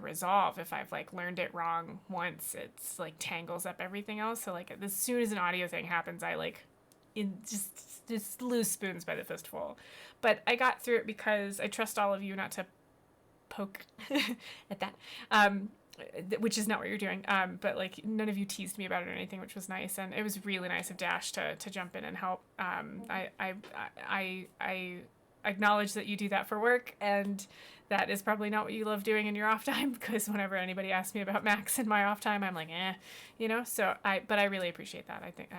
resolve. If I've like learned it wrong once, it's like tangles up everything else. So like as soon as an audio thing happens, I like just lose spoons by the fistful. But I got through it because I trust all of you not to poke at that, which is not what you're doing. But like none of you teased me about it or anything, which was nice, and it was really nice of Dash to jump in and help. I acknowledge that you do that for work, and that is probably not what you love doing in your off time, because whenever anybody asks me about Max in my off time, I'm like, so but I really appreciate that. I think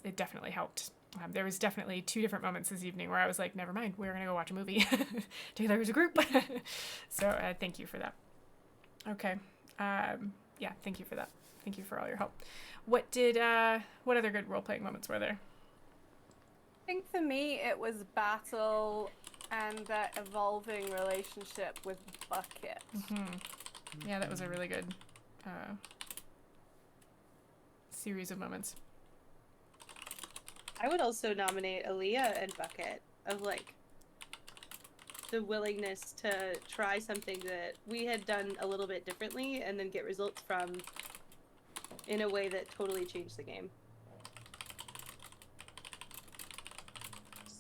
it definitely helped. There was definitely 2 different moments this evening where I was like, never mind, we're going to go watch a movie together as a group. So thank you for that. Okay. Yeah, thank you for that. Thank you for all your help. What other good role-playing moments were there? I think for me it was Battle and that evolving relationship with Bucket. Mm-hmm. Yeah, that was a really good series of moments. I would also nominate Aaliyah and Bucket, of like the willingness to try something that we had done a little bit differently and then get results from in a way that totally changed the game.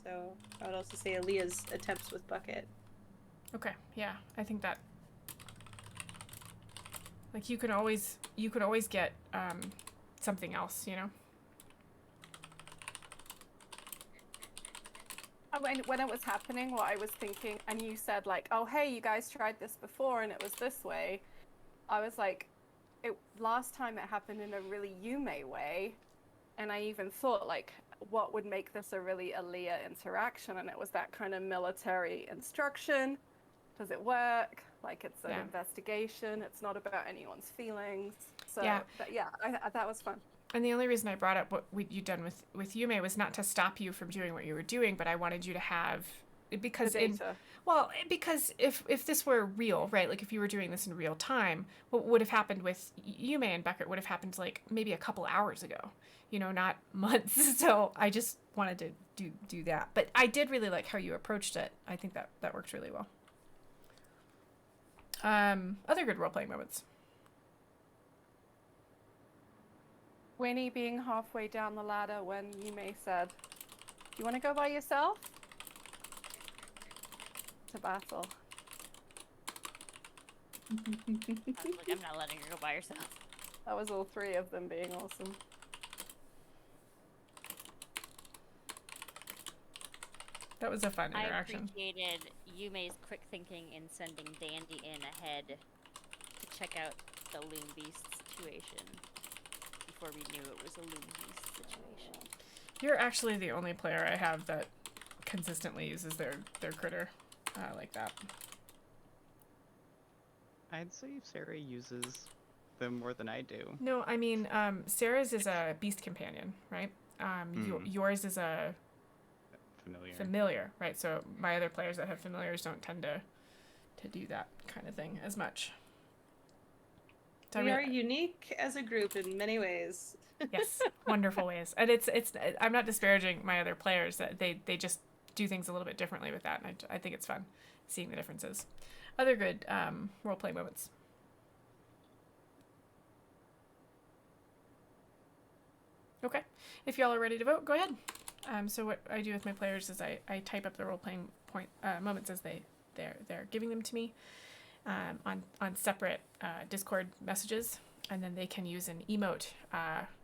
So I would also say Aaliyah's attempts with Bucket. Okay, yeah, I think that like you could always get something else, you know. When it was happening, what I was thinking, and you said like, oh hey, you guys tried this before and it was this way, I was like, last time it happened in a really Yume way, and I even thought like, what would make this a really Aaliyah interaction, and it was that kind of military instruction. Does it work? Like it's an investigation, it's not about anyone's feelings. So Yeah. That was fun. And the only reason I brought up what you'd done with Yume was not to stop you from doing what you were doing, but I wanted you to have, because because if this were real, right, like if you were doing this in real time, what would have happened with Yume and Bucket would have happened like maybe a couple hours ago, you know, not months. So I just wanted to do that. But I did really like how you approached it. I think that worked really well. Other good role-playing moments. Winnie being halfway down the ladder when Yume said, "You want to go by yourself?" To Battle. I was like, I'm not letting her go by herself. That was all 3 of them being awesome. That was a fun interaction. I appreciated Yume's quick thinking in sending Dandy in ahead to check out the Loon Beast situation before we knew it was a Loon Beast situation. You're actually the only player I have that consistently uses their critter like that. I'd say Sarah uses them more than I do. No, I mean, Sarah's is a beast companion, right? Yours is a familiar, right? So my other players that have familiars don't tend to do that kind of thing as much. So we are unique as a group in many ways. Yes, wonderful ways. And it's I'm not disparaging my other players, that they just do things a little bit differently with that, and I think it's fun seeing the differences. Other good role-play moments. Okay, if y'all are ready to vote, go ahead. So what I do with my players is I type up the role-playing moments as they're giving them to me on separate Discord messages, and then they can use an emote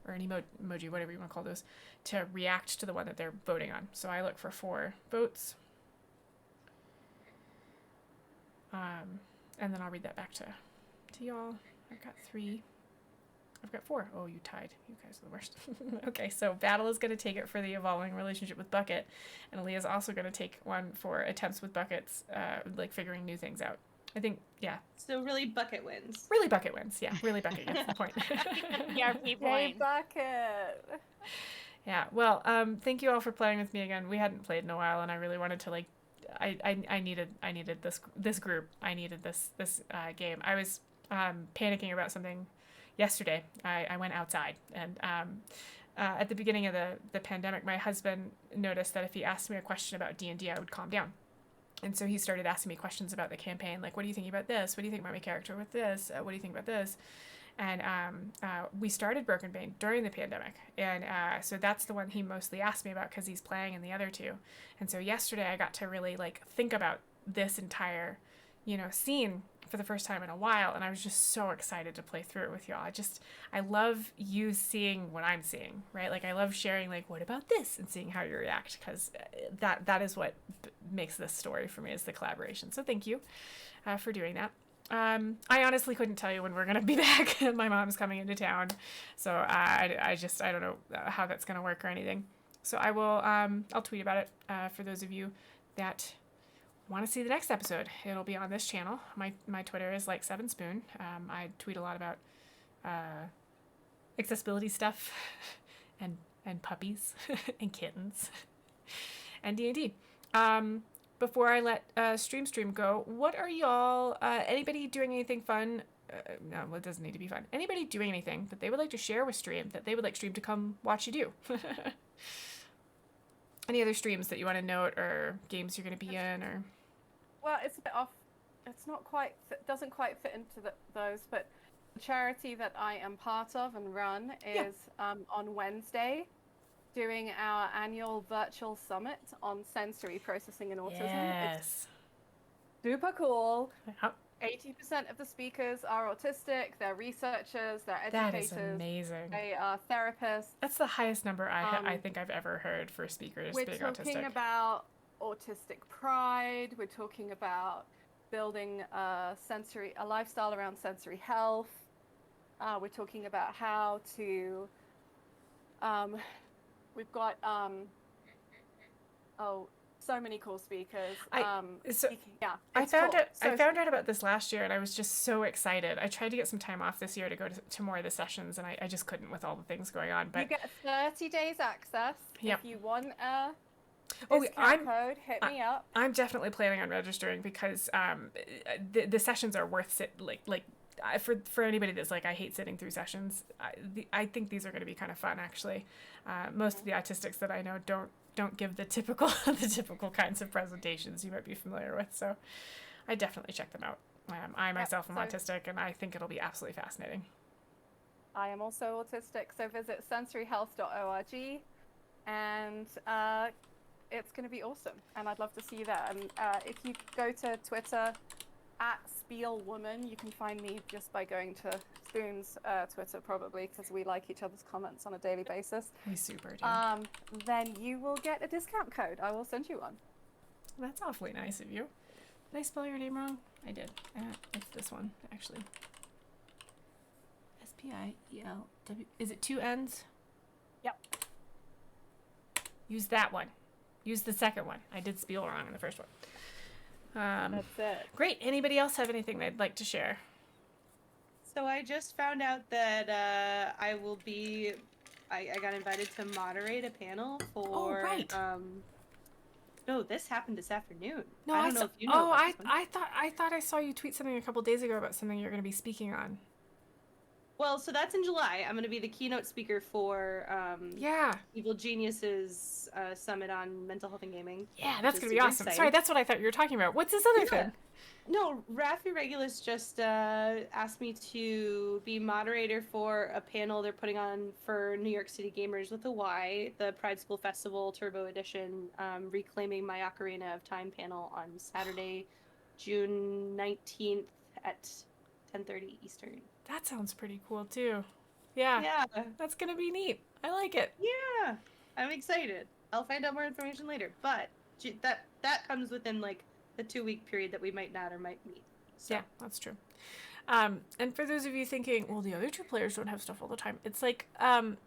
or an emoji, whatever you want to call those, to react to the one that they're voting on. So I look for 4 votes, and then I'll read that back to y'all. I've got 3. I've got 4. Oh, you tied. You guys are the worst. Okay, so Battle is going to take it for the evolving relationship with Bucket, and Aaliyah's also going to take one for attempts with Buckets, like figuring new things out. I think, yeah, So really, bucket wins. really bucket wins. Yeah, really bucket gets the point. PRP Yay, point. bucket! Yeah, well, thank you all for playing with me again. We hadn't played in a while, and I really wanted to, like, I needed this group. I needed this game. I was panicking about something yesterday. I went outside, and at the beginning of the pandemic, my husband noticed that if he asked me a question about D&D, I would calm down. And so he started asking me questions about the campaign, like, what do you think about this? What do you think about my character with this? What do you think about this? And we started Broken Bane during the pandemic. And so that's the one he mostly asked me about because he's playing in the other two. And so yesterday I got to really, like, think about this entire, scene for the first time in a while. And I was just so excited to play through it with y'all. I love you seeing what I'm seeing, right? Like, I love sharing, like, what about this? And seeing how you react, because that is what makes this story for me, is the collaboration. So thank you for doing that. I honestly couldn't tell you when we're gonna be back. My mom's coming into town, so I don't know how that's gonna work or anything. So I will I'll tweet about it for those of you that want to see the next episode. It'll be on this channel. My Twitter is like 7spoon. I tweet a lot about accessibility stuff and puppies and kittens and D&D. Before I let Stream go, what are y'all, anybody doing anything fun? No, it doesn't need to be fun. Anybody doing anything that they would like to share with Stream, that they would like Stream to come watch you do? Any other streams that you want to note, or games you're going to be in, or? Well, it's a bit off. It's not quite, doesn't quite fit into those, but the charity that I am part of and run is on Wednesday, doing our annual virtual summit on sensory processing and autism. Yes. It's super cool. Yep. 80% of the speakers are autistic. They're researchers. They're That educators. is amazing. They are therapists. That's the highest number I think I've ever heard for speakers We're being talking autistic. about autistic pride. We're talking about building a lifestyle around sensory health. We're talking about how to. We've got so many cool speakers. I it's found cool. out I found out about this last year, and I was just so excited. I tried to get some time off this year to go to more of the sessions, and I just couldn't with all the things going on. But you get 30 days access. Yep. If you want a Oh, discount code, hit me up. I'm definitely planning on registering, because the sessions are worth for anybody that's like, I hate sitting through sessions. I think these are going to be kind of fun, actually. Most of the autistics that I know don't give the typical kinds of presentations you might be familiar with, so I definitely check them out. I myself am autistic, and I think it'll be absolutely fascinating. I am also autistic, so visit sensoryhealth.org, and it's going to be awesome, and I'd love to see you there. And if you go to Twitter @SpielWoman, you can find me just by going to Spoon's Twitter, probably, because we like each other's comments on a daily basis. We super do. Then you will get a discount code. I will send you one. That's awfully nice of you. Did I spell your name wrong? I did. It's this one, actually. SPIELW. Is it 2 N's? Yep. Use that one. Use the second one. I did spiel wrong in the first one. That's it. Great. Anybody else have anything they'd like to share? So I just found out that I will be. I got invited to moderate a panel for. Oh, right. No, this happened this afternoon. No, I don't know if you know. Oh, about this one. I thought I saw you tweet something a couple days ago about something you're going to be speaking on. Well, so that's in July. I'm going to be the keynote speaker for Yeah. Evil Geniuses Summit on Mental Health and Gaming. Yeah, that's which going to is be super awesome. exciting. Sorry, that's what I thought you were talking about. What's this other thing? No, Raffi Regulus just asked me to be moderator for a panel they're putting on for New York City Gamers with a Y, the Pride School Festival Turbo Edition, Reclaiming My Ocarina of Time panel on Saturday, June 19th at 10:30 Eastern. That sounds pretty cool, too. Yeah. Yeah, That's going to be neat. I like it. yeah, I'm excited. I'll find out more information later, but that comes within like the 2-week period that we might not or might meet. So. Yeah, that's true. And for those of you thinking, well, the other two players don't have stuff all the time. It's like,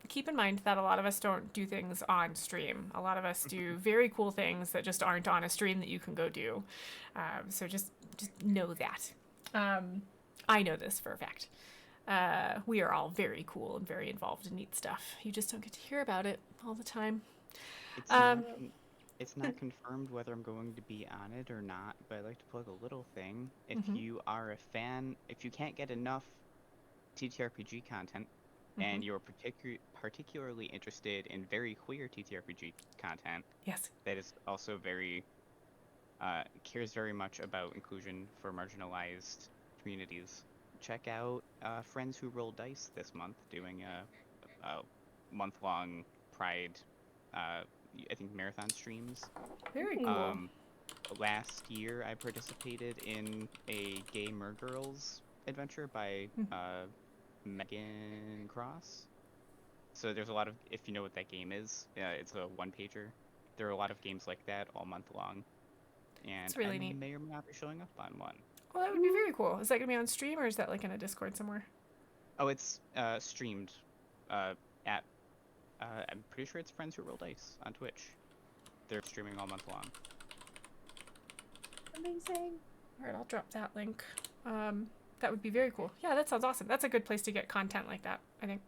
keep in mind that a lot of us don't do things on stream. A lot of us do very cool things that just aren't on a stream that you can go do. So just Just know that. I know this for a fact. We are all very cool and very involved in neat stuff. You just don't get to hear about it all the time. It's not, it's not confirmed whether I'm going to be on it or not, but I'd like to plug a little thing. If you are a fan, if you can't get enough TTRPG content, and you're particularly interested in very queer TTRPG content, Yes. that is also very cares very much about inclusion for marginalized communities. Check out Friends Who Roll Dice this month, doing a month-long Pride, I think marathon streams. Very cool. Last year, I participated in a Gay Mergirls adventure by Megan Cross. So there's a lot of, if you know what that game is, it's a one-pager. There are a lot of games like that all month long. And It's really I neat. may or may not be showing up on one. Well, that would be very cool. Is that going to be on stream or is that like in a Discord somewhere? Oh, it's streamed at, I'm pretty sure it's Friends Who Roll Dice on Twitch. They're streaming all month long. Amazing. All right, I'll drop that link. That would be very cool. Yeah, that sounds awesome. That's a good place to get content like that, I think.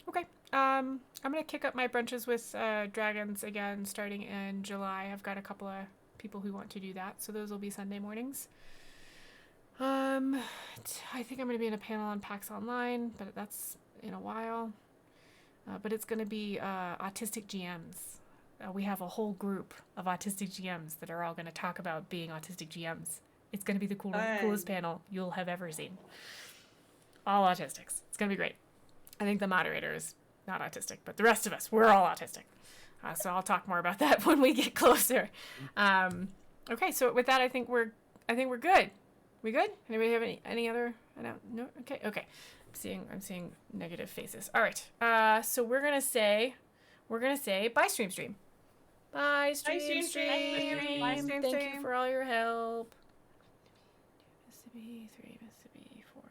Okay. I'm going to kick up my brunches with dragons again starting in July. I've got a couple of people who want to do that, so those will be Sunday mornings. I think I'm going to be in a panel on PAX Online, but that's in a while. But it's going to be autistic GMs. We have a whole group of autistic GMs that are all going to talk about being autistic GMs. It's going to be the coolest panel you'll have ever seen. All autistics. It's going to be great. I think the moderator is not autistic, but the rest of us, we're all autistic. So I'll talk more about that when we get closer. Okay, so with that, I think we're good. We good? Anybody have any other? No. Okay. I'm seeing negative faces. All right. So we're gonna say bye, stream. Bye, stream. Thank you for all your help. Mississippi 3, Mississippi 4.